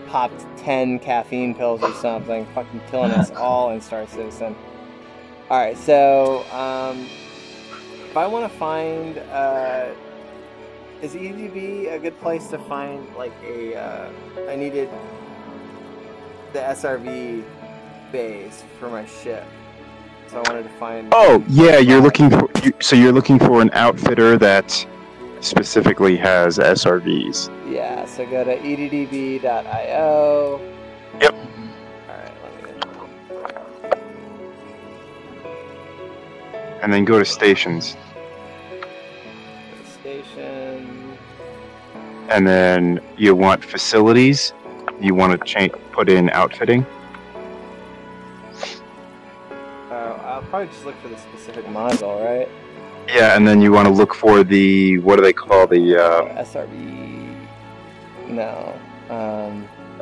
popped 10 caffeine pills or something, fucking killing us all in Star Citizen. All right, so if I want to find, is EDB a good place to find like I needed the SRV base for my ship, so I wanted to find. Oh, yeah, you're looking for an outfitter that specifically has SRVs. Yeah, so go to eddb.io. Yep. Alright, let me And then go to stations. go to station. And then you want facilities. You want to put in outfitting. I'll probably just look for the specific module, right? Yeah, and then you want to look for the, what do they call the, SRV. No.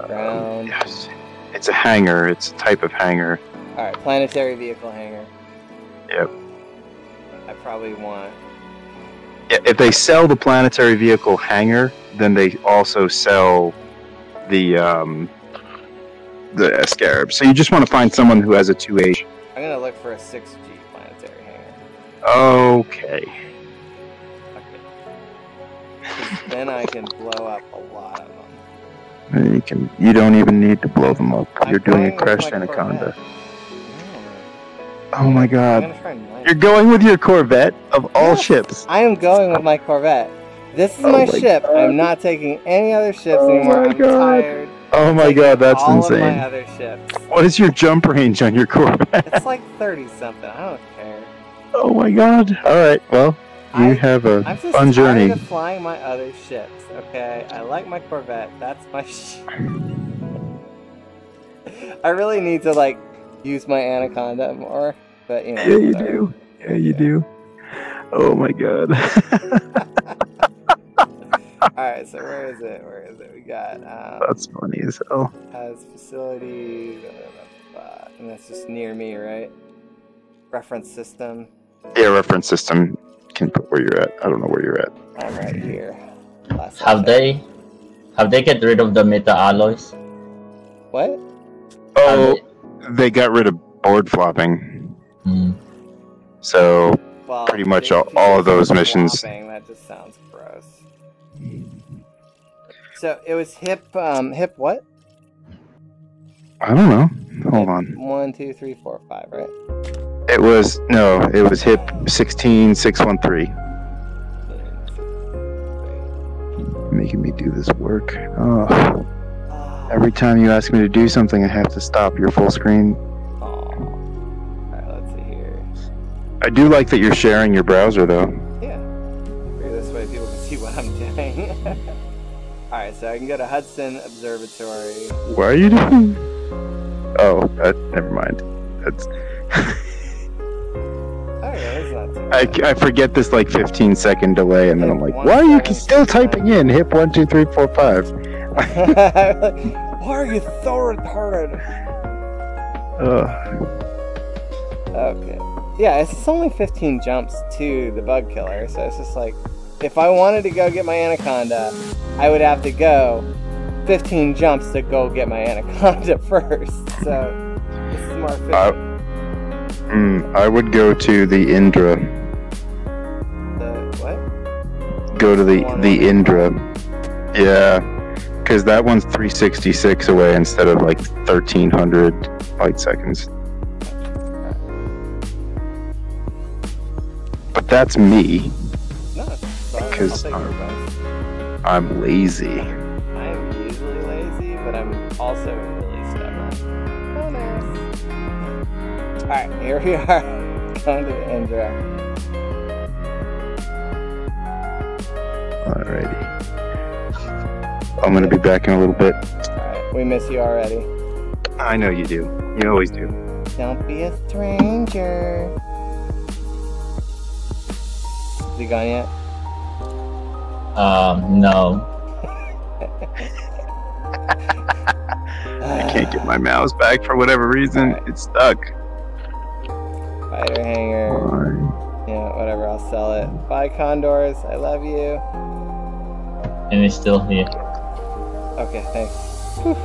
Ground. yes. It's a hangar. It's a type of hangar. Alright, planetary vehicle hangar. Yep. I probably want. Yeah, if they sell the planetary vehicle hangar, then they also sell the Scarab. So you just want to find someone who has a 2H. I'm gonna look for a 6G planetary hangar. Okay. Okay. 'Cause then I can blow up a lot of them. You don't even need to blow them up. I'm You're doing a playing with crashed my Anaconda. Corvette. Oh my I'm god. gonna try and mine. You're going with your Corvette of all Yes, ships. I am going with my Corvette. This is Oh my my ship. God. I'm not taking any other ships Oh anymore. my I'm God. tired. Oh my Taking god, that's all of my insane. other ships. What is your jump range on your Corvette? It's like 30 something. I don't care. Oh my god. Alright, well, you have a I'm just fun tired journey. of flying my other ships. Okay, I like my Corvette. That's my ship. I really need to like use my Anaconda more, but you know. Yeah, you whatever. do. Yeah, you do. Oh my god. Alright, so where is it? Where is it? We got That's funny as hell. has facilities, and that's just near me, right? Reference system. Yeah, reference system can put where you're at. I don't know where you're at. I'm right here. Last Have time. they get rid of the meta alloys? What? Oh, they got rid of board flopping. Hmm. So Well, pretty much they- all of those missions. Flopping, that just sounds gross. So it was hip what? I don't know. Hold on. 1, 2, 3, 4, 5, right? It was HIP 16613. Making me do this work. Oh, every time you ask me to do something, I have to stop your full screen. Alright, let's see here. I do like that you're sharing your browser, though. Yeah. Figure this way people can see what I'm doing. Alright, so I can go to Hudson Observatory. What are you doing? Oh, never mind. That's I forget this like 15-second delay, and then I'm like, One why are you second. still typing in hip 1 2 3 4 5? Why are you so retarded? Okay. Yeah, it's only 15 jumps to the bug killer, so it's just like, if I wanted to go get my anaconda, I would have to go 15 jumps to go get my anaconda first. So this is more efficient. I would go to the Indra. The what? Go to the Indra. Yeah, because that one's 366 away instead of like 1,300 light seconds. But that's me, No, because I'll take your advice. I'm lazy. I'm usually lazy, but I'm also really stubborn. Bonus. Alright, here we are. Going to the Indra. Alrighty. I'm gonna be back in a little bit. Alright, we miss you already. I know you do. You always do. Don't be a stranger. Is he gone yet? No. I can't get my mouse back for whatever reason. It's stuck. Spider hanger. Fine. Yeah, whatever, I'll sell it. Bye, Condors. I love you. And he's still here. Okay, thanks. Whew.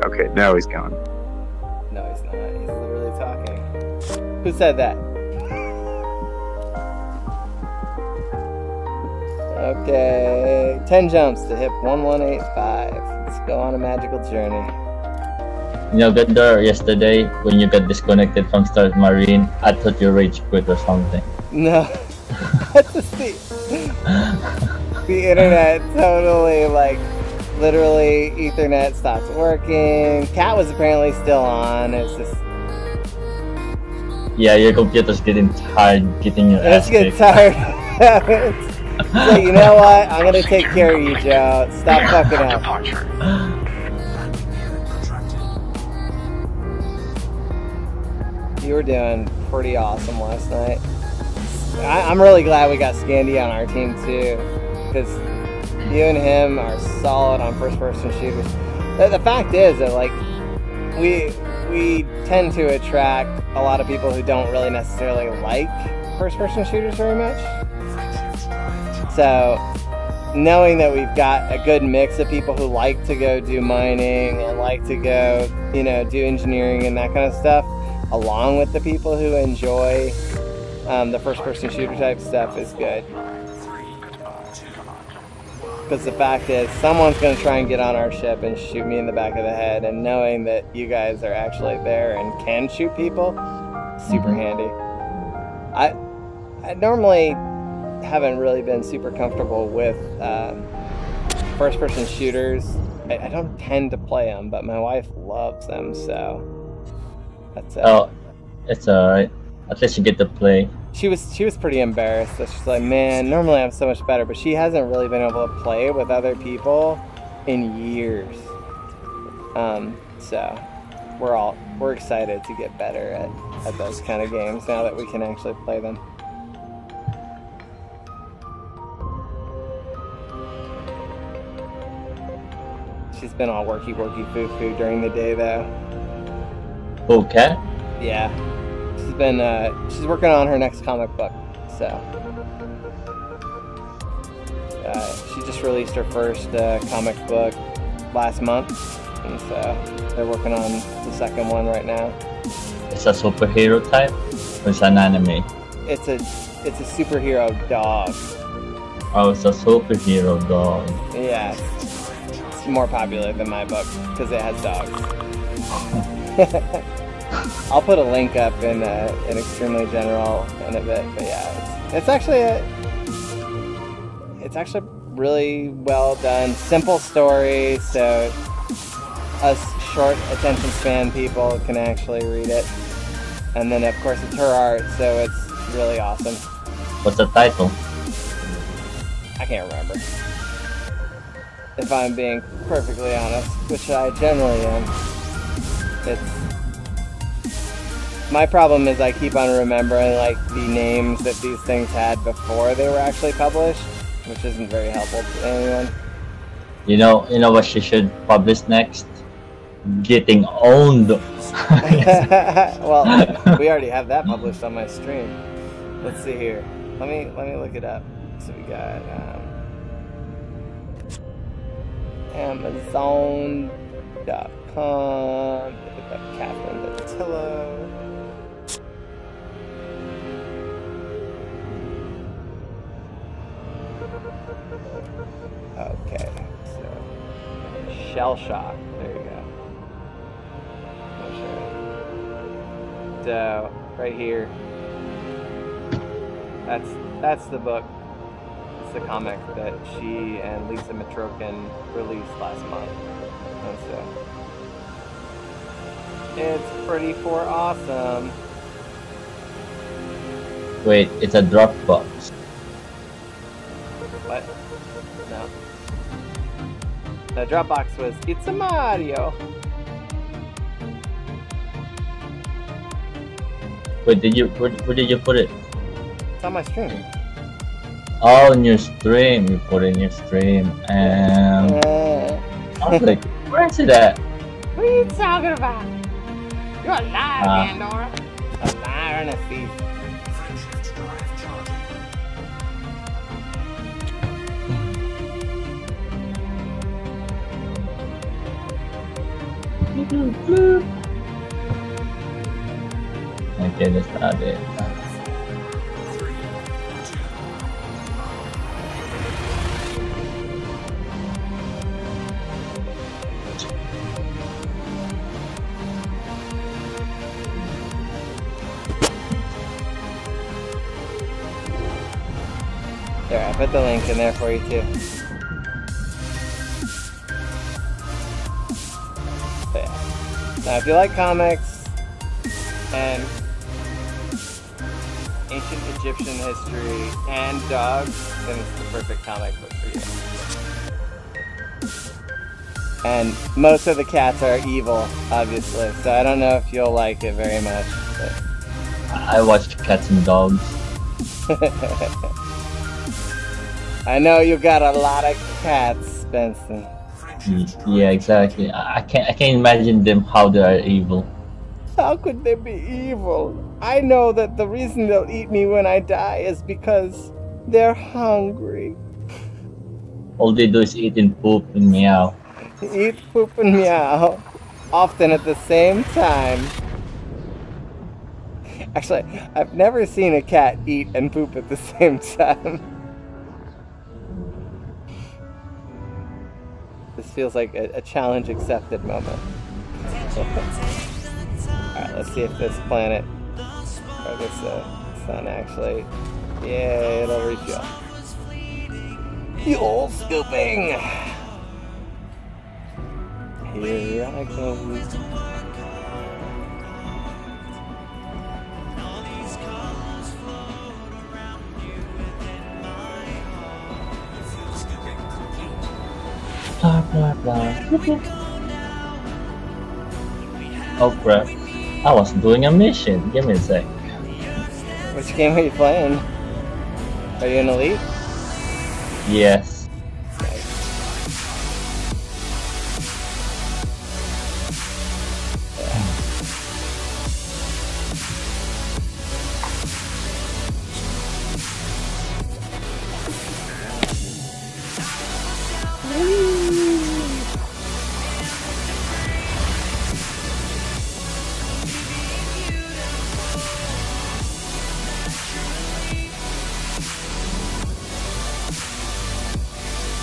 Okay, now he's gone. No, he's not. He's literally talking. Who said that? Okay. 10 jumps to hit 1185. Let's go on a magical journey. You know, Gandor, yesterday when you got disconnected from Star Marine, I thought you rage quit or something. No. That's just the internet totally, like, literally, Ethernet stopped working. Cat was apparently still on. It's just... Yeah, your computer's getting tired getting your Let's ass get kicked. tired. So, you know what? I'm gonna take care of you, Joe. Stop fucking up. Departure. You were doing pretty awesome last night. I'm really glad we got Scandy on our team too, because you and him are solid on first-person shooters. The fact is that, like, we tend to attract a lot of people who don't really necessarily like first-person shooters very much. So knowing that we've got a good mix of people who like to go do mining and like to go, you know, do engineering and that kind of stuff, along with the people who enjoy the first-person shooter type stuff, is good. Because the fact is, someone's going to try and get on our ship and shoot me in the back of the head, and knowing that you guys are actually there and can shoot people, super handy. I normally haven't really been super comfortable with first-person shooters. I don't tend to play them, but my wife loves them, so that's it. Oh, it's alright. At least you get to play. She was pretty embarrassed. She's like, man, normally I'm so much better, but she hasn't really been able to play with other people in years. So we're excited to get better at those kind of games now that we can actually play them. She's been all worky foo-foo during the day though. Okay. Yeah. She's working on her next comic book, so she just released her first comic book last month, and so they're working on the second one right now. It's a superhero type, or it's an anime? It's a superhero dog. Oh, it's a superhero dog. Yeah, it's more popular than my book because it has dogs. I'll put a link up in Extremely General in a bit, but yeah, it's actually really well done, simple story, so us short attention span people can actually read it. And then of course it's her art, so it's really awesome. What's the title? I can't remember, if I'm being perfectly honest, which I generally am. It's my problem is I keep on remembering like the names that these things had before they were actually published, which isn't very helpful to anyone. You know what she should publish next? Getting owned. Well, we already have that published on my stream. Let's see here. Let me look it up. So we got Amazon.com. Catherine Datillo. Okay, so Shell Shock. There you go. So right here, that's the book. It's the comic that she and Lisa Matrokin released last month, and so it's pretty for awesome. Wait, it's a Dropbox. What? No. The Dropbox was It's a Mario. Wait, where did you put it? It's on my stream. Oh, in your stream. You put it in your stream. And I was like, where is it at? What are you talking about? You're a liar, Pandora. A liar and a thief. Okay, that's not it. There, I put the link in there for you too. But yeah. Now, if you like comics and ancient Egyptian history and dogs, then it's the perfect comic book for you. And most of the cats are evil, obviously, so I don't know if you'll like it very much. But... I watched Cats and Dogs. I know you got a lot of cats, Spencer. Yeah, exactly. I can't imagine them how they are evil. How could they be evil? I know that the reason they'll eat me when I die is because they're hungry. All they do is eat and poop and meow. Eat, poop, and meow, often at the same time. Actually, I've never seen a cat eat and poop at the same time. This feels like a challenge accepted moment. Alright, let's see if this planet, or this sun actually, yeah, it'll refuel. Fuel scooping! Here I go. Blah blah blah. Oh crap. I was doing a mission. Give me a sec. Which game are you playing? Are you an elite? Yes.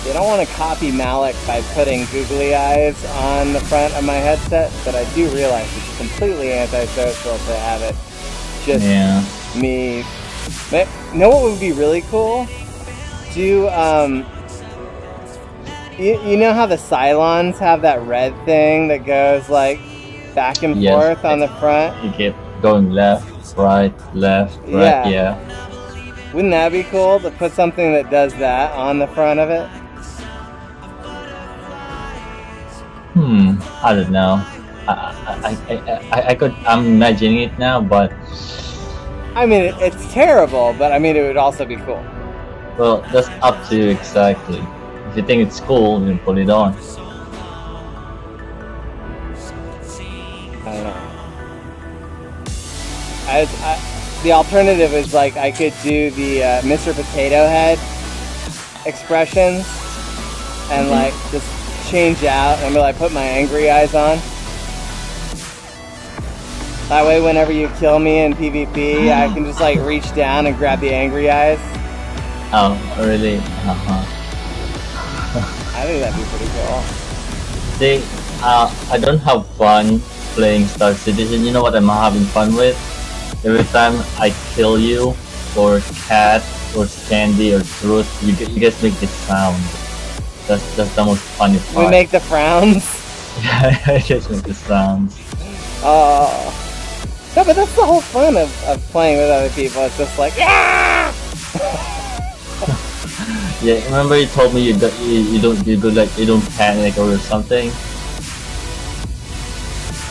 I don't want to copy Malik by putting googly eyes on the front of my headset, but I do realize it's completely antisocial to have it just me. But you know what would be really cool? Do you know how the Cylons have that red thing that goes like back and forth on the front? You keep going left, right, yeah. Wouldn't that be cool to put something that does that on the front of it? I don't know. I'm imagining it now, but I mean, it's terrible, but I mean, it would also be cool. well, that's up to you exactly. If you think it's cool, you can put it on. I don't know. The alternative is like I could do the Mr. Potato Head expressions and like just change out and like put my angry eyes on. That way, whenever you kill me in PvP, I can just like reach down and grab the angry eyes. Oh, really? I think that'd be pretty cool. See, I don't have fun playing Star Citizen. You know what I'm having fun with? Every time I kill you, or Cat, or Candy, or Truth, you guys make this sound. That's the most funny part. We make the frowns. Yeah, I just make the sounds. No, but that's the whole fun of playing with other people. It's just like, yeah! Yeah, remember you told me you don't panic or something?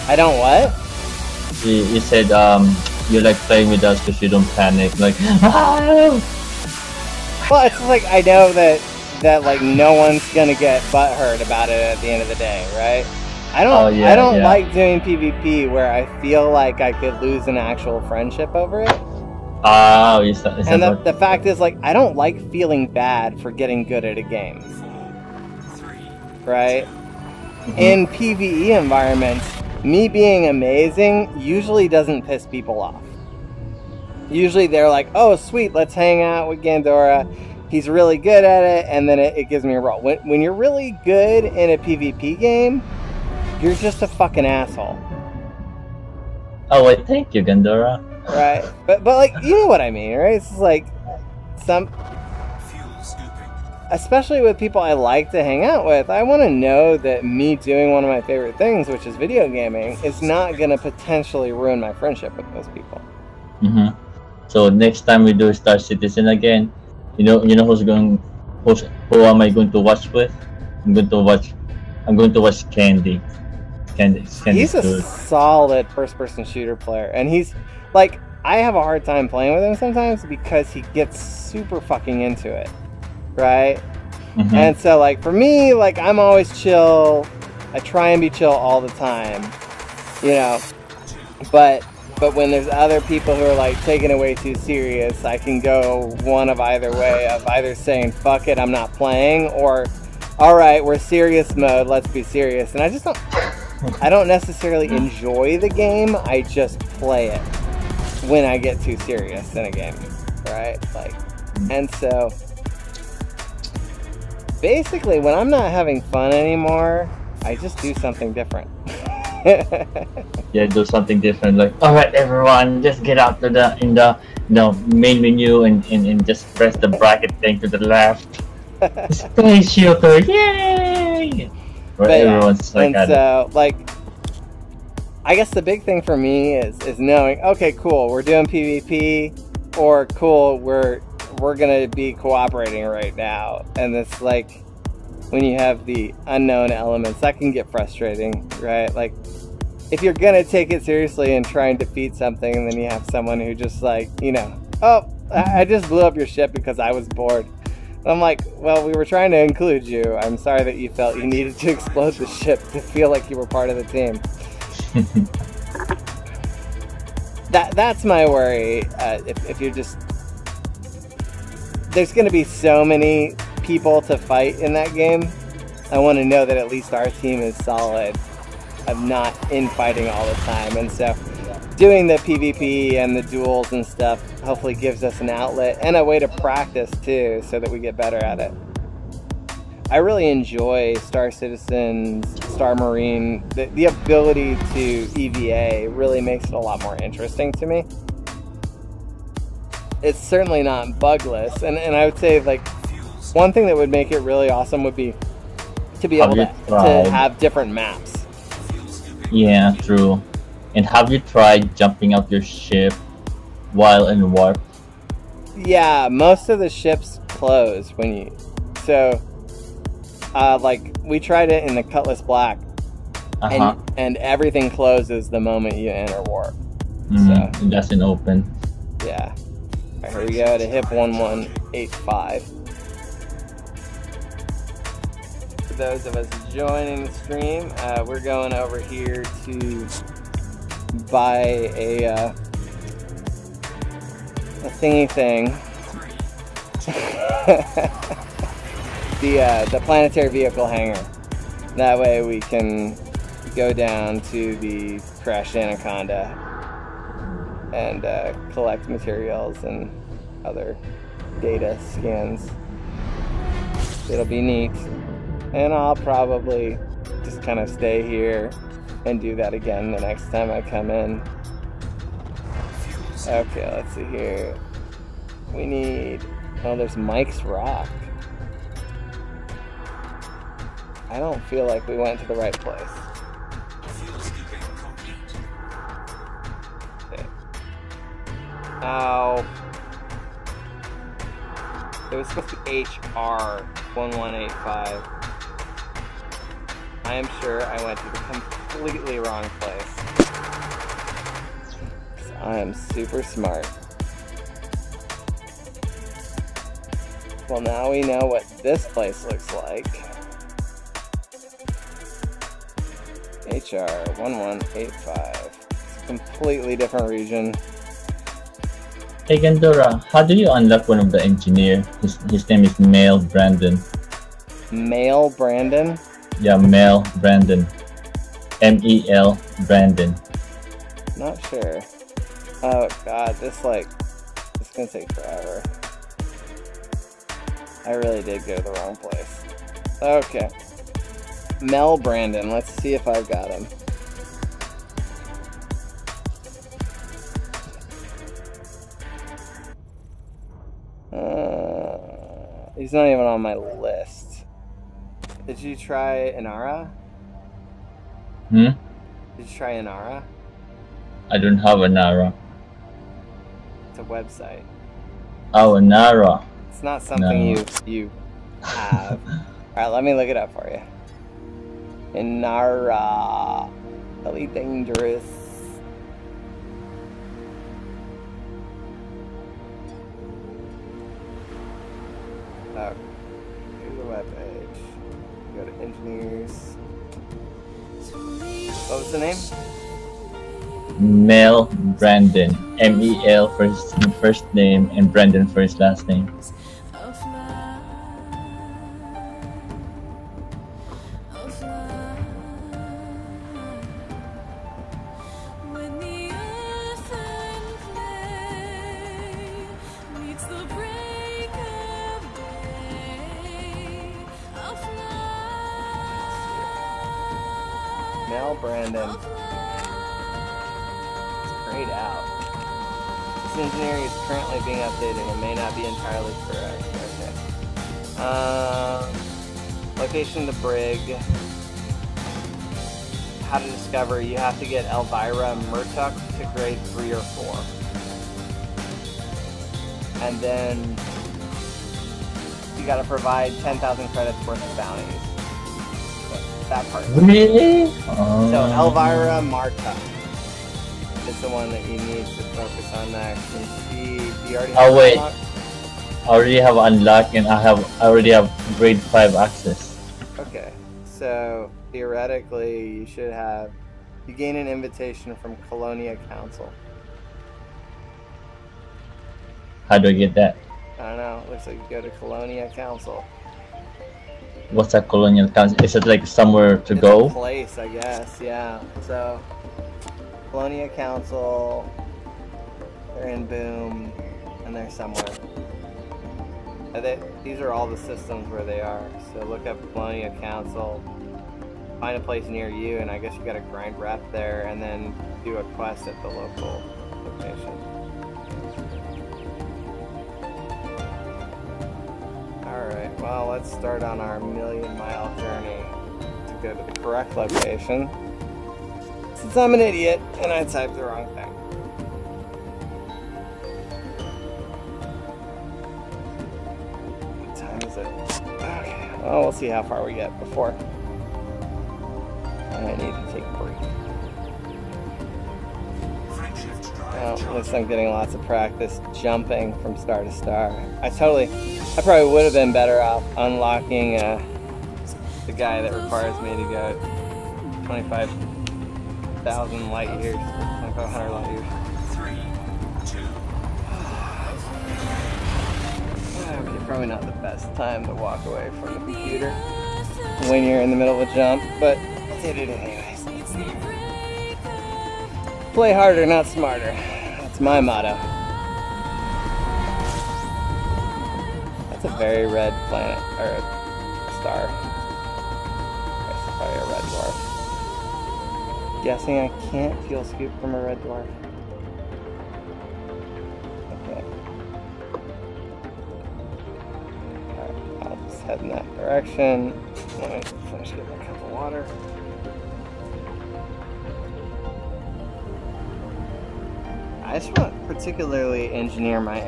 I don't what? You said you like playing with us because you don't panic, like Well, it's just like I know that like no one's gonna get butthurt about it at the end of the day, right? I don't like doing PvP where I feel like I could lose an actual friendship over it. Oh, is that and the fact is, like, I don't like feeling bad for getting good at a game. Right? Mm-hmm. In PvE environments, me being amazing usually doesn't piss people off. Usually they're like, oh, sweet, let's hang out with Gandora. He's really good at it, and then it gives me a roll. When you're really good in a PvP game, you're just a fucking asshole. Oh, wait, thank you, Gandora. Right, but like, you know what I mean, right? It's like especially with people I like to hang out with, I want to know that me doing one of my favorite things, which is video gaming, is not going to potentially ruin my friendship with those people. Mm-hmm. So next time we do Star Citizen again, you know who am I going to watch with? I'm going to watch Candy. He's a solid first-person shooter player, and he's like, I have a hard time playing with him sometimes because he gets super fucking into it, right? Mm-hmm. And so, like, for me, like, I'm always chill. I try and be chill all the time, you know. But when there's other people who are like taking it way too serious, I can go one of either way, of either saying fuck it, I'm not playing, or all right, we're serious mode, let's be serious. And I just don't necessarily enjoy the game, I just play it when I get too serious in a game, right? Like, and so basically when I'm not having fun anymore, I just do something different. Yeah, do something different, like, alright everyone, just get out to the main menu and just press the bracket thing to the left. Space Shooter, yay! But everyone's like, and so, like, I guess the big thing for me is knowing, okay, cool, we're doing PvP, or cool, we're gonna be cooperating right now. And it's like, when you have the unknown elements, that can get frustrating, right? Like, if you're gonna take it seriously and try and defeat something, and then you have someone who just like, you know, oh, I just blew up your ship because I was bored. I'm like, well, we were trying to include you. I'm sorry that you felt you needed to explode the ship to feel like you were part of the team. That's my worry. If you're just, there's going to be so many people to fight in that game. I want to know that at least our team is solid. I'm not infighting all the time, and so doing the PvP and the duels and stuff hopefully gives us an outlet and a way to practice too, so that we get better at it. I really enjoy Star Citizen, Star Marine. The ability to EVA really makes it a lot more interesting to me. It's certainly not bugless, and I would say, like, one thing that would make it really awesome would be to be able to have different maps. Yeah, true. And have you tried jumping out your ship while in warp? Yeah, most of the ships close when you... So, like, we tried it in the Cutlass Black, and everything closes the moment you enter warp. It doesn't open. Yeah. All right, here we go to HIP 1185. For those of us joining the stream, we're going over here to buy a thingy thing. the planetary vehicle hangar. That way we can go down to the crashed Anaconda and collect materials and other data scans. It'll be neat. And I'll probably just kind of stay here and do that again the next time I come in. Okay, let's see here. We need... Oh, there's Mike's Rock. I don't feel like we went to the right place. Okay. Oh. It was supposed to be HR 1185. I am sure I went to the completely wrong place. I am super smart. Well, now we know what this place looks like. HR 1185. It's a completely different region. Hey Gandora, how do you unlock one of the engineer? His name is Male Brandon. Male Brandon? Yeah, Male Brandon. M-E-L Brandon. Not sure. Oh god, this gonna take forever. I really did go to the wrong place. Okay. Mel Brandon, let's see if I've got him. He's not even on my list. Did you try Inara? Did you try Inara? I don't have Inara. It's a website. Oh, Inara. It's not something you have. Alright, let me look it up for you. Inara. Elite Dangerous. Oh, here's the webpage. Go to engineers. What was the name? Mel Brandon. M-E-L first name and Brandon first last name. Mel Brandon. It's grayed out. This engineering is currently being updated and may not be entirely correct. Okay. Location of the brig. How to discover. You have to get Elvira Murtuck to grade 3 or 4. And then you gotta provide 10,000 credits worth of bounties. That part. Really? So Elvira Marta is the one that you need to focus on next. And you already have wait. unlocked? I already have unlocked and I already have grade 5 access. Okay, so theoretically you should have. You gain an invitation from Colonia Council. How do I get that? I don't know. It looks like you go to Colonia Council. What's that colonial council? Is it like somewhere to It's go? a place, I guess. Yeah. So Colonia Council. They're in Boom, and they're somewhere. These are all the systems where they are. So look up Colonia Council. Find a place near you, and I guess you got to grind rep there, and then do a quest at the local location. Alright, well, let's start on our million-mile journey to go to the correct location. Since I'm an idiot, and I typed the wrong thing. What time is it? Okay, well, we'll see how far we get before I I need to take a break. Well, at least I'm getting lots of practice jumping from star to star. I probably would have been better off unlocking the guy that requires me to go 25,000 light years, 2,500 light years. Okay, probably not the best time to walk away from the computer when you're in the middle of a jump, but did it anyways. Play harder, not smarter. That's my motto. That's a very red planet, or a star. That's probably a red dwarf. Guessing I can't fuel scoop from a red dwarf. Okay. Alright, I'll just head in that direction. Let me finish getting a cup of water. I just want to particularly engineer my,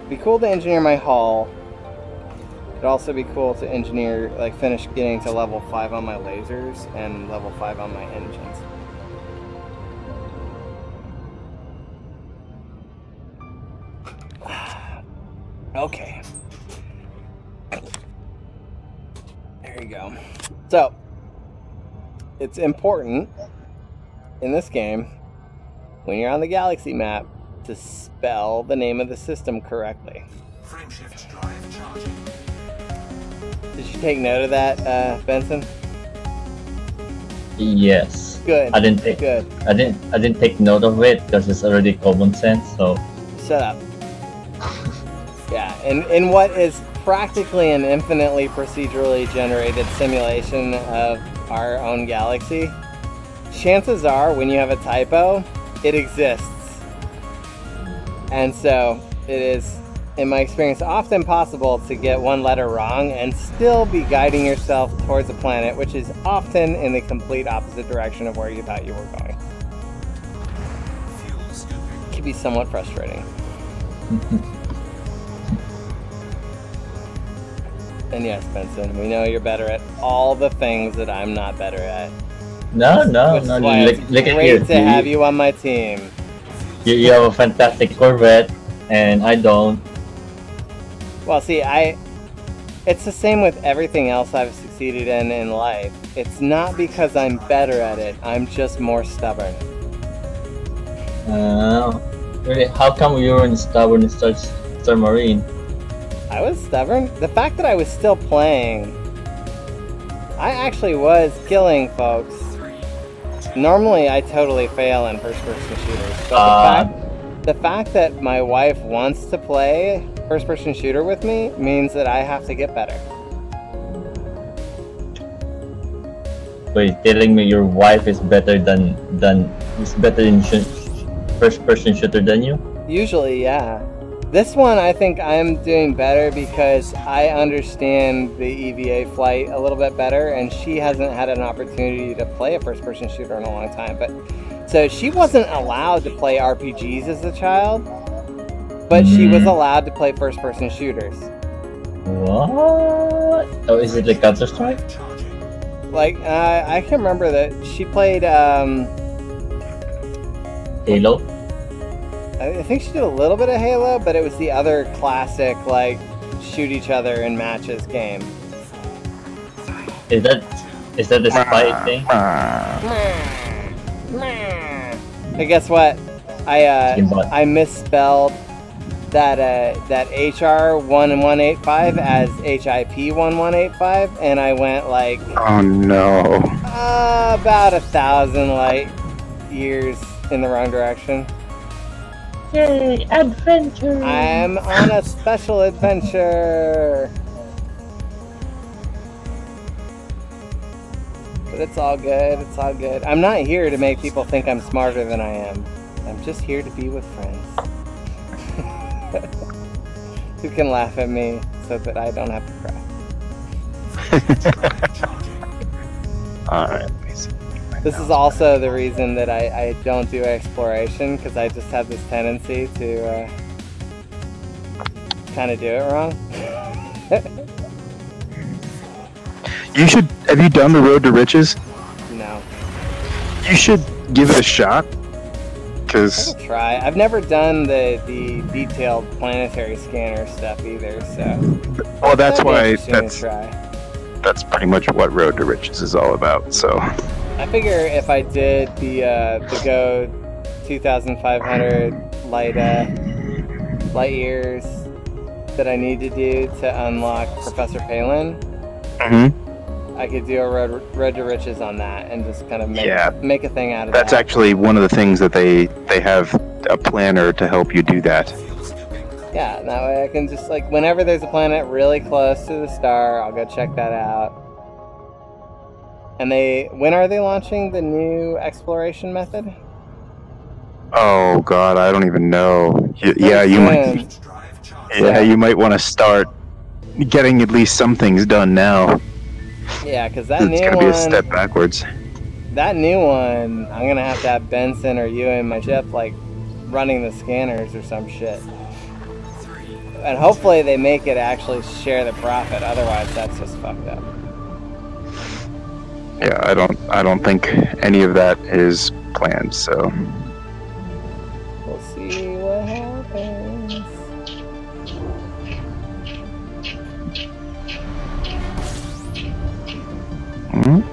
be cool to engineer my hull. It'd also be cool to engineer, like finish getting to level 5 on my lasers and level 5 on my engines. Okay. There you go. So, it's important in this game, when you're on the galaxy map, to spell the name of the system correctly. Frameshift drive charging. Did you take note of that, Benson? Yes. Good. I didn't take. Good. I didn't take note of it because it's already common sense. So. Shut up. Yeah, in what is practically an infinitely procedurally generated simulation of our own galaxy, chances are when you have a typo, it exists. And so it is, in my experience, often possible to get one letter wrong and still be guiding yourself towards a planet which is often in the complete opposite direction of where you thought you were going. It can be somewhat frustrating. And yes, Benson, we know you're better at all the things that I'm not better at. No. Look at here. To have you on my team. You have a fantastic Corvette, and I don't. Well, see, it's the same with everything else I've succeeded in life. It's not because I'm better at it, I'm just more stubborn. Really? How come you were stubborn in Star Marine? I was stubborn? The fact that I was still playing, I actually was killing folks. Normally, I totally fail in first-person shooters, but the fact that my wife wants to play first-person shooter with me means that I have to get better. Wait, telling me your wife is better in first-person shooter than you? Usually, yeah. This one, I think I'm doing better because I understand the EVA flight a little bit better, and she hasn't had an opportunity to play a first-person shooter in a long time. But so she wasn't allowed to play RPGs as a child, but she was allowed to play first-person shooters. What? Oh, is it like Counter-Strike? Like, I can remember that she played, Halo? I think she did a little bit of Halo, but it was the other classic, like, shoot each other in matches game. Is that the spy thing? Hey, guess what? I misspelled that HR 1185 as HIP 1185, and I went like, Oh no. about 1,000 light years in the wrong direction. Yay, adventure! I'm on a special adventure. But it's all good, it's all good. I'm not here to make people think I'm smarter than I am. I'm just here to be with friends. Who can laugh at me so that I don't have to cry. Alright. This is also the reason that I don't do exploration, because I just have this tendency to kind of do it wrong. You should. Have you done the Road to Riches? No. You should give it a shot. Because I'll try. I've never done the detailed planetary scanner stuff either, so. well, that's That'd be why interesting to try. that's pretty much what Road to Riches is all about. So I figure if I did the Go 2,500 light years that I need to do to unlock Professor Palin, I could do a road to riches on that and just kind of make a thing out of that's that. actually one of the things that they have a planner to help you do that. Yeah, and that way I can just, like, whenever there's a planet really close to the star, I'll go check that out. And when are they launching the new exploration method? Oh God, I don't even know. Yeah, you might want to start getting at least some things done now. Yeah, because that It's new gonna one, be a step backwards. that new one, I'm gonna have to have Benson or you in my ship, like, running the scanners or some shit. And hopefully they make it actually share the profit. Otherwise, that's just fucked up. Yeah, I don't think any of that is planned. So We'll see what happens.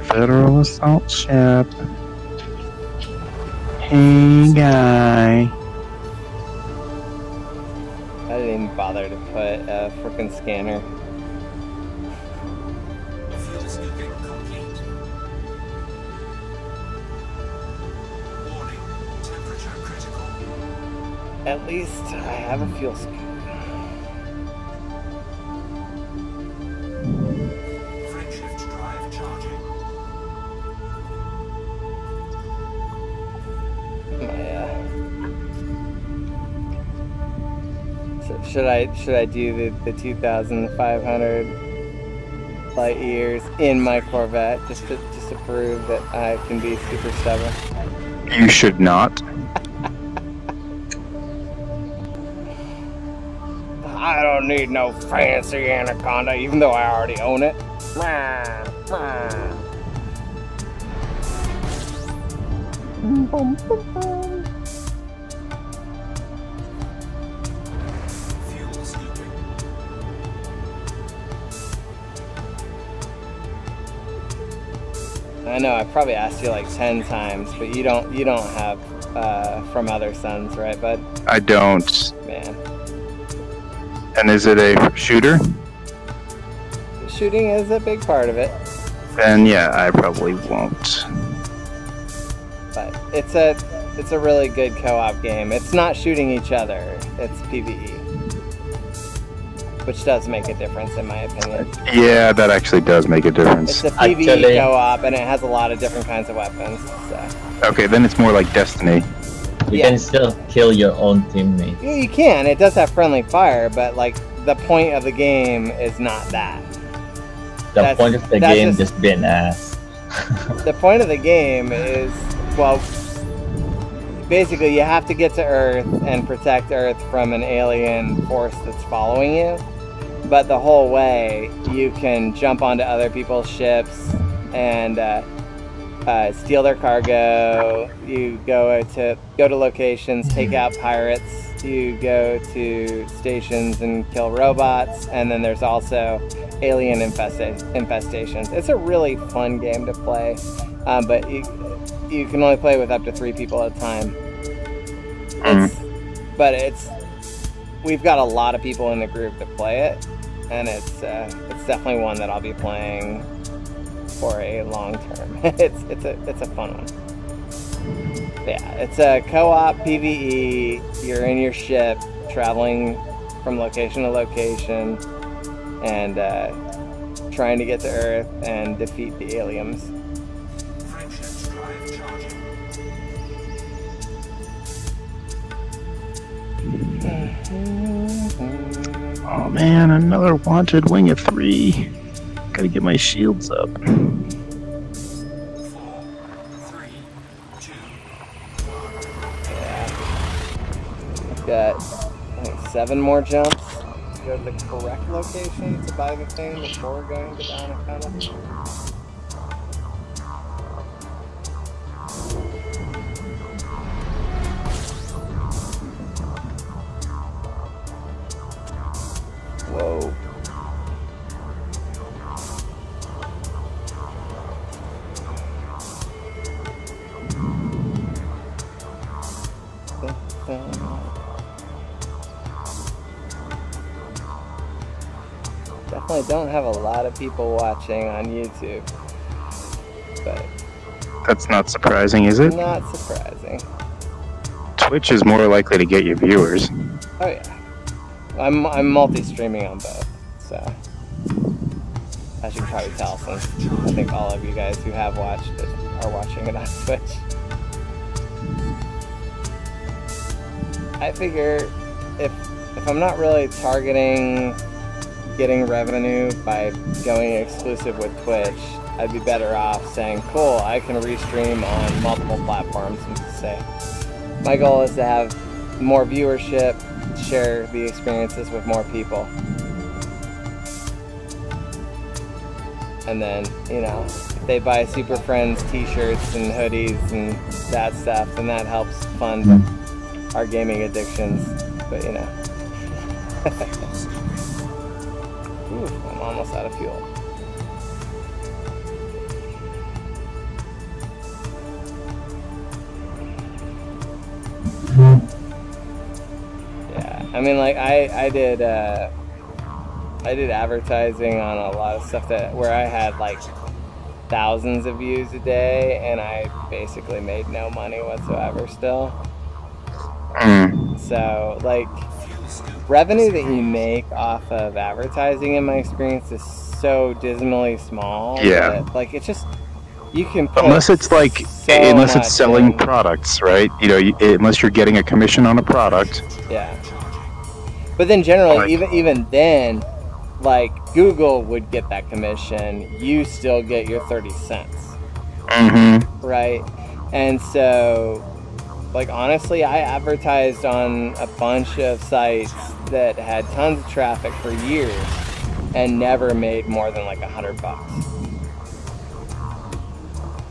Federal assault ship. Hey, guy. I didn't even bother to put a frickin' scanner. At least I have a fuel scoop. Frameshift drive charging. So should I do the 2,500 light years in my Corvette just to prove that I can be super stubborn? You should not. I don't need no fancy Anaconda, even though I already own it. Fuel scooping. I know I've probably asked you like 10 times, but you don't have From Other Suns, right, bud? I don't. Man, And is it a shooter? shooting is a big part of it, Then yeah, I probably won't. but it's a really good co-op game. It's not shooting each other; it's PvE, which does make a difference in my opinion. Yeah, that actually does make a difference. It's a PvE Actually- co-op, and it has a lot of different kinds of weapons. So. Okay, then it's more like Destiny. You Yeah. can still kill your own teammate. Yeah, you can. It does have friendly fire, but like the point of the game is not that. The That's- point of the that's game just- just being ass. The point of the game is, well, basically you have to get to Earth and protect Earth from an alien force that's following you. But the whole way, you can jump onto other people's ships and steal their cargo. You go to locations, take out pirates. You go to stations and kill robots. And then there's also alien infestations. It's a really fun game to play, but you can only play with up to 3 people at a time. We've got a lot of people in the group that play it, and it's definitely one that I'll be playing for a long term. It's a fun one. Yeah, it's a co-op PvE. You're in your ship, traveling from location to location, and trying to get to Earth and defeat the aliens. Frameshift drive charging. Oh man, another wanted wing of 3. Gotta get my shields up. 4, 3, 2. I've got, I think, 7 more jumps. go to the correct location to buy the thing before going to Anaconda. Whoa. Definitely don't have a lot of people watching on YouTube, but That's not surprising, is it? not surprising. Twitch is more likely to get you viewers. Oh yeah, I'm multi-streaming on both, so as you can probably tell, since I think all of you guys who have watched it are watching it on Twitch. I figure if I'm not really targeting getting revenue by going exclusive with Twitch, I'd be better off saying, cool, I can restream on multiple platforms and say, my goal is to have more viewership, share the experiences with more people. And then, you know, if they buy Super Friends t-shirts and hoodies and that stuff, then that helps fund our gaming addictions. But, you know. Ooh, I'm almost out of fuel. Yeah, I mean, like I did advertising on a lot of stuff where I had like thousands of views a day, and I basically made no money whatsoever still. So, like, revenue that you make off of advertising, in my experience, is so dismally small. Yeah. That, like, it's just, you can put Unless it's like, so unless much it's selling in. products, right? You know, unless you're getting a commission on a product. Yeah. But then generally, Like- even then, like, Google would get that commission. You still get your 30 cents. Mm-hmm. Right? And so, like, honestly, I advertised on a bunch of sites that had tons of traffic for years and never made more than like $100.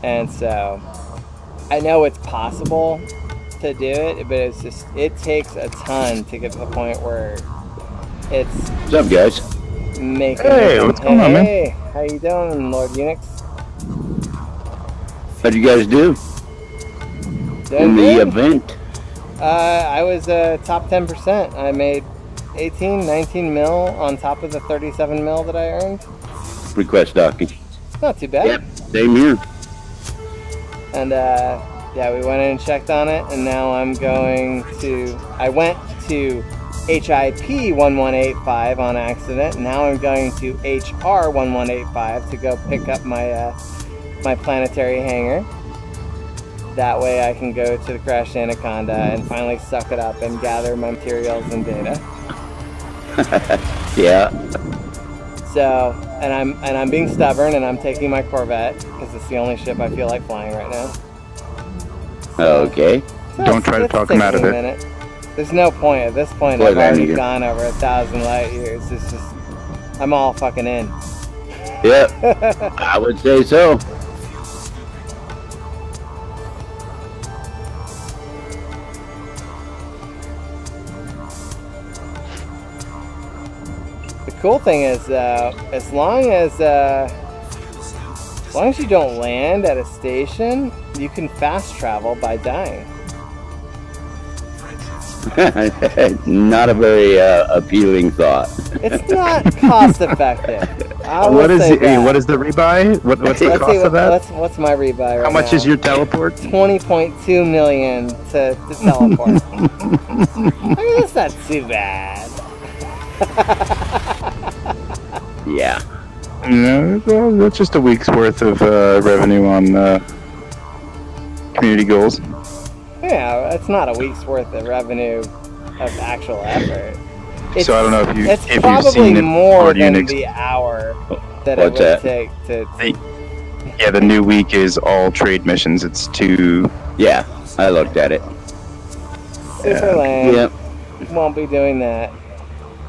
And so, I know it's possible to do it, but it's just, it takes a ton to get to the point where it's What's up, guys? making. Hey, what's going on, man? Hey, how you doing, Lord Unix? How'd you guys do Doing in the good? event? I was top 10%. I made 18, 19 mil on top of the 37 mil that I earned. Request docking. Not too bad. Yep, same here. And yeah, we went in and checked on it, and now I went to HIP 1185 on accident. Now I'm going to HR 1185 to go pick up my my planetary hangar. That way I can go to the crashed Anaconda and finally suck it up and gather my materials and data. Yeah. So, and I'm being stubborn, and I'm taking my Corvette because it's the only ship I feel like flying right now. Okay. So Don't try to it's talk him out of taking a it. minute. There's no point at this point. Boy, I've already Vannegar. gone over 1,000 light years. It's just, I'm all fucking in. Yep. I would say so. The cool thing is, as long as you don't land at a station, you can fast travel by dying. Not a very appealing thought. It's not cost effective. What is the rebuy? What's the Let's cost see, of that? what's my rebuy right How much now? is your teleport? 20.2 million to teleport. I mean, that's not too bad. Yeah. No, well, that's just a week's worth of revenue on community goals. Yeah, it's not a week's worth of revenue of actual effort. So I don't know if It's you've probably seen it, more Lord than Unix. the hour that What's it would that? take to. Yeah, the new week is all trade missions. It's 2. Yeah, I looked at it. Super lame. Yep. Won't be doing that.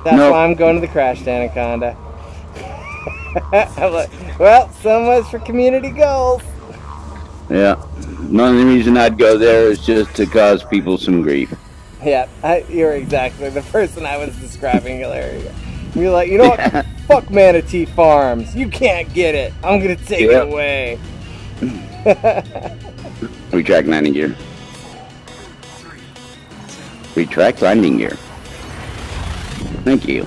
That's Nope. why I'm going to the Crash Anaconda. I'm like, well, so much for community goals. Yeah. The only reason I'd go there is just to cause people some grief. Yeah, you're exactly the person I was describing earlier. You're like, you know what? Fuck Manatee Farms. You can't get it. I'm gonna take it away. Retract landing gear. Retract landing gear. Thank you.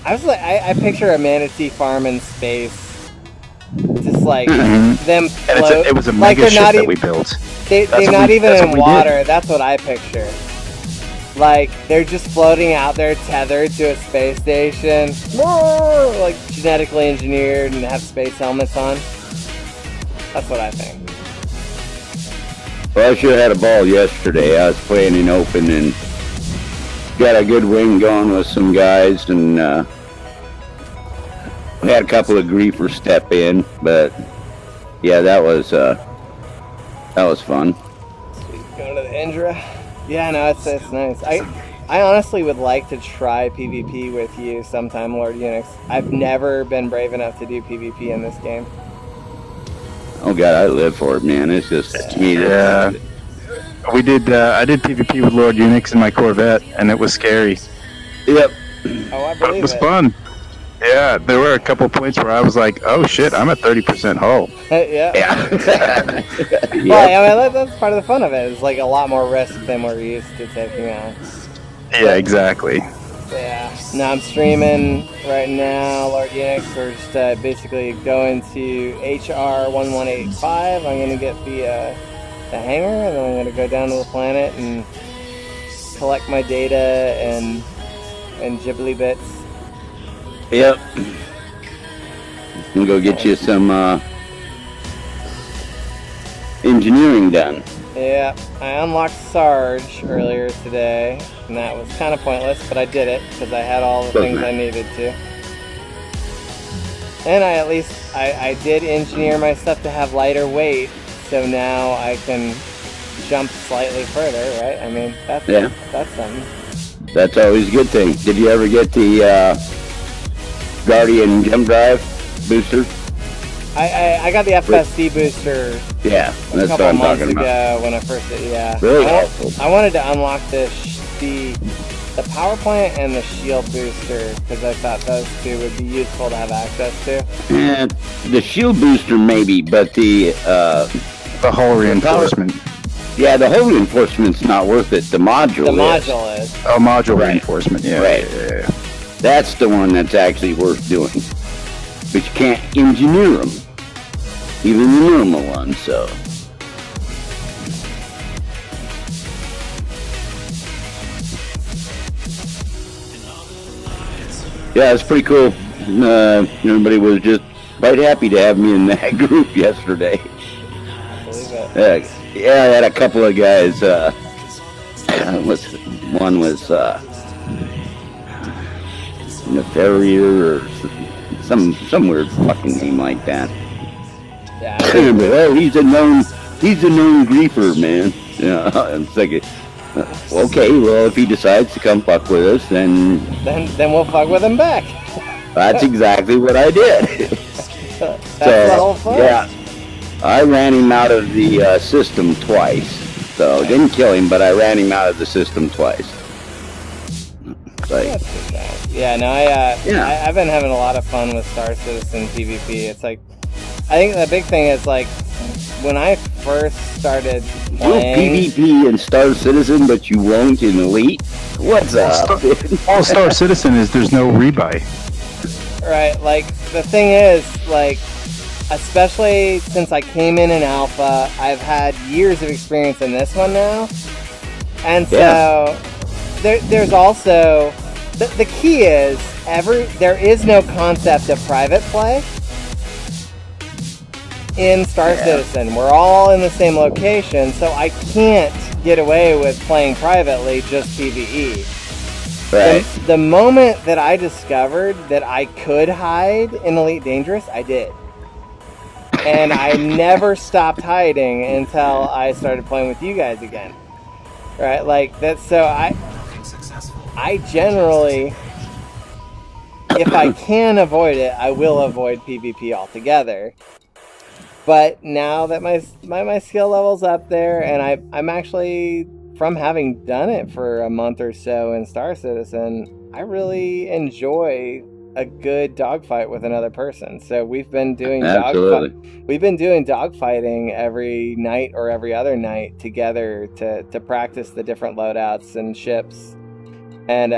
I was like, I picture a manatee farm in space, just like them float. And it was a like mega they're ship not that even, we built. they're what not we- even that's in what we water. did. That's what I picture. Like they're just floating out there, tethered to a space station, like genetically engineered and have space helmets on. That's what I think. Well, I sure had a ball yesterday. I was playing in open and got a good wing going with some guys, and we had a couple of griefers step in, but yeah, that was fun. Sweet, going to the Indra. Yeah, no, it's nice. I honestly would like to try PvP with you sometime, Lord Unix. I've never been brave enough to do PvP in this game. Oh god, I live for it, man. It's just to me. Yeah. We did. I did PvP with Lord Unix in my Corvette, and it was scary. Yep. Oh, I But believe it was it. fun. Yeah, there were a couple points where I was like, "Oh shit, I'm at 30% hull." Yeah. Yeah. Well, I mean, that's part of the fun of it. It's like a lot more risk than we're used to taking on. Yeah, exactly. Yeah. Now I'm streaming right now, Lord Unix. We're just basically going to HR 1185. I'm gonna get the hangar, and then I'm gonna go down to the planet and collect my data and Ghibli bits. Yep. And go get you some engineering done. Yeah, I unlocked Sarge earlier today, and that was kind of pointless, but I did it because I had all the things I needed to. And I did engineer my stuff to have lighter weight, so now I can jump slightly further, right? I mean, that's something. That's always a good thing. Did you ever get the Guardian jump drive booster? I got the FSD booster Yeah, a that's what couple I'm months talking ago about. when I first did, yeah. Really helpful. I wanted to unlock the power plant and the shield booster because I thought those two would be useful to have access to. And the shield booster maybe, but the hull reinforcement. Yeah, the hull reinforcement's not worth it. The module. The module is. Oh, module reinforcement. Yeah. Right. Yeah. That's the one that's actually worth doing. But you can't engineer them, even the normal ones. So. Yeah, it's pretty cool. Everybody was just quite happy to have me in that group yesterday. Yeah, I had a couple of guys. One was Nefarier or some weird fucking name like that. Yeah. Oh, he's a known griefer, man. Yeah, it's like, okay, well, if he decides to come fuck with us, then we'll fuck with him back. That's exactly what I did. That's the whole fun. Yeah, I ran him out of the system twice. So didn't kill him, but I ran him out of the system twice. Like, yeah, no, I've been having a lot of fun with Star Citizen PvP. It's like, I think the big thing is like, when I first started playing... PvP in Star Citizen, but you won't in Elite? What's up? All Star Citizen is there's no rebuy. Right, like, the thing is, like, especially since I came in Alpha, I've had years of experience in this one now. And so, there's also... The key is, there is no concept of private play in Star Citizen. We're all in the same location, so I can't get away with playing privately just PvE. Right. The moment that I discovered that I could hide in Elite Dangerous, I did. And I never stopped hiding until I started playing with you guys again. Right? Like, that's so I generally if I can avoid it, I will avoid PvP altogether. But now that my skill level's up there, and I'm actually, from having done it for a month or so in Star Citizen, I really enjoy a good dogfight with another person. So we've been doing dogfighting every night or every other night together to practice the different loadouts and ships. And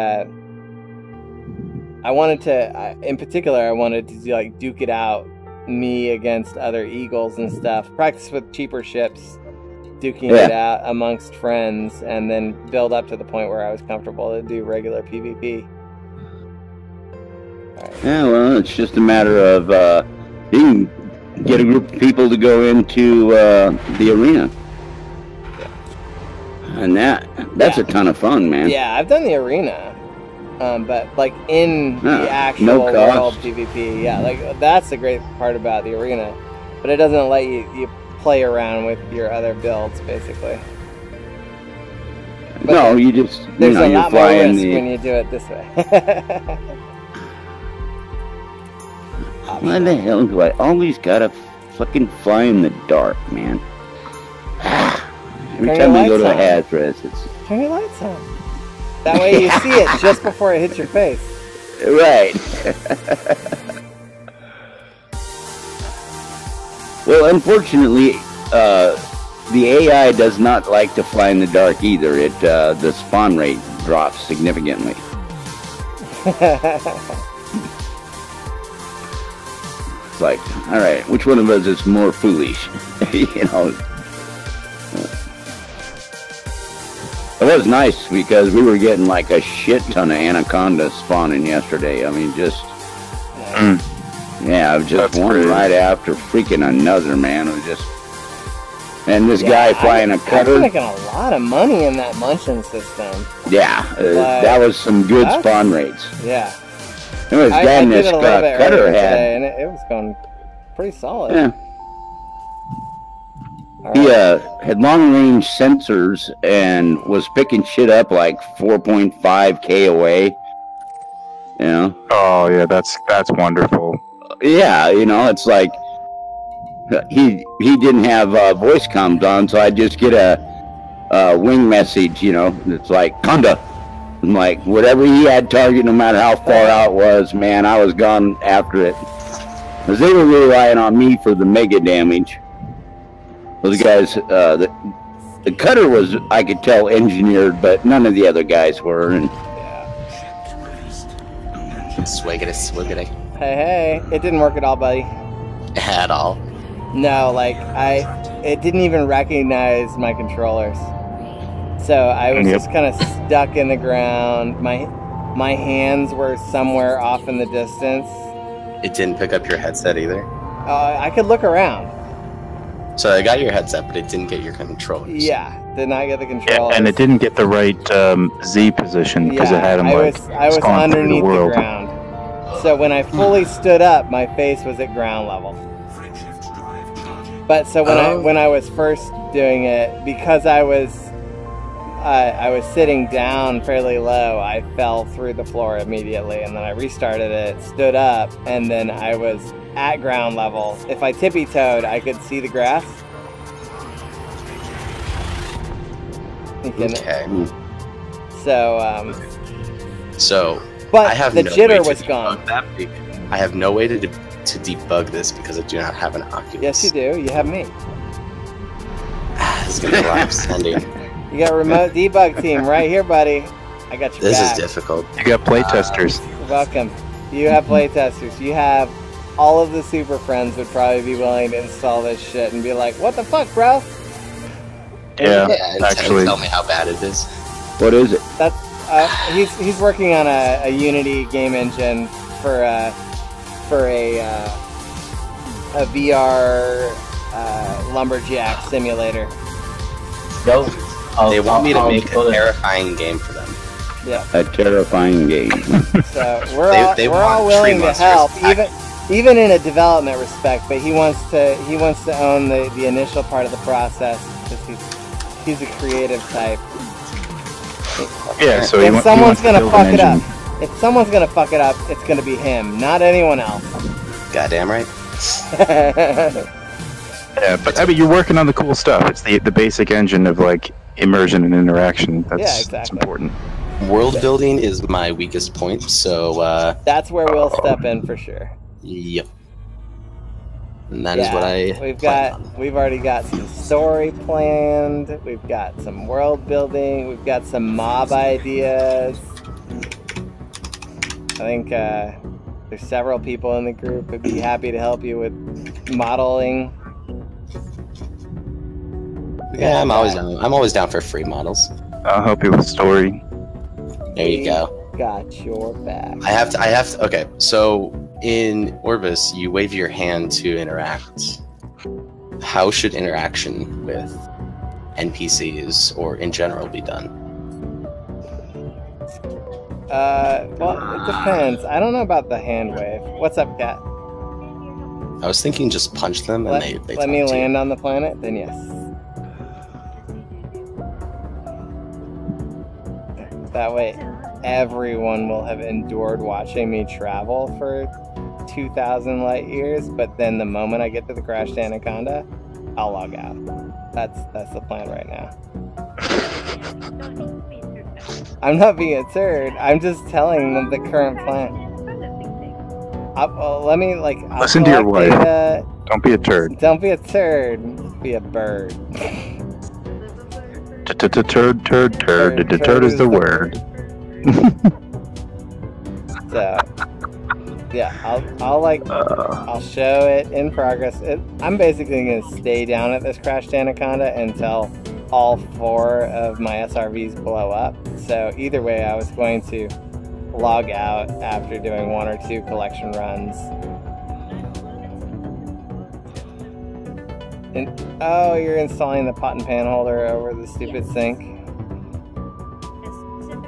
I wanted to, in particular, I wanted to like duke it out, me against other Eagles and stuff. Practice with cheaper ships, duking it out amongst friends, and then build up to the point where I was comfortable to do regular PvP. Right. Yeah, well, it's just a matter of you can get a group of people to go into the arena. And that's a ton of fun, man. Yeah, I've done the arena. But like in the actual world PvP, yeah, like that's the great part about the arena. But it doesn't let you play around with your other builds, basically. But no, you just there's a lot more risk when you do it this way. Why the hell do I always gotta fucking fly in the dark, man? Every time we go to a Hazardous, it's turn your lights on. That way you see it just before it hits your face. Right. Well, unfortunately, the AI does not like to fly in the dark either. The spawn rate drops significantly. It's like, all right, which one of us is more foolish? You know. It was nice because we were getting like a shit ton of anacondas spawning yesterday. I mean, just yeah, just one right after freaking another, man. It was just, and this guy flying a cutter. I'm making a lot of money in that munching system. Yeah, that was some good spawn rates. Yeah, it was I this cutter had, today, and it was going pretty solid. Yeah. He had long-range sensors and was picking shit up like 4.5K away. You know? Oh yeah, that's wonderful. Yeah, you know, it's like he didn't have voice comms on, so I just get a wing message. You know, it's like Conda. I'm like, whatever he had target, no matter how far out it was, man, I was gone after it. Because they were relying on me for the mega damage. Those guys, the cutter was, I could tell, engineered, but none of the other guys were. And Swiggity, swiggity. Hey, it didn't work at all, buddy. At all? No, like, it didn't even recognize my controllers. So I was just kind of stuck in the ground. My hands were somewhere off in the distance. It didn't pick up your headset either? I could look around. So I got your headset, but it didn't get your controllers. Yeah, did not get the controllers. Yeah, and it didn't get the right Z position because it had him I was underneath the ground. So when I fully stood up, my face was at ground level. But so when I was first doing it, because I was sitting down fairly low, I fell through the floor immediately, and then I restarted it, stood up, and then I was at ground level. If I tippy-toed, I could see the grass. Okay. So, but I have the no jitter way was to gone. I have no way to debug this because I do not have an Oculus. Yes, you do. You have me. This is gonna be a lot of sending. You got a remote debug team right here, buddy. I got your This back. is difficult. You got playtesters. Welcome. You have playtesters. You have all of the super friends would probably be willing to install this shit and be like, "What the fuck, bro?" Yeah, and actually. tell me how bad it is. what is it? That's he's working on a Unity game engine for a VR lumberjack simulator. Go. They want me to make a go there. terrifying game for them. Yeah. A terrifying game. So we're They all want willing Tree to help, Monsters. even in a development respect. But he wants to own the initial part of the process because he's a creative type. Yeah, so If someone's gonna fuck it up, If someone's gonna fuck it up, it's gonna be him, not anyone else. Goddamn right. Yeah, but I mean, you're working on the cool stuff. It's the basic engine of like immersion and interaction. That's important. World building is my weakest point, so that's where we'll step in for sure. Yep. And that is what we've already got some story planned, we've got some world building, we've got some mob ideas. I think there's several people in the group who'd be happy to help you with modeling. Yeah, I'm always down for free models. I'll help you with story. There you go. Got your back. I have to. Okay, so in Orbis, you wave your hand to interact. How should interaction with NPCs or in general be done? Well, it depends. I don't know about the hand wave. What's up, Cat? I was thinking just punch them and they let me land on the planet, then yes. That way, everyone will have endured watching me travel for 2,000 light years, but then the moment I get to the crashed Anaconda, I'll log out. That's the plan right now. I'm not being a turd. I'm just telling them the current plan. Let me listen to your wife. Data. Don't be a turd. Don't be a turd. Be a bird. Turd. Turd is the word. So, yeah, I'll show it in progress. I'm basically gonna stay down at this crashed Anaconda until all 4 of my SRVs blow up. So either way, I was going to log out after doing 1 or 2 collection runs. Oh, you're installing the pot and pan holder over the stupid sink.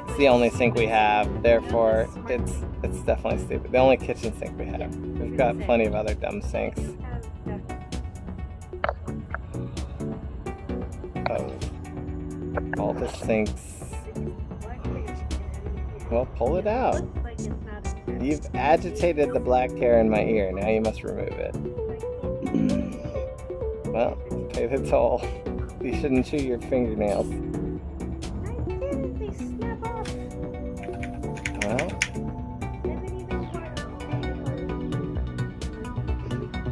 It's the only sink we have, therefore it's definitely stupid. The only kitchen sink we have. We've got plenty of other dumb sinks. Oh. All the sinks. Well, pull it out. You've agitated the black hair in my ear. Now you must remove it. Well, pay the toll. You shouldn't chew your fingernails.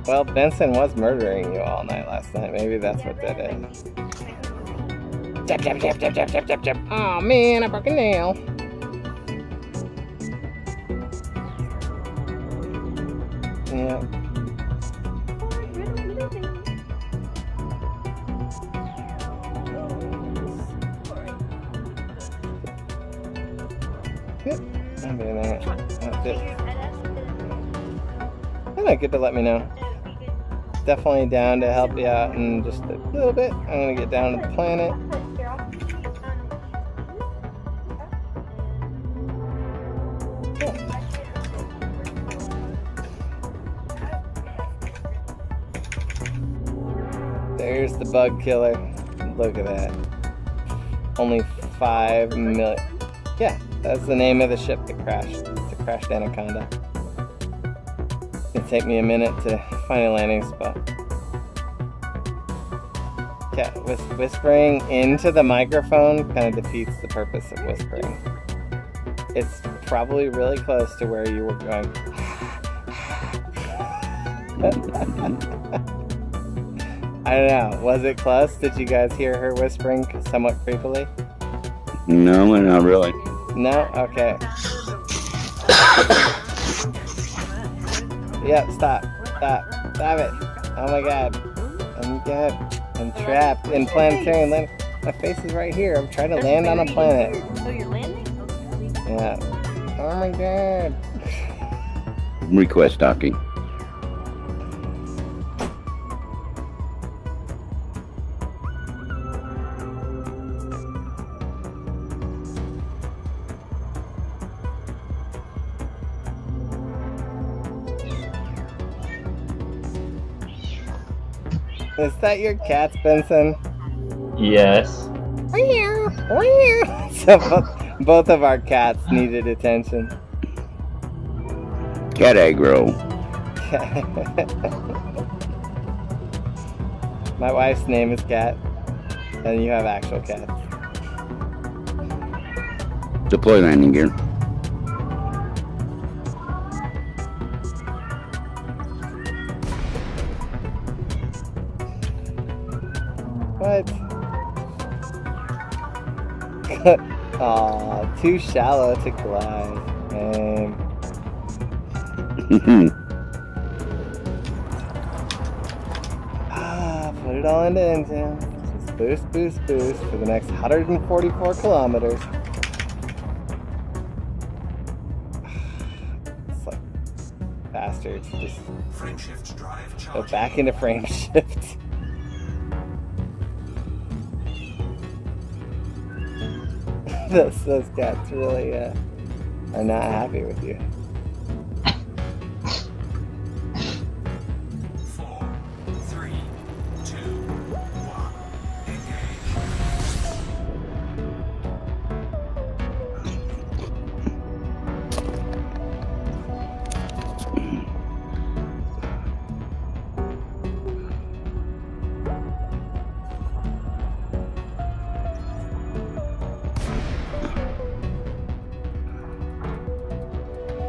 Well, Benson was murdering you all night last night. Maybe that's what did it. Jab. Oh man, I broke a nail. Yeah. I'm doing that. That's it. Kinda good to let me know. Definitely down to help you out in just a little bit. I'm gonna get down to the planet. There's the bug killer. Look at that. Only 5 million. Yeah, that's the name of the ship that crashed. It's the crashed Anaconda. It'll take me a minute to find a landing spot. Yeah, whispering into the microphone kind of defeats the purpose of whispering. It's probably really close to where you were going. I don't know. Was it close? Did you guys hear her whispering somewhat creepily? No, not really. No? Okay. Yep, stop it. Oh my god. I'm trapped in planetarian land. My face is right here. I'm trying to land on a planet. Oh, you're landing? Okay. Yeah. Oh my god. Request docking. Is that your cats, Benson? Yes. So both of our cats needed attention. Cat aggro. My wife's name is Cat, and you have actual cats. Deploy landing gear. What? Aw, too shallow to glide. Put it all into engine. Just boost, boost, boost for the next 144 kilometers. It's like bastards. Just go back into frame shift. Those cats really are not happy with you. 4, 3, 2, 1,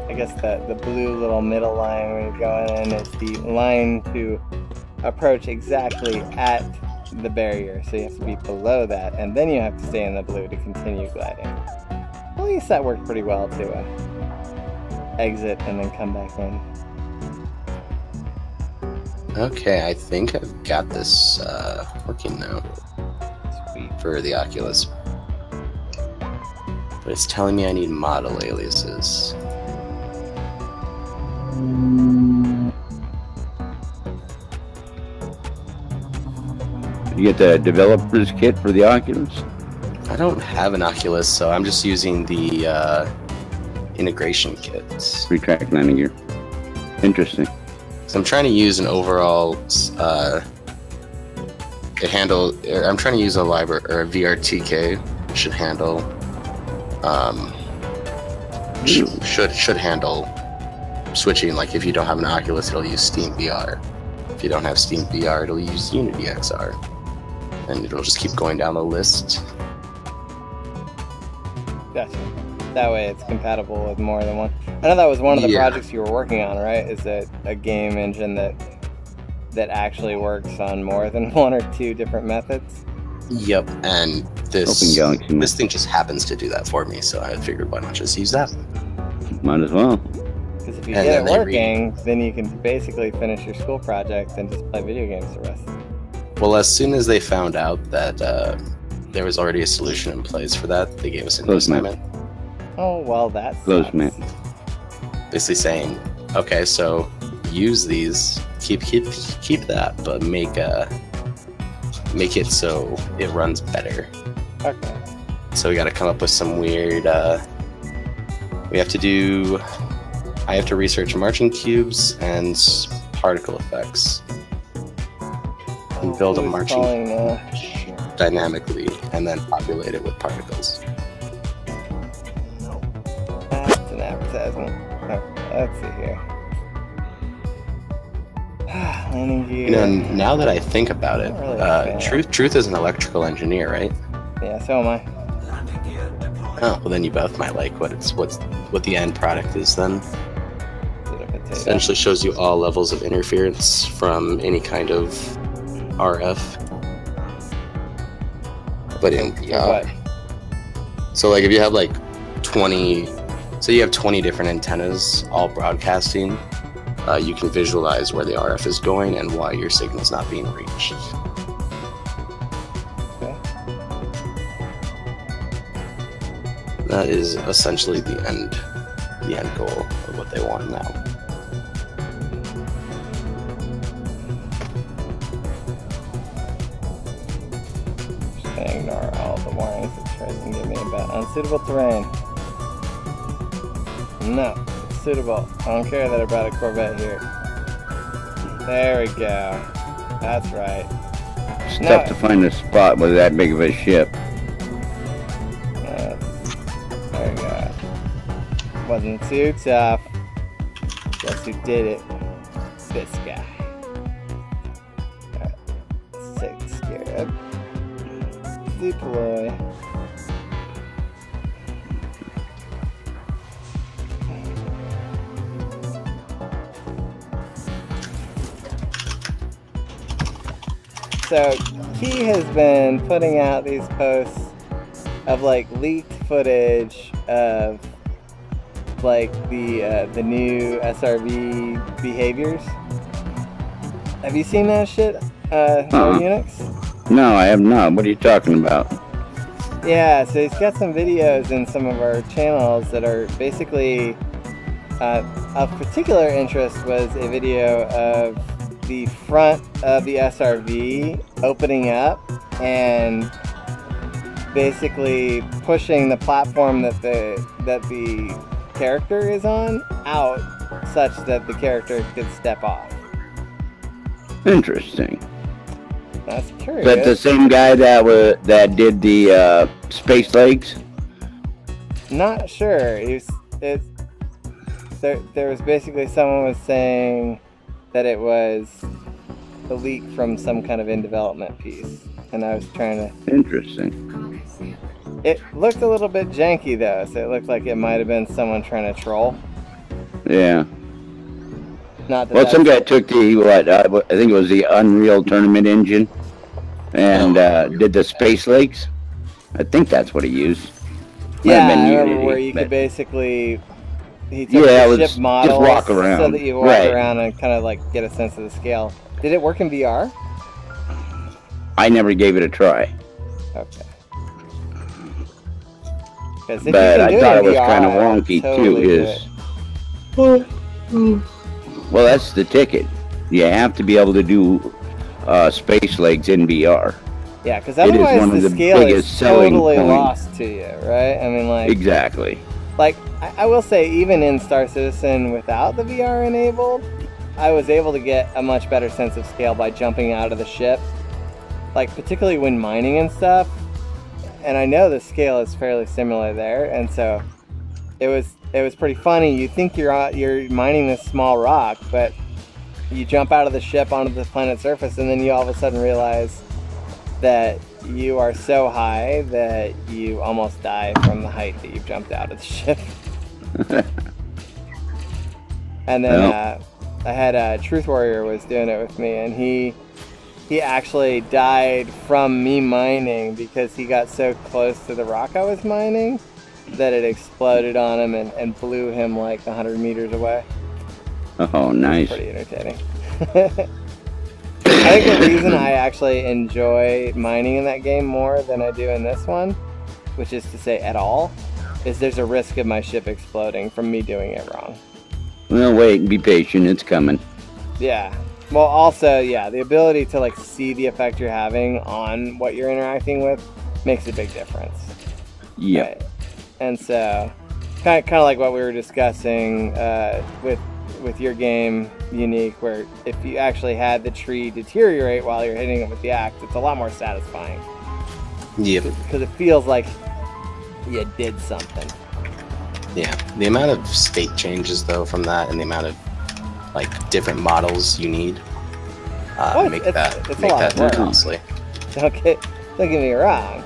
I guess the blue little middle line when you're going in is the line to approach exactly at the barrier. So you have to be below that, and then you have to stay in the blue to continue gliding. At least that worked pretty well to exit and then come back in. Okay, I think I've got this working now. Sweet. For the Oculus. But it's telling me I need model aliases. You get the developer's kit for the Oculus? I don't have an Oculus, so I'm just using the integration kits. Retract landing gear. Interesting. So I'm trying to use an overall I'm trying to use a library or a VRTK. It should handle should handle switching. Like if you don't have an Oculus, it'll use Steam VR. If you don't have Steam VR, it'll use Unity XR, and it'll just keep going down the list. Gotcha. That way it's compatible with more than one. I know that was one of the projects you were working on, right? Is that a game engine that actually works on more than one or two different methods? Yep, and this thing just happens to do that for me, so I figured why not just use that? Might as well. Because if you get it working, then you can basically finish your school project and just play video games the rest. Well, as soon as they found out that there was already a solution in place for that, they gave us a new assignment. Oh, well, that's basically saying, okay, so use these, keep that, but make it so it runs better. Okay. So we got to come up with some weird. I have to research marching cubes and particle effects, and build a marching dynamically, and then populate it with particles. That's an advertisement. Okay, let's see here. Landing gear. You know, now that I think about it, Truth is an electrical engineer, right? Yeah, so am I. Oh, well then you both might like what the end product is then. Essentially shows you all levels of interference from any kind of RF. But in VR. So like if you have like 20, so you have 20 different antennas all broadcasting, you can visualize where the RF is going and why your signal's not being reached. Okay. That is essentially the end goal of what they want now. Just gonna ignore all the warnings it tries to give me about unsuitable terrain. No, it's suitable. I don't care that I brought a Corvette here. There we go. That's right. It's tough to find a spot with that big of a ship. There we go. Wasn't too tough. Guess who did it? This guy. Alright. Let's take the Scarab. Deploy. So he has been putting out these posts of like leaked footage of like the new SRV behaviors. Have you seen that shit, Unix? No, I have not. What are you talking about? Yeah, so he's got some videos in some of our channels that are basically of particular interest was a video of the front of the SRV opening up and basically pushing the platform that the character is on out such that the character could step off. Interesting. That's curious. Is that the same guy that did the space legs? Not sure. There was basically someone was saying that it was a leak from some kind of in development piece, and I was trying to. Interesting. It looked a little bit janky though, so it looked like it might have been someone trying to troll. Yeah. Not that well, some guy took the I think it was the Unreal Tournament engine, and did the space legs. I think that's what he used. Yeah, I remember where you could basically. He took the ship models just walk around. So that you walk around and kind of like get a sense of the scale. Did it work in VR? I never gave it a try. Okay. But I thought it was kind of wonky too. Well, that's the ticket. You have to be able to do space legs in VR. Yeah, because otherwise the scale is totally lost to you, right? I mean, like exactly. Like I will say, even in Star Citizen without the VR enabled, I was able to get a much better sense of scale by jumping out of the ship. Like particularly when mining and stuff. And I know the scale is fairly similar there, and so it was pretty funny. You think you're mining this small rock, but you jump out of the ship onto the planet's surface, and then you all of a sudden realize that you are so high that you almost die from the height that you've jumped out of the ship. And then I had Truth Warrior was doing it with me, and he actually died from me mining because he got so close to the rock I was mining that it exploded on him and blew him like 100 meters away. Oh, nice. Pretty entertaining. I think the reason I actually enjoy mining in that game more than I do in this one, which is to say at all, is there's a risk of my ship exploding from me doing it wrong. Well, wait and be patient. It's coming. Yeah. Well, also, yeah, the ability to like see the effect you're having on what you're interacting with makes a big difference. Yeah. Right? And so, kind of like what we were discussing with your game, Unique, where if you actually had the tree deteriorate while you're hitting it with the axe, it's a lot more satisfying. Yep. Because it feels like you did something. Yeah. The amount of state changes though from that, and the amount of like different models you need make that more costly. Don't get me wrong.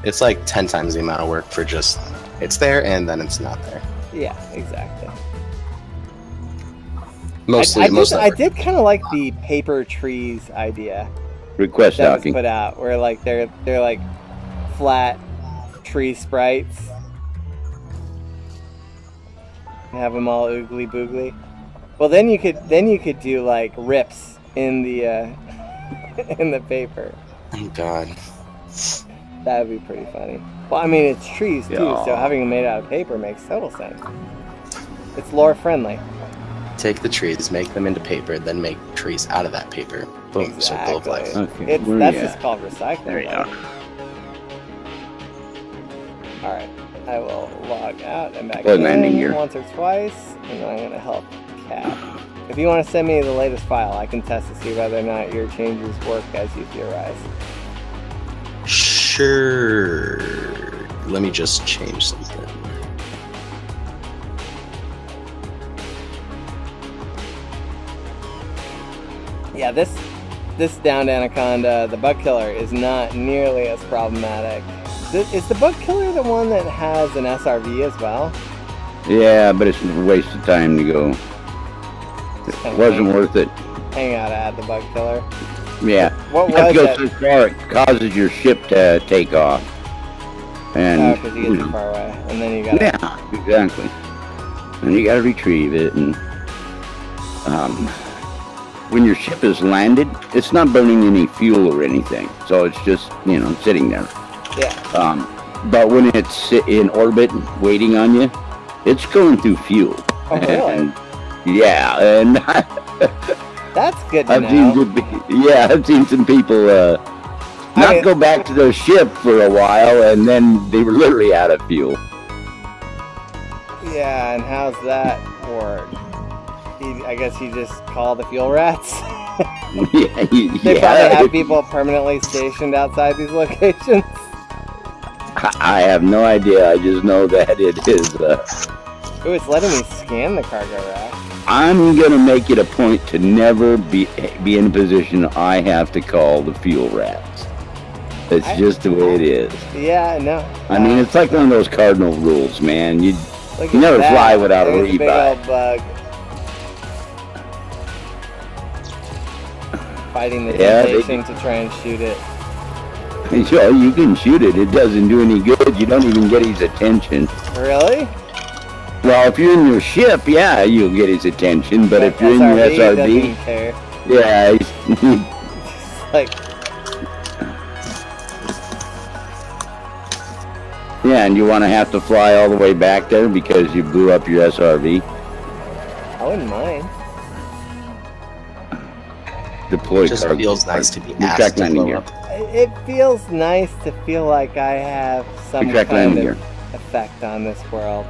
It's like 10 times the amount of work for just it's there and then it's not there. Yeah, exactly. I did kind of like the paper trees idea. Request that docking. Was put out where like they're like flat tree sprites. Have them all oogly boogly. Well, then you could do like rips in the in the paper. Oh God. That would be pretty funny. Well, I mean it's trees too, so having them made out of paper makes total sense. It's lore friendly. Take the trees, make them into paper, then make trees out of that paper. Boom, circle of life. Okay. That's just called recycling. There you go. Alright, I will log out and back landing in gear. once or twice, and then I'm going to help Cat. If you want to send me the latest file, I can test to see whether or not your changes work as you theorize. Sure. Let me just change something. Yeah, this downed anaconda, the bug killer, is not nearly as problematic. Is the bug killer the one that has an SRV as well? Yeah, but it's a waste of time to go. It wasn't worth it. Hang out to add the bug killer. Yeah. What you have was to go that? so far, it causes your ship to take off. And Because you get too far away, and then you gotta. yeah, exactly. And you gotta retrieve it, and when your ship is landed, it's not burning any fuel or anything, so it's just sitting there. Yeah. But when it's in orbit waiting on you, it's going through fuel. Oh, really? And, yeah, and That's good to I've know. seen some people not go back to their ship for a while, and then they were literally out of fuel. Yeah, and how's that work? I guess you just call the fuel rats. They probably have people permanently stationed outside these locations. I have no idea. I just know that it is. Ooh, it's letting me scan the cargo rack. I'm gonna make it a point to never be in a position I have to call the fuel rats. It's just the way it is. Yeah, no. I mean, it's like one of those cardinal rules, man. You Look never at that. fly without a There's big rebuy. old bug. Fighting the temptation to try and shoot it. You can shoot it. It doesn't do any good. You don't even get his attention. Really? Well, if you're in your ship, yeah, you'll get his attention. But if you're in your SRV, SRV, doesn't care. yeah, Like, yeah, and you want to have to fly all the way back there because you blew up your SRV. I wouldn't mind. Deploy It just cargo. feels nice to be Retract asked to landing blow gear. up. It feels nice to feel like I have some Retract kind landing of gear. effect on this world.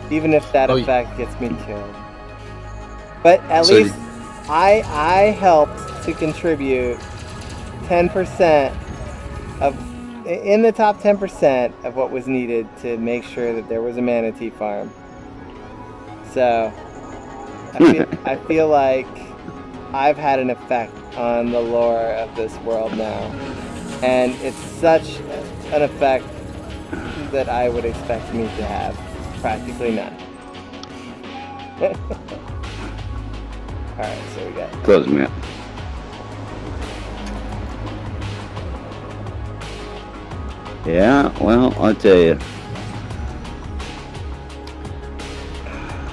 Even if that Oh, effect gets me killed. But at So least I helped to contribute 10% in the top 10% of what was needed to make sure that there was a manatee farm. So I feel like I've had an effect on the lore of this world now, and it's such an effect that I would expect me to have practically none. Alright, so we got Close me up. Yeah, well, I'll tell you.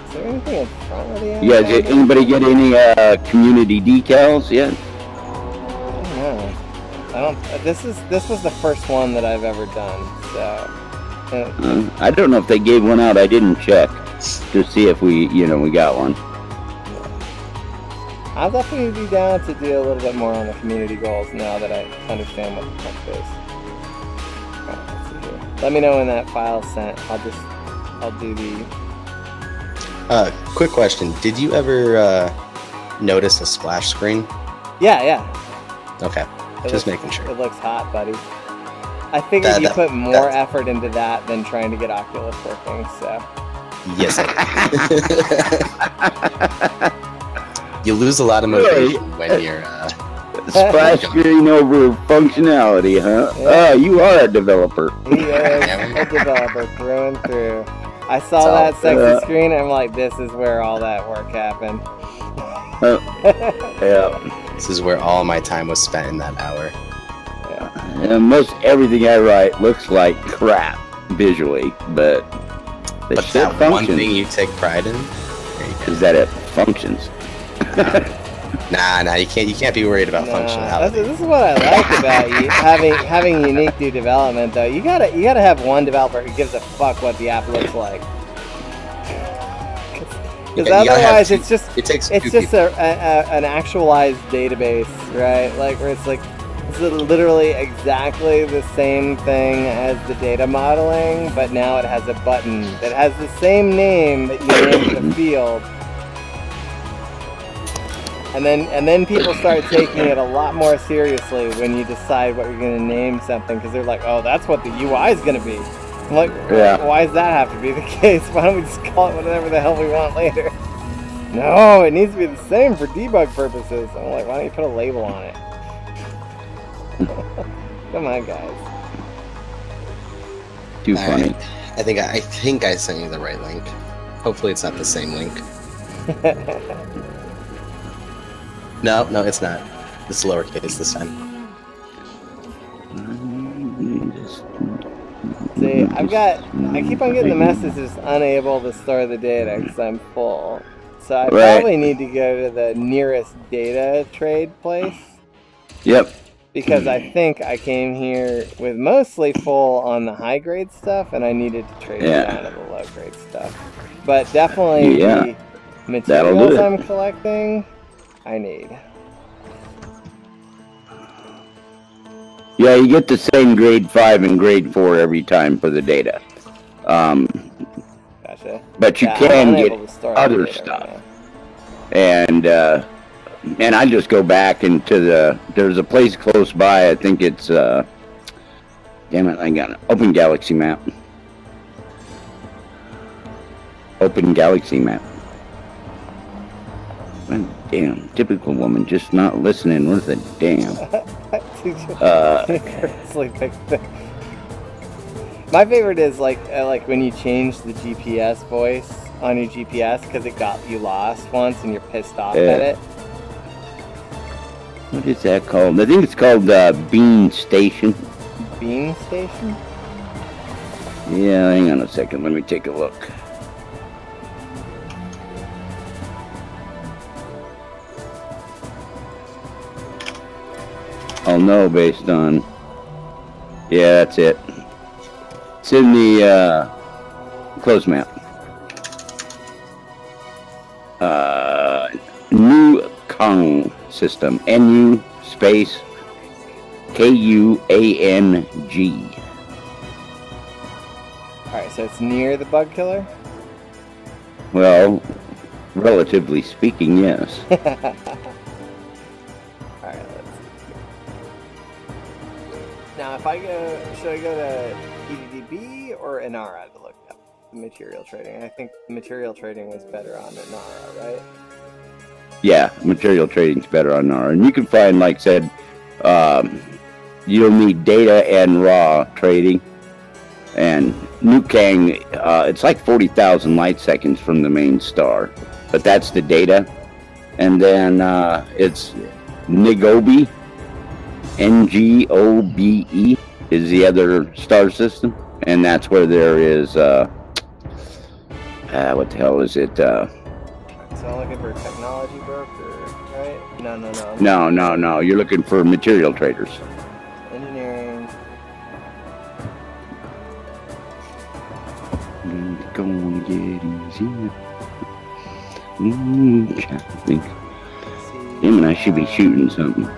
Is there anything in front of the Yeah, did anybody get any community decals yet? No. I don't. This was the first one that I've ever done. So. I don't know if they gave one out. I didn't check to see if we got one. I'll definitely be down to do a little bit more on the community goals now that I understand what the fuck is. Alright, let's see here. Let me know when that file's sent. I'll do the. Quick question. Did you ever notice a splash screen? Yeah. Okay. Just making sure. It looks hot, buddy. I figured you put more effort into that than trying to get Oculus working, so. Yes, I did. You lose a lot of motivation when you're Splash screen over functionality, huh? Yeah. Oh, you are a developer. He is a developer through and through. I saw that sexy screen and I'm like, this is where all that work happened. Yeah. This is where all my time was spent in that hour. And most everything I write looks like crap visually, but the But shit that one functions. thing you take pride in? Is that it functions? Nah, you can't be worried about functionality. This is what I like about you having unique new development though. You gotta have one developer who gives a fuck what the app looks like. Because otherwise it's just an actualized database, right? Like where it's like it's literally exactly the same thing as the data modeling, but now it has a button that has the same name that you named the field. And then people start taking it a lot more seriously when you decide what you're going to name something, because they're like, oh, that's what the UI is going to be. I'm like, Yeah. why does that have to be the case? Why don't we just call it whatever the hell we want later? No, it needs to be the same for debug purposes. I'm like, why don't you put a label on it? Come on, guys. Too funny. I think I sent you the right link. Hopefully it's not the same link. No, it's not. It's lowercase this time. See, I keep on getting the messages unable to store the data because I'm full. So I probably need to go to the nearest data trade place. Yep. Because I think I came here with mostly full on the high grade stuff, and I needed to trade it down to the low grade stuff. But definitely the materials I'm collecting, I need. Yeah, you get the same grade 5 and grade 4 every time for the data. Gotcha. But you can get other stuff. And I just go back into there's a place close by, I think it's, damn it, I got an Open Galaxy map. Open Galaxy map. Damn, typical woman, just not listening worth a damn. My favorite is like when you change the GPS voice on your GPS because it got you lost once and you're pissed off at it. What is that called? I think it's called Bean Station. Bean Station? Yeah, hang on a second. Let me take a look. I'll know based on... Yeah, that's it. It's in the close map. New Kang system. NU space KUANG. Alright, so it's near the bug killer? Well, relatively speaking, yes. Alright, let's see. Now, if I go, should I go to EDDB or Inara to look up material trading? I think material trading was better on Inara, right? Yeah, material trading's better on Inara. And you can find, like I said, you'll need data and raw trading. And New Kang, it's like 40,000 light seconds from the main star. But that's the data. And then it's Ngobe, Ngobe is the other star system. And that's where there is, what the hell is it? So I'm looking for a technology broker, right? No. You're looking for material traders. Engineering. It's gonna get easier. I think. Damn it, I should be shooting something. Is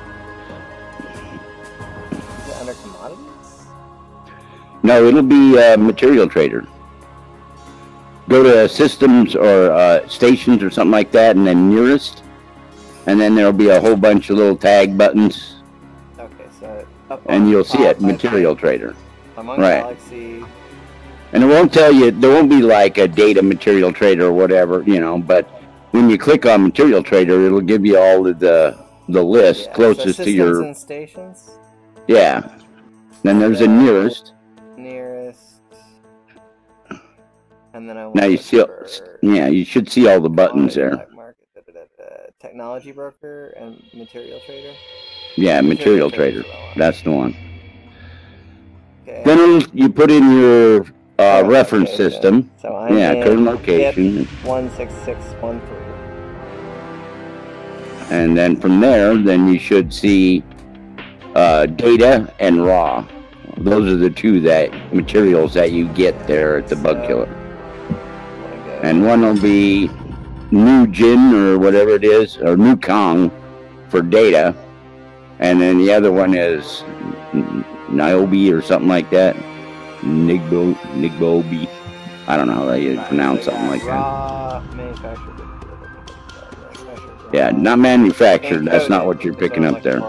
it under commodities? No, it'll be material trader. Go to systems or stations or something like that, and then nearest, and then there'll be a whole bunch of little tag buttons. Okay, so and you'll see it, material trader. I'm on Galaxy. And it won't tell you, there won't be like a data material trader or whatever, you know, but when you click on material trader, it'll give you all of the list closest so to your... and stations? Yeah. Then there's a nearest. And then I now you see, yeah, you should see all the buttons there. Technology broker and material trader. Yeah, material trader. That's the one. Okay. Then you put in your reference system. So I'm current location. 16613. And then from there, then you should see data and raw. Those are the two materials that you get there at the bug killer. And one will be New Jin or whatever it is, or New Kang for data. And then the other one is Niobe or something like that. Nigbobi. I don't know how you pronounce something like that. Yeah, not manufactured. That's not what you're picking up there.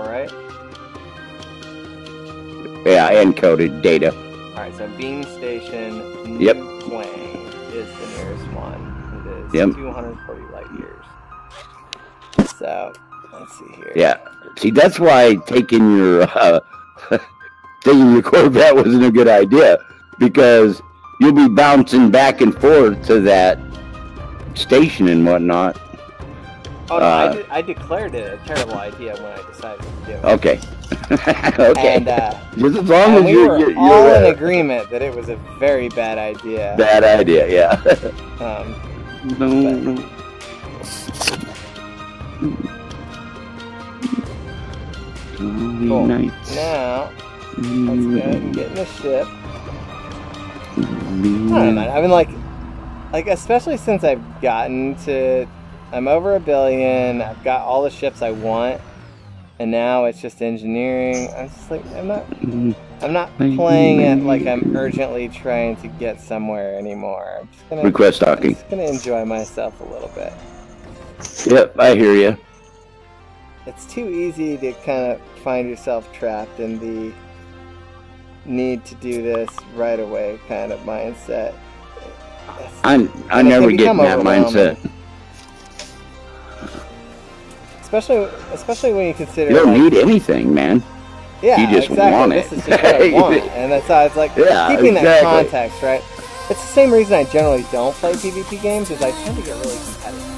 Yeah, encoded data. Alright, so Beam Station, New Twang is the nearest one. is Yep. 240 light years. So, let's see here. Yeah. See, that's why taking your Corvette wasn't a good idea, because you'll be bouncing back and forth to that station and whatnot. Oh, no, I declared it a terrible idea when I decided to do it. Okay. Okay. And, just as long as we you're, were you're all in agreement that it was a very bad idea. Bad idea, yeah. Cool. Nights. Now, let's go ahead and get in the ship. I don't know, man. I've been like, especially since I've gotten to, I'm over 1 billion. I've got all the ships I want, and now it's just engineering. I'm just like, I'm not playing it like I'm urgently trying to get somewhere anymore. I'm just gonna Request docking. I'm just gonna enjoy myself a little bit. Yep, I hear you. It's too easy to kind of find yourself trapped in the need to do this right away kind of mindset. I never get in that mindset. Especially when you consider You don't need anything, man. Yeah, you just exactly. want This it. is just what I want, and that's how it's like keeping that context, right? It's the same reason I generally don't play PvP games, is I tend to get really competitive.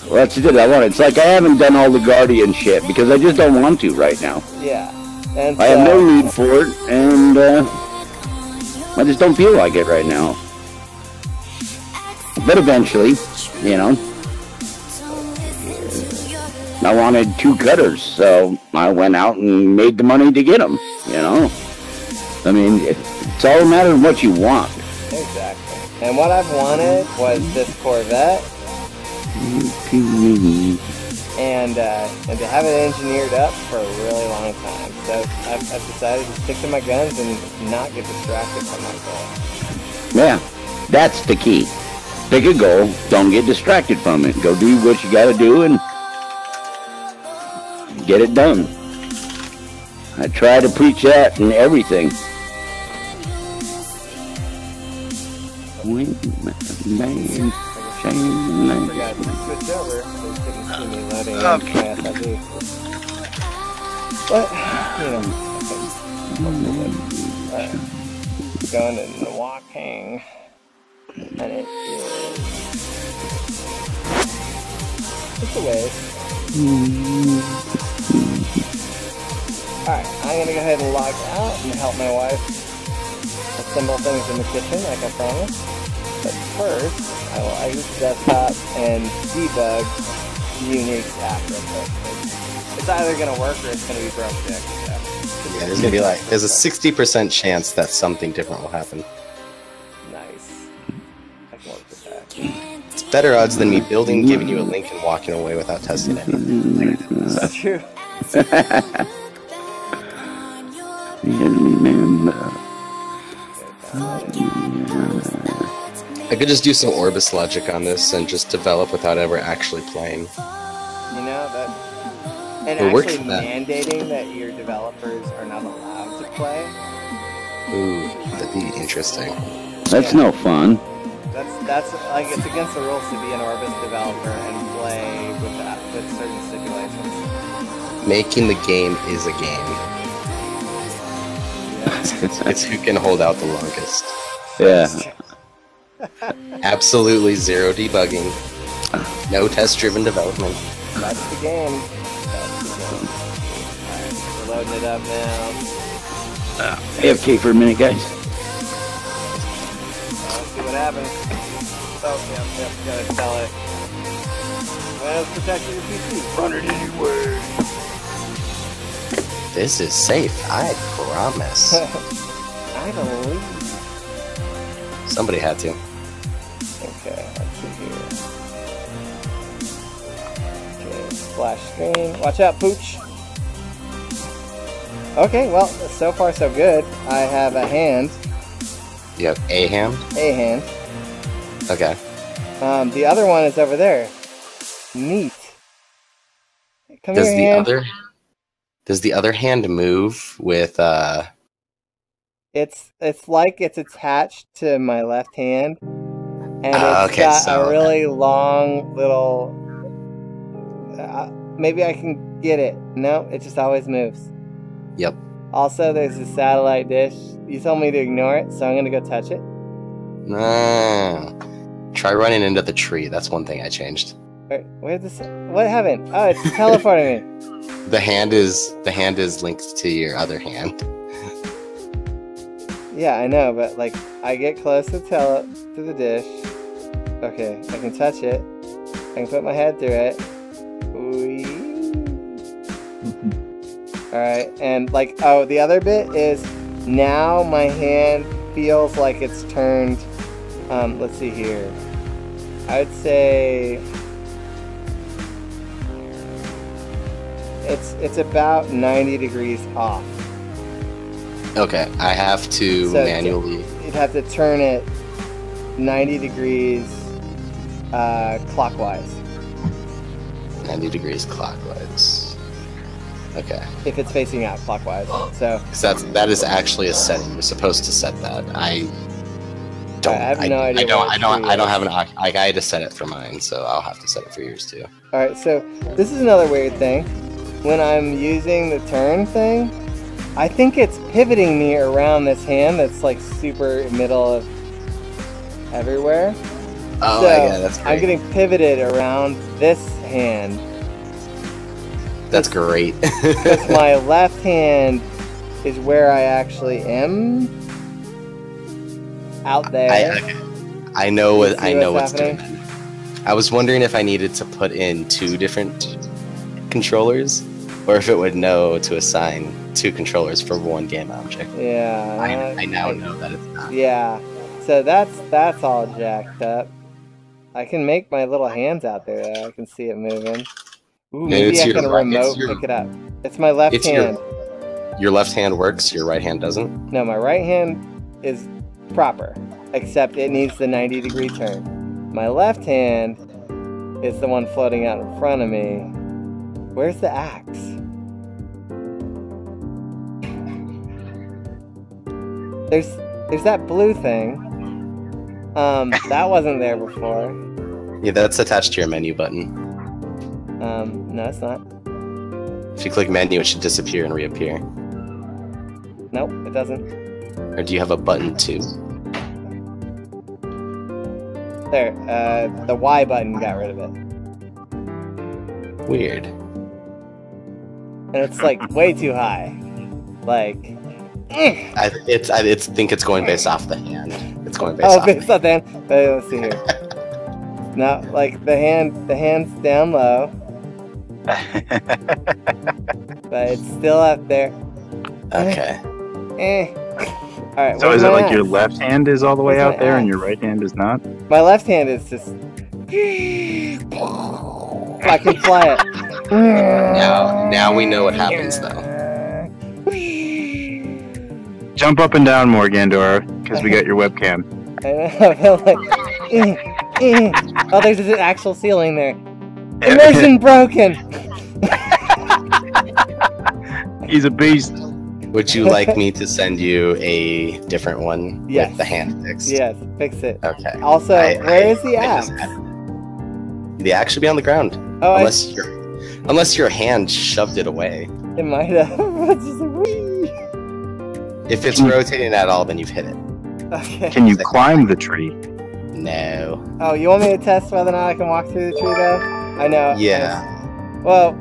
Well, that's it. I want it. It's like I haven't done all the Guardian shit because I just don't want to right now. Yeah, and I have no need for it, and I just don't feel like it right now. But eventually, you know, I wanted 2 cutters, so I went out and made the money to get them. You know, I mean, it's all a matter of what you want. Exactly. And what I've wanted was this Corvette. And to have it engineered up for a really long time. So I've decided to stick to my guns and not get distracted from my goal. Yeah, that's the key. Pick a goal, don't get distracted from it. Go do what you gotta do and get it done. I try to preach that in everything. I forgot to switch over, so you couldn't see me loading in fast I do. But, you know, going and walking, and it is just a ways. Alright, I'm gonna go ahead and log out and help my wife assemble things in the kitchen like I promised. But first, I will exit the desktop and debug Unique's app real quick. It's either going to work or it's going to be broke dick. So. Yeah, there's a 60% chance that something different will happen. Nice. I can work with that. It's better odds than me building, giving you a link, and walking away without testing anything. That's true. I could just do some Orbis logic on this and just develop without ever actually playing. You know, that... And actually mandating that your developers are not allowed to play. Ooh, that'd be interesting. That's no fun. That's like, it's against the rules to be an Orbis developer and play with certain stipulations. Making the game is a game. Yeah. It's who can hold out the longest. Yeah. Absolutely zero debugging. No test-driven development. That's the game. Alright, we're loading it up now. AFK for a minute, guys. Let's see what happens. Oh, yep, gotta tell it. Well, protect your PC. Run it anyway. This is safe, I promise. I believe. Somebody had to. Okay, let's see here. Okay, splash screen. Watch out, Pooch. Okay, well, so far so good. I have a hand. You have a hand? A hand. Okay. The other one is over there. Neat. Come Does here, the hand. other Does the other hand move with It's like it's attached to my left hand, And it's okay, got so- a really long little... maybe I can get it. No, it just always moves. Yep. Also, there's a satellite dish. You told me to ignore it, so I'm gonna go touch it. No. Try running into the tree. That's one thing I changed. Where's this? What happened? Oh, it's teleporting me. The hand is linked to your other hand. Yeah, I know, but like, I get close to the dish. Okay, I can touch it. I can put my head through it. Alright, and like, oh, the other bit is now my hand feels like it's turned, let's see here. I would say it's about 90 degrees off. Okay, I have to So manually. You'd have to turn it 90 degrees clockwise. 90 degrees clockwise. Okay. If it's facing out clockwise. So 'Cause that is actually a setting. You're supposed to set that. I don't. I have no idea I don't. what I don't. tree I don't is. have an. I had to set it for mine, so I'll have to set it for yours too. Alright, so this is another weird thing. When I'm using the turn thing, I think it's pivoting me around this hand that's like super middle of everywhere. Oh, So yeah, that's great. I'm getting pivoted around this hand. That's great. Because my left hand is where I actually am. Out there. I know You what. see I know what's what's doing. happening? I was wondering if I needed to put in 2 different controllers, or if it would know to assign 2 controllers for one game object. Yeah. I now know that it's not. Yeah. So that's all jacked up. I can make my little hands out there though. I can see it moving. Ooh, And maybe it's I your can right- remote it's your- pick it up. It's my left It's hand. your left hand works. Your right hand doesn't. No, my right hand is proper, except it needs the 90-degree turn. My left hand is the one floating out in front of me. Where's the axe? There's that blue thing. That wasn't there before. Yeah, that's attached to your menu button. No, it's not. If you click menu, it should disappear and reappear. Nope, it doesn't. Or do you have a button too? There, the Y button got rid of it. Weird. And it's like way too high. Like, I think it's going based off the hand. It's going based oh, off. based on that. Let's see here. No, like the hand's down low, but it's still up there. Okay. All right. So where's is it my like your axe? left hand is all the way Where's out my there and axe? your right hand is not? My left hand is just. I can fly it. Now we know what happens though. Jump up and down more, Gandora, because we got your webcam. I feel like. Oh, there's an actual ceiling there. Immersion broken. He's a beast. Would you like me to send you a different one Yes. with the hand fixed? Yes, fix it. Okay. Also, where is the axe? The axe should be on the ground. Oh, Unless your hand shoved it away. it might have. It's just like, whee! If it's rotating at all, then you've hit it. Okay. Can you climb the tree? No. Oh, you want me to test whether or not I can walk through the tree, though? I know. Yeah. Well,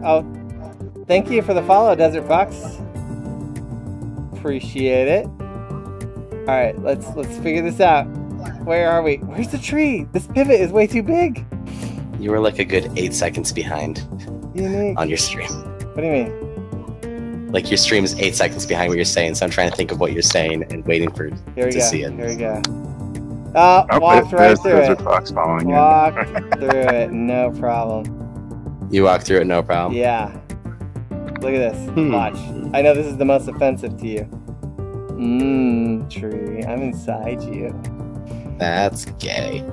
oh, thank you for the follow, Desert Fox. Appreciate it. All right, let's figure this out. Where are we? Where's the tree? This pivot is way too big. You were like a good 8 seconds behind Unique. on your stream. What do you mean? Like your stream is 8 seconds behind what you're saying, so I'm trying to think of what you're saying and waiting for Here we to go. see it. Here we go. Oh, walked right there's through Desert it. Fox following you. Walk through it, no problem. You walk through it, no problem. Yeah. Look at this. Watch. I know this is the most offensive to you. Tree. I'm inside you. That's gay.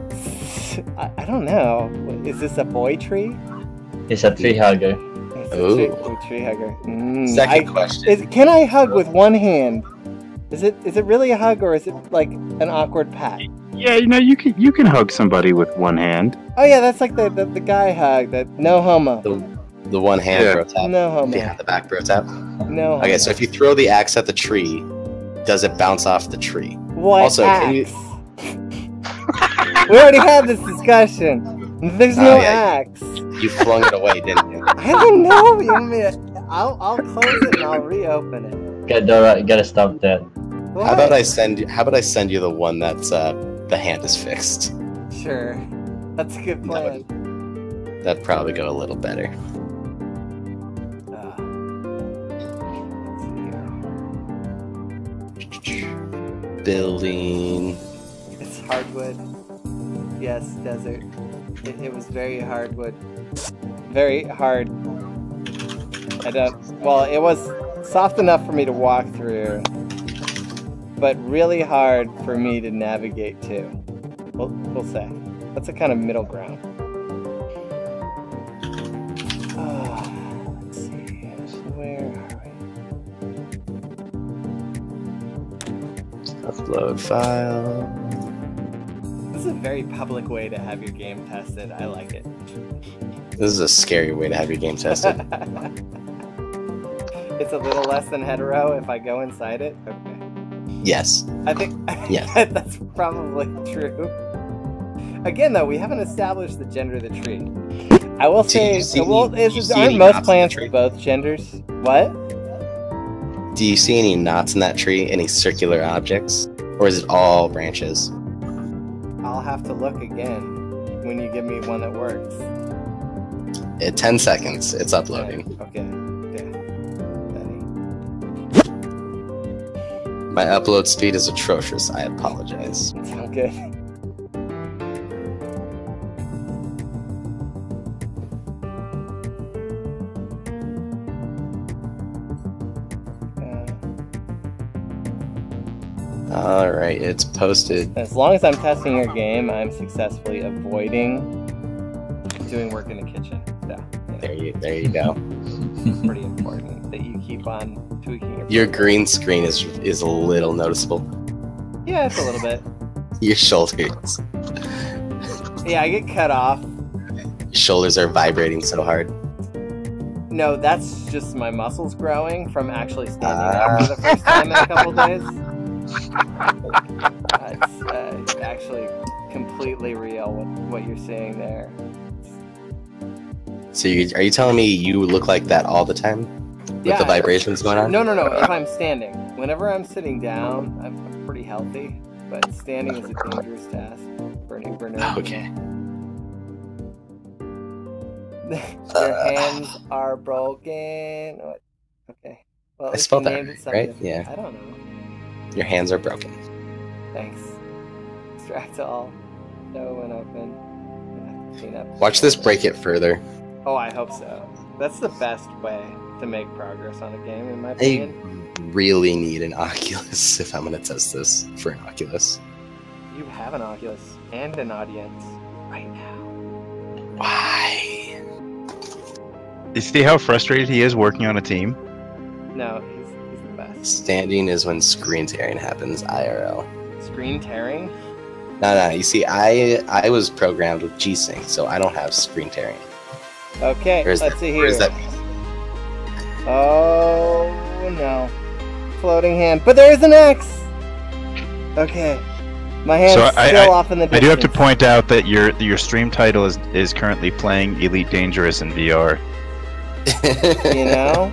I don't know. Is this a boy tree? It's a tree hugger. It's a Ooh. tree hugger. Second question. Can I hug with one hand? Is it really a hug or is it like an awkward pat? Yeah, you can hug somebody with one hand. Oh yeah, that's like the guy hug. That no homo. The one hand bro tap. No homo. Behind the back bro tap. No. Okay, homo. so if you throw the axe at the tree, does it bounce off the tree? What Also, axe? can you? We already had this discussion. There's no axe. You flung it away, didn't you? I don't know. You want me to? I'll close it and I'll reopen it. Okay, Dora, you gotta stop that. How about I send you the one that's the hand is fixed? Sure. That's a good plan. That'd probably go a little better. Building. It's hardwood. Yes, desert. It was very hardwood. Very hard. Well, it was soft enough for me to walk through, but really hard for me to navigate to. We'll say. That's a kind of middle ground. Let's see. Where are we? Upload file. This is a very public way to have your game tested. I like it. This is a scary way to have your game tested. It's a little less than hetero if I go inside it? Okay. Yes. I think yes. That's probably true. Again, though, we haven't established the gender of the tree. I will say, aren't most plants both genders? What? Do you see any knots in that tree? Any circular objects? Or is it all branches? I'll have to look again when you give me one that works. 10 seconds. It's uploading. Okay. My upload speed is atrocious. I apologize. It's all good. Alright, it's posted. As long as I'm testing your game, I'm successfully avoiding doing work in the kitchen. So, yeah. There you go. It's pretty important that you keep on tweaking your green screen is a little noticeable. Yeah, it's a little bit. Your shoulders. Yeah, I get cut off. Your shoulders are vibrating so hard. No, that's just my muscles growing from actually standing up for the first time in a couple days. It's actually completely real what you're seeing there. So are you telling me you look like that all the time? With the vibrations going on? No. If I'm standing. Whenever I'm sitting down, I'm pretty healthy. But standing is a dangerous task for an Uber nerd. Okay. Your hands are broken. What? Okay. Well, I spelled that right? Yeah. I don't know. Your hands are broken. Thanks. Extract all. Show and open. Clean up. Watch this break it further. Oh, I hope so. That's the best way to make progress on a game, in my opinion. I really need an Oculus if I'm going to test this for an Oculus. You have an Oculus and an audience right now. Why? You see how frustrated he is working on a team? No, he's the best. Standing is when screen tearing happens, IRL. Screen tearing? No. You see, I was programmed with G-Sync, so I don't have screen tearing. Okay, let's see here. Where is that? Oh no, floating hand, but there is an X. Okay, my hand's still off in the distance. I do have to point out that your stream title is currently playing Elite Dangerous in VR. You know,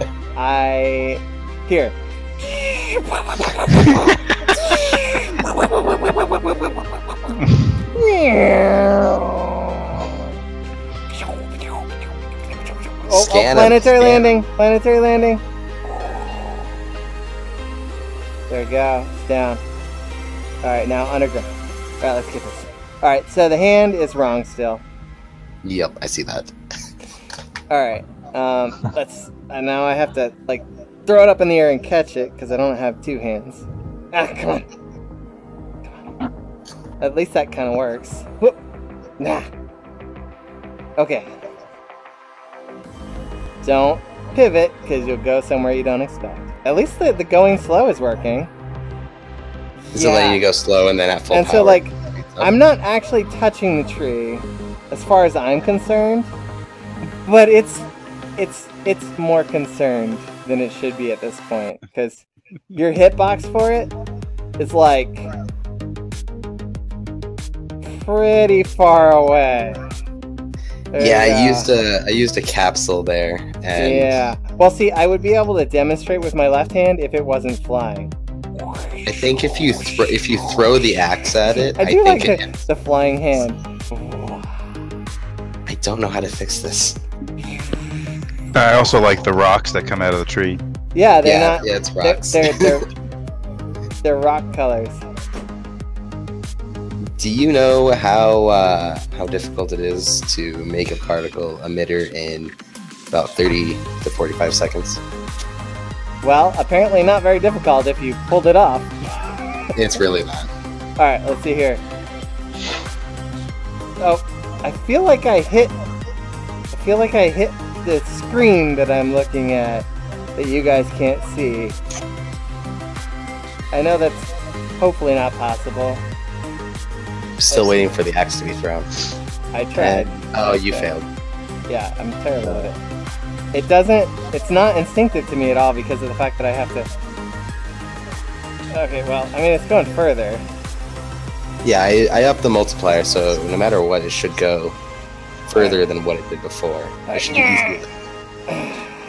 here. Oh, planetary landing! Planetary landing! There we go. It's down. Alright, now underground. Alright, let's get this. Alright, so the hand is wrong still. Yep, I see that. Alright, now I have to, throw it up in the air and catch it, because I don't have two hands. Ah, come on. Come on. At least that kind of works. Whoop. Nah. Okay. Don't pivot, because you'll go somewhere you don't expect. At least the going slow is working. Is it letting you go slow and then at full and power? so like, I'm not actually touching the tree, as far as I'm concerned, but it's more concerned than it should be at this point, because your hitbox for it is like pretty far away. Yeah, I used a capsule there, and yeah. Well, see, I would be able to demonstrate with my left hand if it wasn't flying. I think if you throw the axe at it, I do think like the flying hand. I don't know how to fix this. I also like the rocks that come out of the tree. Yeah, they're not. Yeah, it's rocks. They're rock colors. Do you know how difficult it is to make a particle emitter in about 30 to 45 seconds? Well, apparently not very difficult if you pulled it off. It's really not. Alright, let's see here. Oh, I feel like I hit the screen that I'm looking at that you guys can't see. I know that's hopefully not possible. Still waiting for the axe to be thrown. I tried. Oh, you failed. Yeah, I'm terrible at it. It's not instinctive to me at all because of the fact that I have to... Okay, well, I mean, it's going further. Yeah, I upped the multiplier, so no matter what, it should go further than what it did before. It should be easier.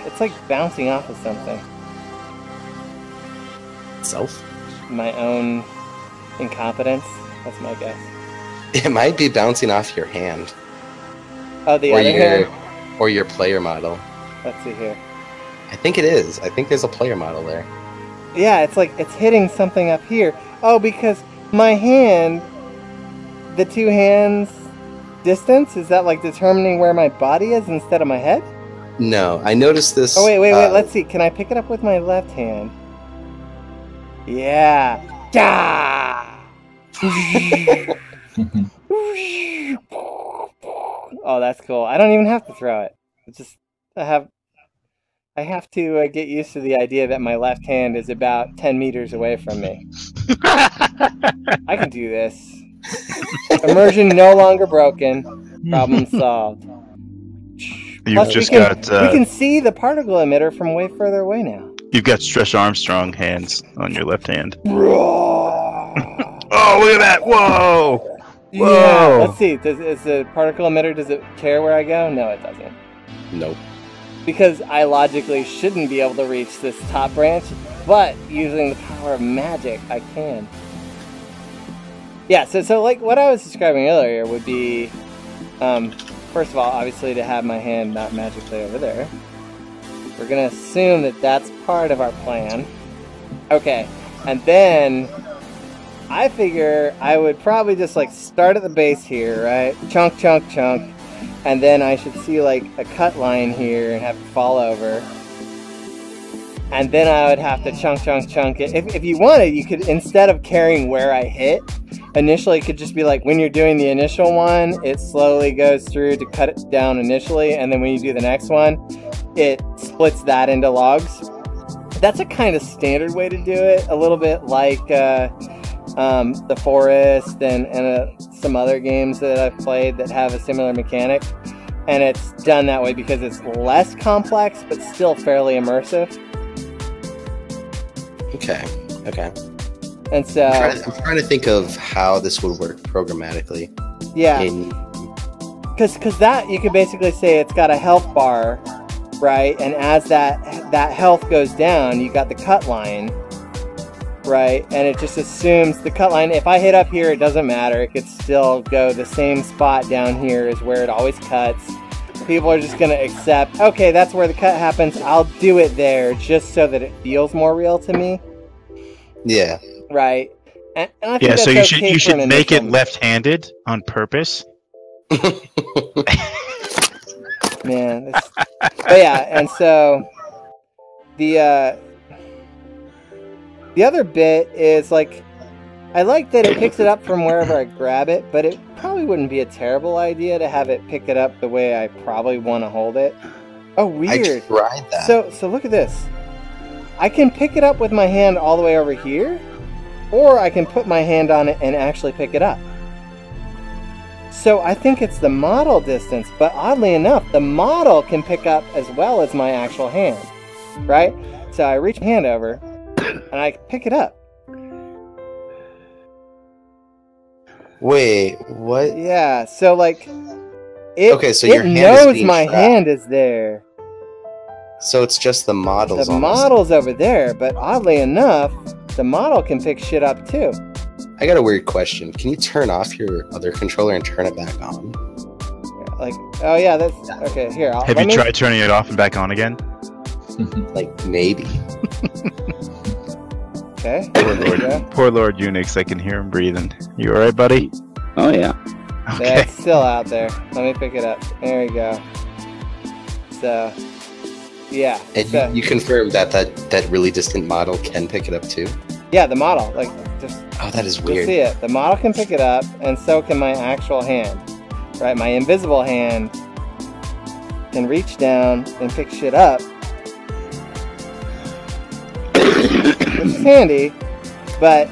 It's like bouncing off of something. Itself? My own incompetence? That's my guess. It might be bouncing off your hand. Oh, the other hand? Or your player model. Let's see here. I think it is. I think there's a player model there. Yeah, it's like it's hitting something up here. Oh, because my hand, the two hands distance, is that like determining where my body is instead of my head? No, I noticed this. Oh, wait, let's see. Can I pick it up with my left hand? Yeah. Oh, that's cool. I don't even have to throw it. It's just I have to get used to the idea that my left hand is about 10 meters away from me. I can do this. Immersion no longer broken. Problem solved. You've just we can see the particle emitter from way further away now. You've got Stretch Armstrong hands on your left hand. Oh, look at that! Whoa! Whoa! Yeah, let's see. Is the particle emitter, does it care where I go? No, it doesn't. Nope. Because I logically shouldn't be able to reach this top branch, but using the power of magic, I can. Yeah, so like what I was describing earlier would be, first of all, obviously to have my hand not magically over there. We're gonna assume that that's part of our plan. Okay, and then I figure I would probably just like start at the base here, right? Chunk, chunk, chunk. And then I should see like a cut line here and have it fall over. And then I would have to chunk, chunk, chunk it. If you wanted, you could, instead of caring where I hit, initially it could just be like when you're doing the initial one, it slowly goes through to cut it down initially. And then when you do the next one, it splits that into logs. That's a kind of standard way to do it. A little bit like The Forest and some other games that I've played that have a similar mechanic. And it's done that way because it's less complex, but still fairly immersive. Okay. And so... I'm trying to think of how this would work programmatically. Yeah. Because that, you could basically say it's got a health bar, right? And as that health goes down, you got the cut line, right? And it just assumes the cut line, if I hit up here, it doesn't matter. It could still go the same spot down here is where it always cuts. People are just going to accept, okay, that's where the cut happens. I'll do it there just so that it feels more real to me. Yeah. Right. And I think yeah, so that's you should make it left-handed on purpose. Man, but yeah, and so the other bit is like, I like that it picks it up from wherever I grab it, but it probably wouldn't be a terrible idea to have it pick it up the way I probably want to hold it. Oh, weird. I tried that. So look at this. I can pick it up with my hand all the way over here, or I can put my hand on it and actually pick it up. So I think it's the model distance, but oddly enough, the model can pick up as well as my actual hand, right? So I reach my hand over, and I pick it up. Wait, what? Yeah, so like, it, Okay, so your it hand is knows being my trapped. hand is there. So it's just the models. The almost. model's over there, but oddly enough, the model can pick shit up too. I got a weird question. Can you turn off your other controller and turn it back on? Like, oh yeah, that's okay. Here, Have you tried turning it off and back on again? Like, maybe. Okay. Poor Lord Unix, I can hear him breathing. You alright, buddy? Oh yeah. Yeah, Okay. it's still out there. Let me pick it up. There we go. So, yeah. And So, you confirmed that really distant model can pick it up too? yeah, the model. Like, just Oh, that is you'll weird. see it. The model can pick it up, and so can my actual hand. Right? My invisible hand can reach down and pick shit up. Which is handy, but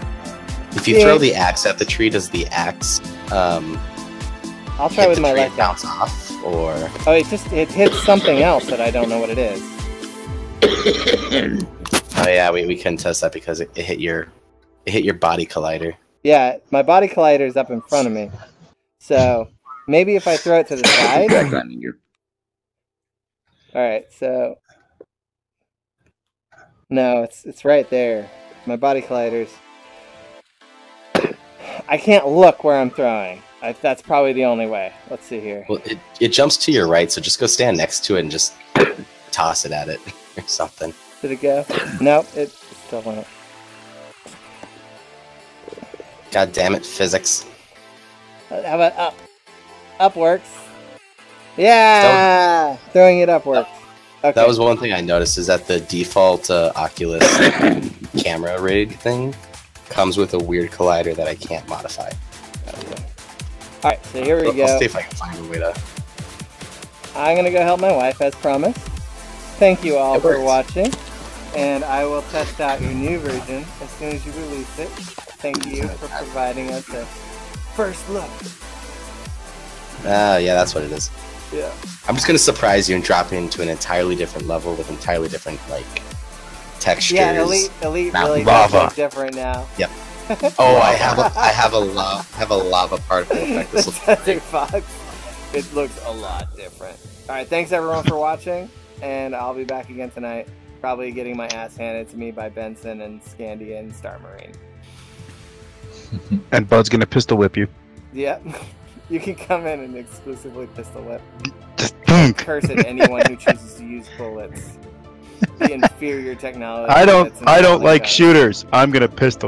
If you Yeah. throw the axe at the tree, does the axe I'll try hit with the my tree left and bounce off? Or Oh, it hits something else that I don't know what it is. oh yeah, we couldn't test that because it hit your body collider. Yeah, my body collider is up in front of me. So maybe if I throw it to the side. Back on your. Alright, so no, it's right there. My body colliders. I can't look where I'm throwing. That's probably the only way. Let's see here. Well, it jumps to your right, so just go stand next to it and just toss it at it or something. Did it go? Nope, it still went. God damn it, physics. How about up? Up works. Yeah! Throwing it up works. Okay. That was one thing I noticed is that the default Oculus camera rig thing comes with a weird collider that I can't modify. Alright, so here we I'll go. see if I can find a way to. I'm gonna go help my wife as promised. Thank you all It for works. watching, and I will test out your new version as soon as you release it. Thank you for providing us a first look. Ah, yeah, that's what it is. Yeah. I'm just gonna surprise you and drop you into an entirely different level with entirely different textures. Yeah, Elite really lava. does look different now. Yep. Oh, I have a lava particle effect. This will Desert Fox. It looks a lot different. Alright, thanks everyone for watching, and I'll be back again tonight. Probably getting my ass handed to me by Benson and Scandia and Star Marine. And Bud's gonna pistol whip you. Yep. You can come in and exclusively pistol whip. Just thunk. Curse at anyone who chooses to use bullets. The inferior technology. I that's don't like that. shooters. I'm gonna pistol